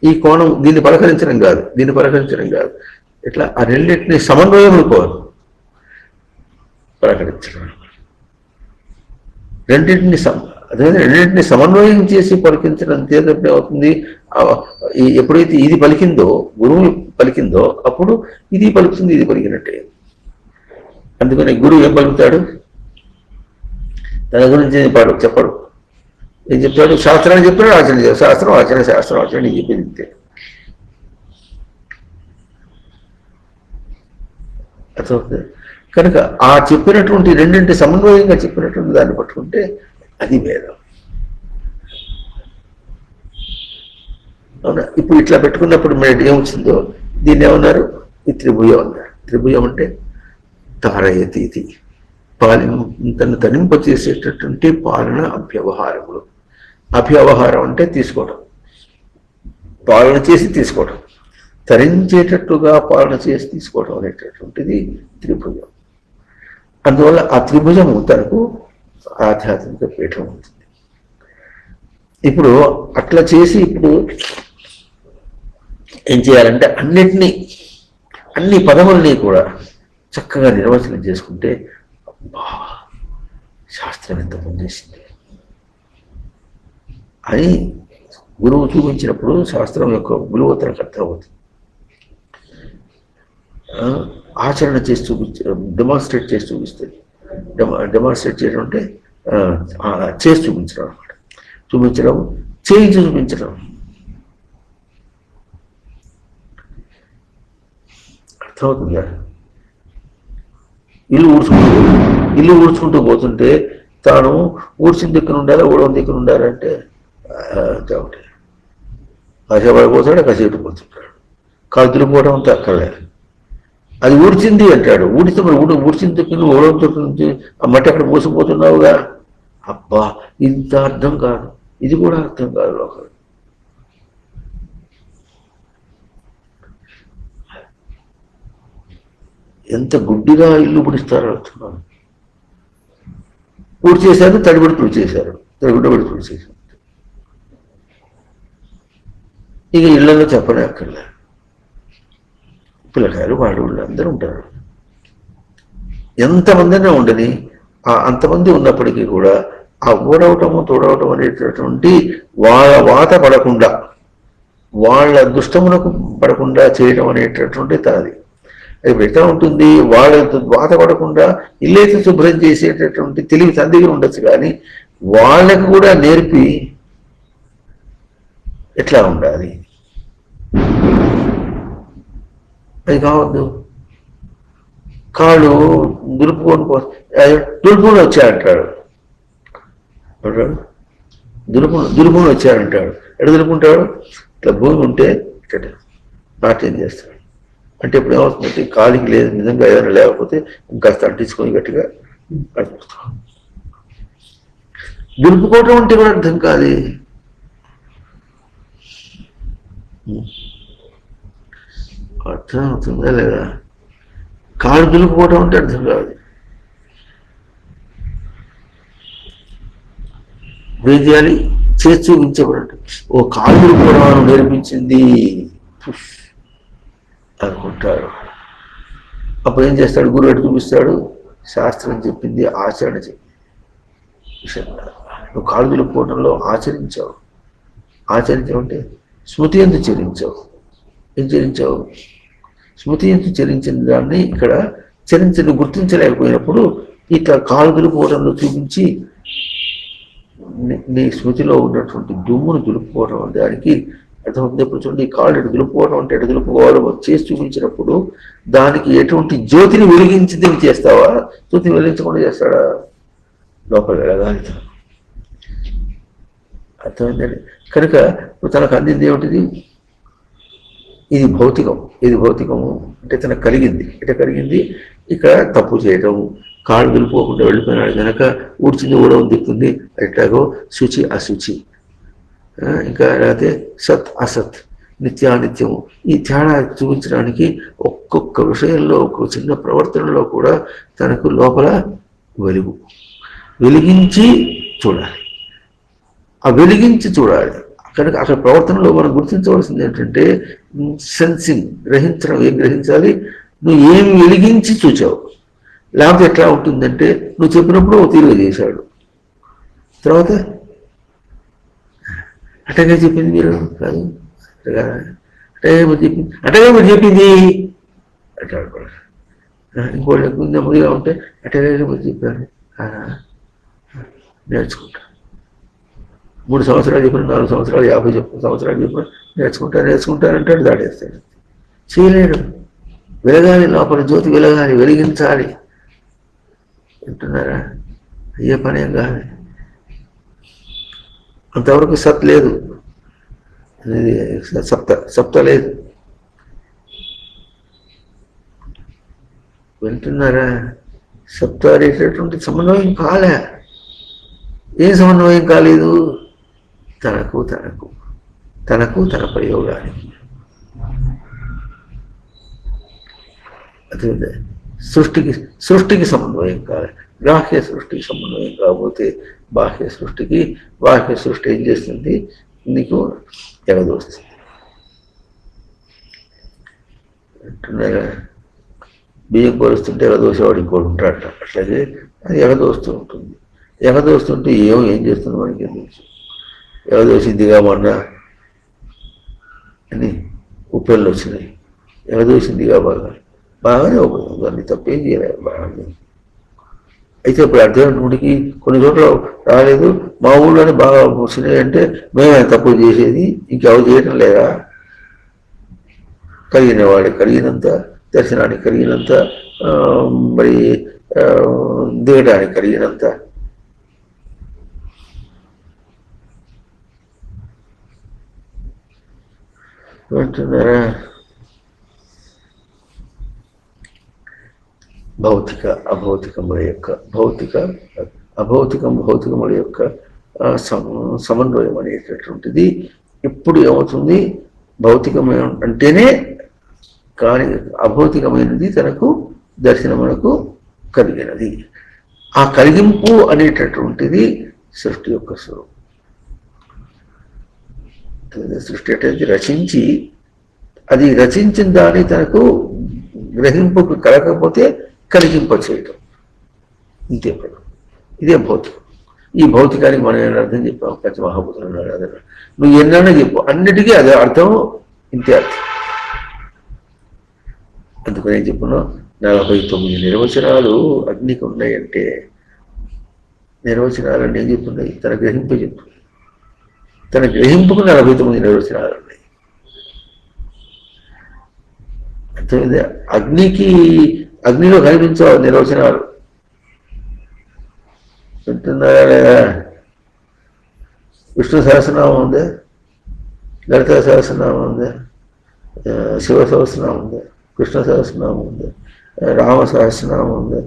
ఈ కోణం దీన్ని పలకరించడం కాదు, దీన్ని పలకరించడం కాదు, ఇట్లా ఆ రెండింటినీ సమన్వయం అనుకోవాలి. పలకరించడం రెండింటిని సమన్వయం చేసి పలికించడం చేసేటప్పుడు అవుతుంది. ఎప్పుడైతే ఇది పలికిందో, గురువు పలికిందో, అప్పుడు ఇది పలుకుతుంది, ఇది పలికినట్టే. అందుకని గురువు ఏం పలుకుతాడు? తన గురించి చెప్పడు. ఏం చెప్తాడు? శాస్త్రాన్ని చెప్తాడు, ఆచరణ చేస్తాడు. శాస్త్రం ఆచరణ, శాస్త్రం ఆచరణ చెప్పింది ఇంతే. అర్థమవుతుంది. కనుక ఆ చెప్పినటువంటి రెండింటి సమన్వయంగా చెప్పినటువంటి దాన్ని పట్టుకుంటే అది వేదం. అవునా? ఇప్పుడు ఇట్లా పెట్టుకున్నప్పుడు మీరు ఏమొచ్చిందో దీన్ని ఏమన్నారు? ఈ త్రిభుజం అన్నారు. త్రిభుజం అంటే తారయతీతి, తను తరింపచేసేటటువంటి పాలన అభ్యవహారములు. అభ్యవహారం అంటే తీసుకోవడం, పాలన చేసి తీసుకోవడం, తరించేటట్టుగా పాలన చేసి తీసుకోవడం అనేటటువంటిది త్రిభుజం. అందువల్ల ఆ త్రిభుజము తనకు ఆధ్యాత్మిక పీఠం ఉంటుంది. ఇప్పుడు అట్లా చేసి ఇప్పుడు ఏం చేయాలంటే అన్ని పదముల్ని కూడా చక్కగా నిర్వచనం చేసుకుంటే శాస్త్రం ఎంత పనిచేసింది అని గురువు చూపించినప్పుడు శాస్త్రం యొక్క విలువ తనకు అర్థమవుతుంది. ఆచరణ చేసి డెమాన్స్ట్రేట్ చేసి చూపిస్తుంది. డెమాన్స్ట్రేట్ చేయడం అంటే చేసి చూపించడం అనమాట. చూపించడం, చేయించి చూపించడం. అర్థమవుతుందా? ఇల్లు ఊడ్చుకుంటూ పోతుంటే తాను ఊడ్చిన దిక్కున ఉండాలా, ఊడవని దిక్కున ఉండాలంటే ఒకటి కాసేపు పోతాడు, కాసేపు పోతుంటాడు. కాలు తిరిగిపోవడం అంతా అక్కర్లేదు. అది ఊడ్చింది అంటాడు. ఊడితే మరి ఊడ్చిన దిక్కున ఊడవని దిక్కు నుంచి ఆ మట్టి అక్కడ మోసిపోతున్నావుగా. అబ్బా, ఇంత అర్థం కాదు, ఇది కూడా అర్థం కాదు లోకం. ఎంత గుడ్డిగా ఇల్లు పుడిస్తారో అర్థం. పూర్తి చేశారు, తడిబడి పూర్తి చేశారు, తడిగుడ్డబడి పూర్తి చేశారు. ఇక ఇళ్లలో చెప్పనే అక్కర్లే. పిల్లకాయలు వాళ్ళు అందరూ ఉంటారు. ఎంతమందినే ఉండని అంతమంది ఉన్నప్పటికీ కూడా ఆ ఊడవటము తోడవటం అనేటటువంటి వాళ్ళ వాత పడకుండా, వాళ్ళ దుష్టమునకు పడకుండా చేయడం అనేటటువంటి తనది. అది ఎట్లా ఉంటుంది? వాళ్ళ వాత పడకుండా ఇల్లైతే శుభ్రం చేసేటటువంటి తెలివి తన దగ్గర ఉండొచ్చు, కానీ వాళ్ళకు కూడా నేర్పి ఎట్లా ఉండాలి అది కావద్దు. కాళ్ళు దులుపుకొని వచ్చాడంటాడు. దులుపుని వచ్చాడంటాడు. ఎక్కడ దులుపుకుంటాడు? ఇట్లా భూమి ఉంటే ఇక్కడ నాట్యం చేస్తాడు. అంటే ఇప్పుడు ఏమవుతుందంటే కాలికి లేదు, నిజంగా ఏదైనా లేకపోతే ఇంకాస్త అంటించుకొని గట్టిగా అడుపుతాం. దులుపుకోవటం అంటే కూడా అర్థం కాదు. అర్థం అవుతుందా లేదా? కాళ్ళు దులుపుకోవటం అంటే అర్థం కాదు. ఏం చేయాలి? చేసి చూపించబడటం. ఓ కాలుగులు పురాణం నేర్పించింది అనుకుంటాడు. అప్పుడు ఏం చేస్తాడు? గురువు ఎటు చూపిస్తాడు? శాస్త్రం చెప్పింది, ఆచరణ చెప్పింది. నువ్వు కాలుగులు పూటంలో ఆచరించావు. ఆచరించావంటే స్మృతి ఎందుకు చరించావు? ఏం చరించావు? స్మృతి ఎందుకు చరించిన దాన్ని ఇక్కడ చరించను గుర్తించలేకపోయినప్పుడు ఇట్లా కాలుగులు పూటంలో చూపించి నీ స్మృతిలో ఉన్నటువంటి దుమ్మును దులుపుకోవడం దానికి అర్థమైంది. ఇప్పుడు చూడండి, కాళ్ళు ఎటు దులుపుకోవడం అంటే ఎటు దులుపుకోవాలో చేసి చూపించినప్పుడు దానికి ఎటువంటి జ్యోతిని వెలిగించి చేస్తావా? జ్యోతిని వెలిగించకుండా చేస్తాడా? లోపల వెళ్ళగాలి. అర్థమైందండి. కనుక తనకు అందింది ఏమిటిది? ఇది భౌతికం. ఇది భౌతికము అంటే తనకు కలిగింది. ఎట కలిగింది? ఇక్కడ తప్పు చేయటం, కాళ్ళు దులిపోకుండా వెళ్ళిపోయినాడు కనుక ఊడ్చింది ఊడవం దిక్కుతుంది. ఎట్లాగో శుచి అశుచి, ఇంకా లేకపోతే సత్ అసత్, నిత్యానిత్యము, ఈ తేడా చూపించడానికి ఒక్కొక్క విషయంలో ఒక్కొక్క చిన్న ప్రవర్తనలో కూడా తనకు లోపల వెలిగించి చూడాలి. ఆ వెలిగించి చూడాలి. కనుక అసలు ప్రవర్తనలో మనం గుర్తించవలసింది ఏంటంటే సెన్సింగ్, గ్రహించడం. ఏం గ్రహించాలి? నువ్వు ఏం వెలిగించి చూచావు. లేకపోతే ఎట్లా ఉంటుందంటే నువ్వు చెప్పినప్పుడు ఓ తీరుగా చేశాడు, తర్వాత అట్టగా చెప్పింది మీరు కాదు, అట్టగా మీరు చెప్పింది, అట్టగా మీరు చెప్పింది అట్లా ఇంకోటి నెమ్మదిగా ఉంటే అట్టగా మీరు చెప్పారు నేర్చుకుంటా. 3 సంవత్సరాలు చెప్పిన, 4 సంవత్సరాలు, 50 సంవత్సరాలు చెప్పిన నేర్చుకుంటానంటాడు, దాడేస్తాడు. చేయలేడు. వెలగాలి, లోపల జ్యోతి వెలగాలి, వెలిగించాలి. వింటున్నారా? అయ్యే పనేం కాదు. అంతవరకు సత్ లేదు, సప్త లేదు. వింటున్నారా? సప్త అనేటటువంటి సమన్వయం కాలే. ఏం సమన్వయం కాలేదు? తనకు తన ప్రయోగానికి. అదే సృష్టికి సమన్వయం కావాలి. బాహ్య సృష్టికి సమన్వయం కాకపోతే బాహ్య సృష్టి ఏం చేస్తుంది? నీకు ఎగదోస్తుంది. అంటున్నారా? బియ్యం కొలుస్తుంటే ఎగదోసేవాడు ఇంకోటి ఉంటాడట. అట్లాగే అది ఎగదోస్తూ ఉంటుంది. ఎగదోస్తుంటే ఏం చేస్తుందో మనకి తెలుసు. ఎగదోసిందిగా మొన్న అని ఉప్పెళ్ళు వచ్చినాయి. ఎగదోసిందిగా బాగానే ఒకటి, దాన్ని తప్పేం చేయలేదు, బాగానే. అయితే ఇప్పుడు అర్థమైనప్పటికీ కొన్ని చోట్ల రాలేదు. మా ఊళ్ళోనే బాగా వచ్చినాయి అంటే మేమే తక్కువ చేసేది, ఇంకెవరు చేయటం లేదా? కలిగినంత దర్శనానికి కలిగినంత, మరి దిగడానికి కలిగినంత. వింటున్నారా? భౌతిక అభౌతికముల యొక్క భౌతికముల యొక్క సమన్వయం అనేటటువంటిది ఎప్పుడు ఏమవుతుంది? భౌతికమైన అంటేనే, కానీ అభౌతికమైనది తనకు దర్శనమునకు కలిగినది. ఆ కలిగింపు అనేటటువంటిది సృష్టి యొక్క స్వరూపం. సృష్టి అంటే రచించి, అది రచించిన దాన్ని తనకు గ్రహింపుకు కలగకపోతే కలిగింప చేయటం, ఇంతే. ఇదే భౌతికం. ఈ భౌతికానికి మనం ఏమైనా అర్థం చెప్పాము? పంచమహాభూతులు అదే. నువ్వు ఎన్నైనా చెప్పు, అన్నిటికీ అదే అర్థం, ఇంతే అర్థం. అందుకని ఏం చెప్పున్నావు? 49 నిర్వచనాలు అగ్నికి ఉన్నాయంటే నిర్వచనాలన్నీ ఏం చెప్తున్నాయి? తన గ్రహింపే చెప్తుంది. తన గ్రహింపుకు 49 నిర్వచనాలు ఉన్నాయి. అర్థమైంది? అగ్నిలో కనిపించవు నిర్వచనాలు. వింటున్నారా లేదా? విష్ణు సహస్రనామం ఉందా? లలిత సహస్రనామం ఉందా? శివ సహస్రనామం ఉందా? కృష్ణ సహస్రనామం ఉందా? రామ సహస్రనామం ఉందా?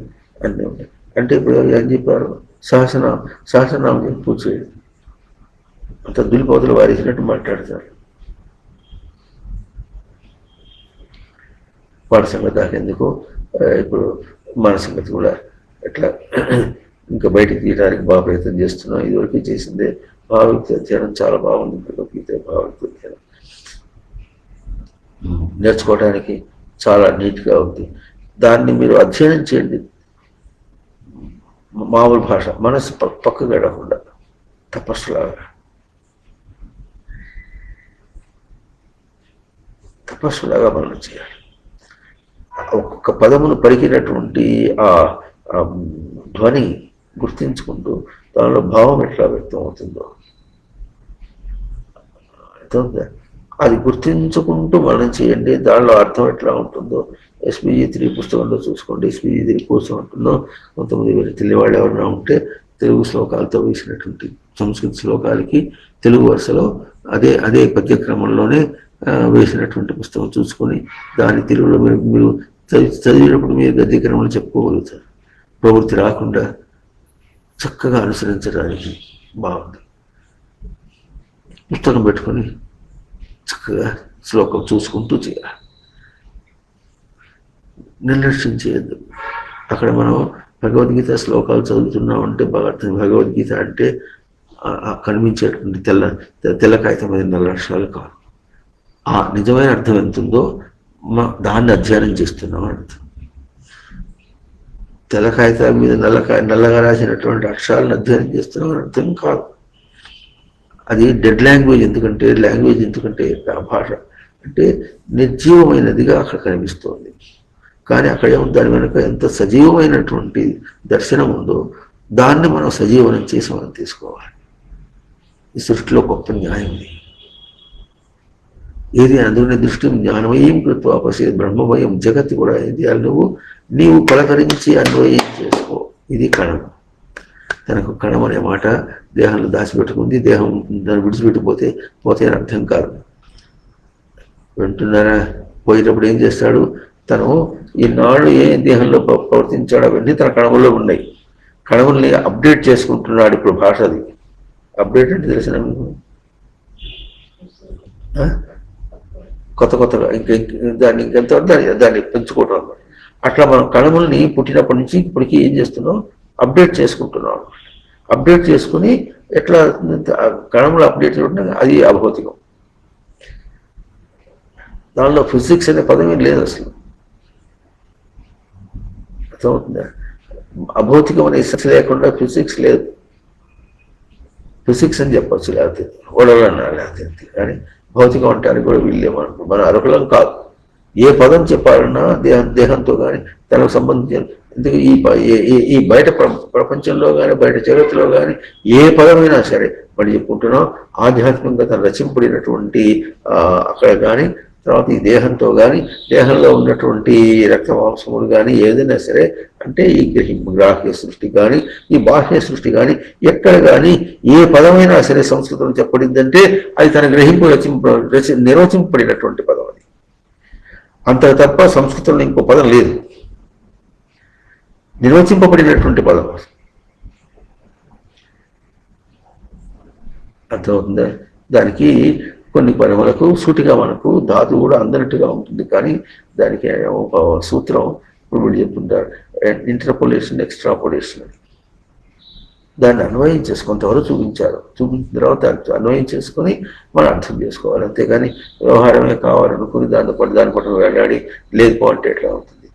అన్నీ ఉన్నాయి. అంటే ఇప్పుడు ఏం చెప్పారు? సహస్రనామం చెప్పి పూజ చేయండి. అంత దులిపోతలు వారేసినట్టు మాట్లాడతారు. వాడి సంగతి దాకెందుకు, ఇప్పుడు మన సంగతి కూడా ఎట్లా ఇంకా బయటికి తీయడానికి బాగా ప్రయత్నం చేస్తున్నాం. ఇదివరకు చేసిందే భావయుక్త అధ్యయనం చాలా బాగుంది. భగవద్గీత భావయుక్త అధ్యయనం నేర్చుకోవడానికి చాలా నీట్గా ఉంది. దాన్ని మీరు అధ్యయనం చేయండి. మామూలు భాష, మనసు పక్కకు వెళ్ళకుండా తపస్సులాగా మనం చేయాలి. ఒక్కొక్క పదమును పలికినటువంటి ఆ ధ్వని గుర్తించుకుంటూ దానిలో భావం ఎట్లా వ్యక్తం అవుతుందో అది గుర్తించుకుంటూ మనం చేయండి. దానిలో అర్థం ఎట్లా ఉంటుందో SPG3 పుస్తకంలో చూసుకోండి. SPG3 కోసం ఉంటుందో కొంతమంది తెలియ వాళ్ళు ఎవరైనా ఉంటే తెలుగు శ్లోకాలతో వేసినటువంటి సంస్కృత శ్లోకాలకి తెలుగు వరుసలో అదే పద్యక్రమంలోనే వేసినటువంటి పుస్తకం చూసుకొని దాని తెలుగులో మీరు చదివినప్పుడు మీరు గద్యక్రమంలో చెప్పుకోగలుగుతారు. ప్రవృత్తి రాకుండా చక్కగా అనుసరించడానికి బాగుంది. పుస్తకం పెట్టుకొని చక్కగా శ్లోకం చూసుకుంటూ చేయాలి. నిర్లక్ష్యం చేయొద్దు. అక్కడ మనం భగవద్గీత శ్లోకాలు చదువుతున్నామంటే బాగా అర్థం. భగవద్గీత అంటే కనిపించేటువంటి తెల్ల కాగితం మీద నల్ల అక్షరాలు కాదు. ఆ నిజమైన అర్థం ఎంత ఉందో దాన్ని అధ్యయనం చేస్తున్నాం అర్థం. తెల్ల కాగితాల మీద నల్లగా రాసినటువంటి అక్షరాలను అధ్యయనం చేస్తున్నాం అని అర్థం కాదు. అది డెడ్ లాంగ్వేజ్. ఎందుకంటే భాష అంటే నిర్జీవమైనదిగా అక్కడ కనిపిస్తోంది. కానీ అక్కడ దాని వెనుక ఎంత సజీవమైనటువంటి దర్శనం ఉందో దాన్ని మనం సజీవనం చేసి మనం తీసుకోవాలి. ఈ సృష్టిలో గొప్ప న్యాయం ఉంది. ఏది అందులోని దృష్టి జ్ఞానమయం కృత్వా పశ్యేత్ బ్రహ్మమయం జగత్ కూడా ఏది నీవు పలకరించి అన్వయం చేసుకో. ఇది కణం. తనకు కణం అనే మాట దేహంలో దాచిపెట్టుకుంది. దేహం దాన్ని విడిచిపెట్టిపోతే అని అర్థం కాదు. వింటున్నారా? పోయేటప్పుడు ఏం చేస్తాడు? తను ఈనాడు ఏ దేహంలో ప్రవర్తించాడు అవన్నీ తన కణముల్లో ఉన్నాయి. కణముల్ని అప్డేట్ చేసుకుంటున్నాడు. ఇప్పుడు భాష అది అప్డేట్ అంటే తెలిసిన కొత్తగా దాన్ని ఇంకెంత దాన్ని పెంచుకోవటం అన్నమాట. అట్లా మనం కణముల్ని పుట్టినప్పటి నుంచి ఇప్పటికీ ఏం చేస్తున్నాం? అప్డేట్ చేసుకుంటున్నాం. అప్డేట్ చేసుకుని ఎట్లా కణములు అప్డేట్ ఉంటే అది అభౌతికం. దానిలో ఫిజిక్స్ అనే పదం లేదు అసలు. అర్థమవుతుందా? అభౌతికం అనే సెన్స్ లేకుండా ఫిజిక్స్ లేదు. ఫిజిక్స్ అని చెప్పచ్చు, లేకపోతే ఓడలన్నా లేకపోతే. కానీ భౌతికం అంటానికి కూడా వీళ్ళే మన అర్హులం కాదు. ఏ పదం చెప్పాలన్నా దేహంతో కానీ తనకు సంబంధించిన ఎందుకు ఈ బయట ప్రపంచంలో కానీ బయట జగత్తులో కానీ ఏ పదమైనా సరే మనం చెప్పుకుంటున్నాం ఆధ్యాత్మికంగా తను రచింపడినటువంటి అక్కడ కానీ తర్వాత ఈ దేహంతో కానీ దేహంలో ఉన్నటువంటి రక్త మాంసములు కానీ ఏదైనా సరే అంటే ఈ గ్రాహ్య సృష్టి కానీ ఈ బాహ్య సృష్టి కానీ ఎక్కడ కానీ ఏ పదమైనా సరే సంస్కృతం చెప్పబడిందంటే అది తన గ్రహింపు నిర్వచింపబడినటువంటి పదం. అది అంత తప్ప సంస్కృతంలో ఇంకో పదం లేదు. నిర్వచింపబడినటువంటి పదం. అర్థమవుతుందా? దానికి కొన్ని పదములకు సూటిగా మనకు ధాతు కూడా అందనట్టుగా ఉంటుంది. కానీ దానికి ఒక సూత్రం ఇప్పుడు వీళ్ళు చెప్తుంటారు, ఇంటర్పోలేషన్ ఎక్స్ట్రాపోలేషన్ అని. దాన్ని అన్వయం కొంతవరకు చూపించిన తర్వాత అన్వయం చేసుకొని మనం అర్థం చేసుకోవాలి. అంతేగాని వ్యవహారమే కావాలనుకుని దాని పట్ల వెళ్ళాడి లేదు అంటే ఎట్లా ఉంటుంది?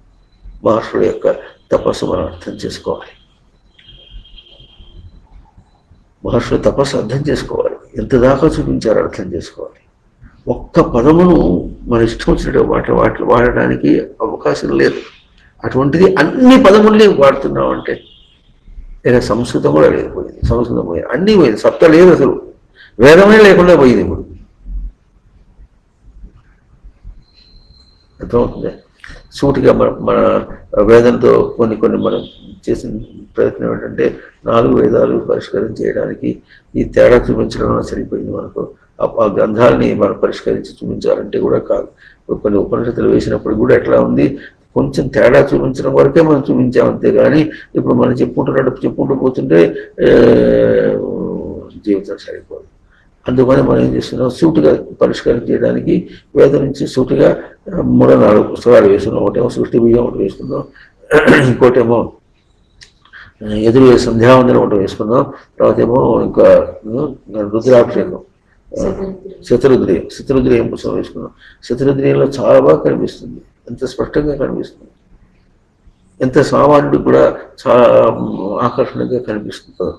మహర్షుల యొక్క తపస్సు మనం అర్థం చేసుకోవాలి. మహర్షుల తపస్సు అర్థం చేసుకోవాలి. ఎంత దాకా చూపించారో అర్థం చేసుకోవాలి. ఒక్క పదమును మన ఇష్టం వచ్చినట్టు వాడడానికి అవకాశం లేదు. అటువంటిది అన్ని పదముల్ని వాడుతున్నామంటే లేదా సంస్కృతం కూడా లేదు, పోయింది. సంస్కృతం పోయింది, అన్నీ పోయింది. సప్త లేదు అసలు, వేదమే లేకుండా పోయింది. ఇప్పుడు అర్థమవుతుంది. సూటిగా మన వేదంతో కొన్ని మనం చేసిన ప్రయత్నం ఏంటంటే 4 వేదాలు పరిష్కారం చేయడానికి ఈ తేడా చూపించడం సరిపోయింది. మనకు ఆ గ్రంథాలని మనం పరిష్కరించి చూపించాలంటే కూడా కాదు. కొన్ని ఉపనిషత్తులు వేసినప్పుడు కూడా ఎట్లా ఉంది, కొంచెం తేడా చూపించడం వరకే మనం చూపించాం. అంతేగాని ఇప్పుడు మనం చెప్పుకుంటూ పోతుంటే జీవితం సరిపోదు. అందుకని మనం ఏం చేస్తున్నాం, సూటిగా పరిష్కారం చేయడానికి వేదం నుంచి సూటిగా 3-4 పుస్తకాలు వేస్తున్నాం. ఒకటేమో సృష్టి బీజం ఒకటి వేసుకున్నాం, ఇంకోటేమో ఎదురు సంధ్యావందనం ఒకటి వేసుకున్నాం. తర్వాత ఏమో ఇంకా రుద్రాభిషేకం, శతరుద్రియం పుస్తకం వేసుకున్నాం. శతరుద్రియంలో చాలా బాగా కనిపిస్తుంది, ఎంత స్పష్టంగా కనిపిస్తుంది, ఎంత సామాన్యుడికి కూడా చాలా ఆకర్షణగా కనిపిస్తుంది.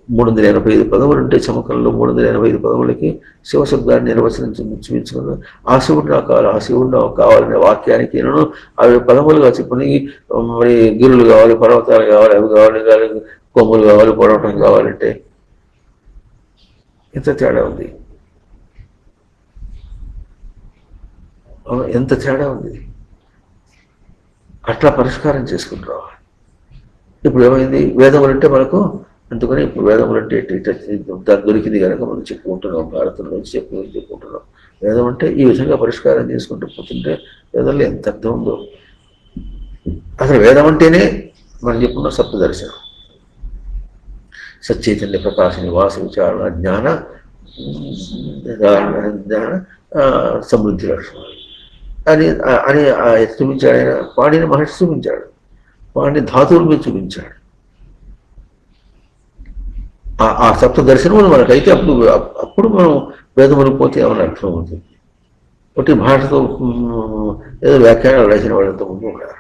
385 పదములు ఉంటే చమకంలో 385 పదములకి శివశబ్దాన్ని నిర్వచనించుకున్నాను. ఆ శివుడు నాకు కావాలి, ఆ శివుడు నాకు కావాలనే వాక్యానికి నేను అవి పదములుగా చెప్పని మరి గిరులు కావాలి, పర్వతాలు కావాలి, అవి కావాలి, కొమ్ములు కావాలి, పొడవటం కావాలంటే ఎంత తేడా ఉంది, ఎంత తేడా ఉంది. అట్లా పరిష్కారం చేసుకుంటాం. ఇప్పుడు ఏమైంది, వేదములు అంటే మనకు అందుకని ఇప్పుడు వేదములు అంటే దాని దొరికింది కనుక మనం చెప్పుకుంటున్నాం, భారతంలోంచి చెప్పుకుంటున్నాం. వేదం అంటే ఈ విధంగా పరిష్కారం చేసుకుంటూ పోతుంటే వేదంలో ఎంత అర్థం ఉందో. అసలు వేదం అంటేనే మనం చెప్పుకున్న సప్తదర్శనం, సచ్చైతన్య ప్రకాశిని వాస విచారణ జ్ఞాన జ్ఞాన సమృద్ధి లక్షణం అని అని చూపించాడు ఆయన. పాణిని మహర్షి చూపించాడు, పాణిని ధాతువుల మీద చూపించాడు. ఆ సప్త దర్శనములు మనకైతే అప్పుడు మనం వేదములకు పోతే ఏమైనా అర్థం అవుతుంది. ఒకటి భాషతో ఏదో వ్యాఖ్యానాలు రాసిన వాళ్ళంతా ముందు ఉన్నారు,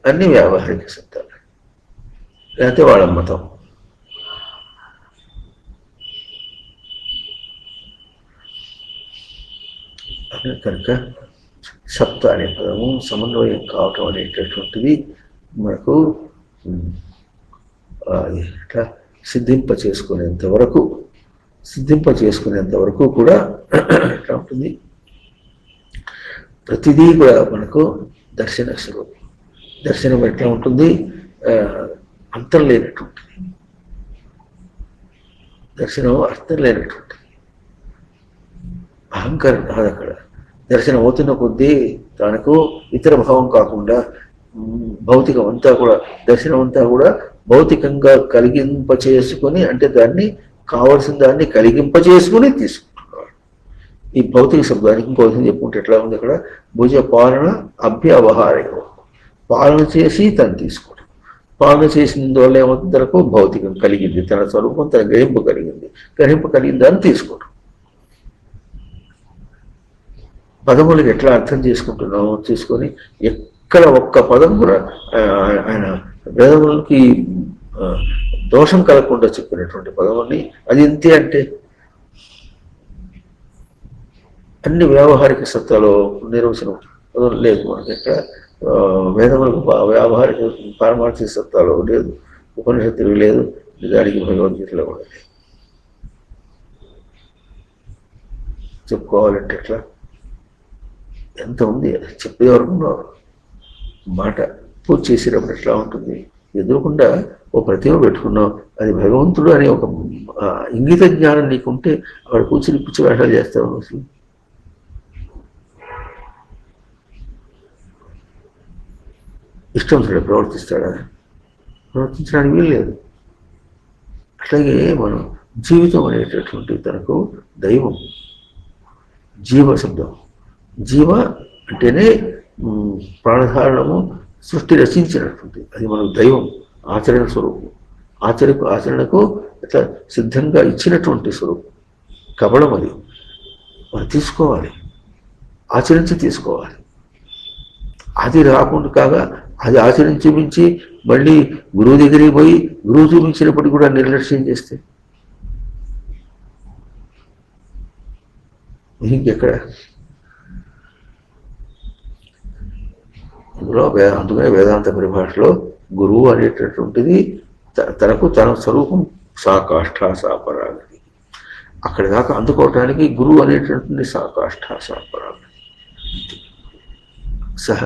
అన్ని వ్యావహారిక సత్యాలు, లేకపోతే వాళ్ళ మతం. కనుక సప్త అనే పదము సమన్వయం కావటం అనేటటువంటిది మనకు ఇట్లా సిద్ధింప చేసుకునేంత వరకు కూడా ఎట్లా ఉంటుంది, ప్రతిదీ కూడా మనకు దర్శన స్వరూపం. దర్శనం ఎట్లా ఉంటుంది, అంతం లేనటువంటిది. దర్శనం అర్థం లేనటువంటిది. అహంకారం కాదు అక్కడ. దర్శనం అవుతున్న కొద్దీ తనకు ఇతర భావం కాకుండా భౌతికం అంతా కూడా, దర్శనం అంతా కూడా భౌతికంగా కలిగింపచేసుకొని, అంటే దాన్ని కావలసిన దాన్ని కలిగింపచేసుకుని తీసుకుంటున్నాడు. ఈ భౌతిక శబ్దానికి ఇంకో విధంగా చెప్పుకుంటే ఎట్లా ఉంది అక్కడ, భుజ పాలన అభ్యవహారం. పాలన చేసి తను తీసుకోవడం, పాలన చేసినందువల్ల ఏమవుతుంది, తనకు భౌతికం కలిగింది, తన స్వరూపం తన గ్రహింపు కలిగింది దాన్ని తీసుకోవడం. పదములకు ఎట్లా అర్థం చేసుకుంటున్నామో తీసుకొని, ఎక్కడ ఒక్క పదం కూడా ఆయన వేదములకి దోషం కలగకుండా చెప్పినటువంటి పదముని అది ఇంతే. అంటే అన్ని వ్యావహారిక సత్తాలో నిర్వచనం పదం లేదు మనకి. ఎక్కడ వేదములకు వ్యావహారిక పారమార్థిక సత్తాలో లేదు, ఉపనిషత్తులు లేదు, నిజానికి భగవద్గీతలో కూడా లేదు. చెప్పుకోవాలంటే ఎట్లా ఎంత ఉంది, చెప్పేవరకు మాట పూజ చేసేటప్పుడు ఎట్లా ఉంటుంది, ఎదురుకుండా ఓ ప్రతిమ పెట్టుకున్నావు, అది భగవంతుడు అనే ఒక ఇంగిత జ్ఞానం నీకుంటే వాడు కూర్చుని పిచ్చి వేషాలు చేస్తావు. అసలు ఇష్టం ప్రవర్తిస్తాడా? ప్రవర్తించడానికి వీలు లేదు. అట్లాగే మనం జీవితం అనేటటువంటి తనకు దైవం, జీవ శబ్దం. జీవ అంటేనే ప్రాణధారణము, సృష్టి రచించినటువంటి అది మనకు దైవం, ఆచరణ స్వరూపం. ఆచరణకు ఇట్లా సిద్ధంగా ఇచ్చినటువంటి స్వరూపం, కబళం. అది మనం తీసుకోవాలి, ఆచరించి తీసుకోవాలి. అది రాకుండా కాగా అది ఆచరించి చూపించి మళ్ళీ గురువు దగ్గరికి పోయి గురువు చూపించినప్పటికీ కూడా నిర్లక్ష్యం చేస్తే ఇంకెక్కడ? అందుకనే వేదాంత పరిభాషలో గురువు అనేటటువంటిది తనకు తన స్వరూపం సాకాష్ఠ సాపరాగతి. అక్కడి దాకా అందుకోవటానికి గురువు అనేటటువంటి సాకాష్ఠ సాపరాగతి. సహ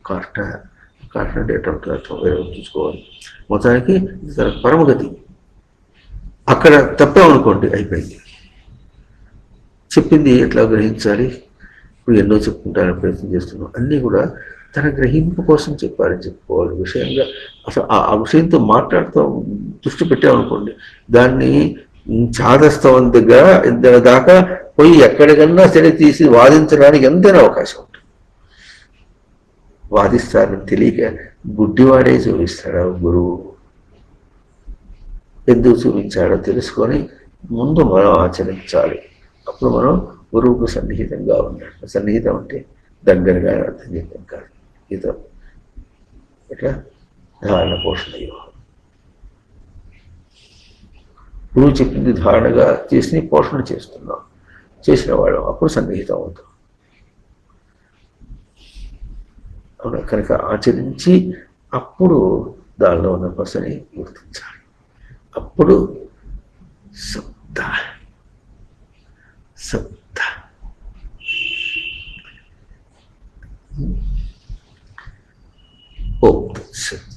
కాష్ఠ అంటే ఎటువంటి అర్థం వేరే చూసుకోవాలి. మొత్తానికి తన పరమగతి. అక్కడ తప్పేమనుకోండి అయిపోయింది. చెప్పింది ఎట్లా గ్రహించాలి, ఇప్పుడు ఎన్నో చెప్పుకుంటారని ప్రయత్నం చేస్తున్నాం. అన్నీ కూడా తన గ్రహింపు కోసం చెప్పాలని చెప్పుకోవాలి. విషయంగా అసలు ఆ విషయంతో మాట్లాడుతూ దృష్టి పెట్టామనుకోండి, దాన్ని చాదస్తవం దగ్గర దాకా పోయి ఎక్కడికన్నా సరే తీసి వాదించడానికి ఎంతైనా అవకాశం ఉంటుంది. వాదిస్తారని తెలియక గుడ్డివాడే చూపిస్తాడు గురువు. ఎందుకు చూపించాడో తెలుసుకొని ముందు మనం ఆచరించాలి. అప్పుడు మనం గురువుకు సన్నిహితంగా ఉండాలి. సన్నిహితం అంటే దగ్గరగా అర్థం చేయడం కాదు. హితం ఇట్లా ధారణ పోషణ యోగం. గురువు చెప్పింది ధారణగా చేసి పోషణ చేస్తున్నాం, చేసిన వాడు అప్పుడు సన్నిహితం అవుతాం. అవునా? కనుక ఆచరించి అప్పుడు దానిలో ఉన్న పసని గుర్తించాలి. అప్పుడు సప్త సప్త ఓం తత్సత్.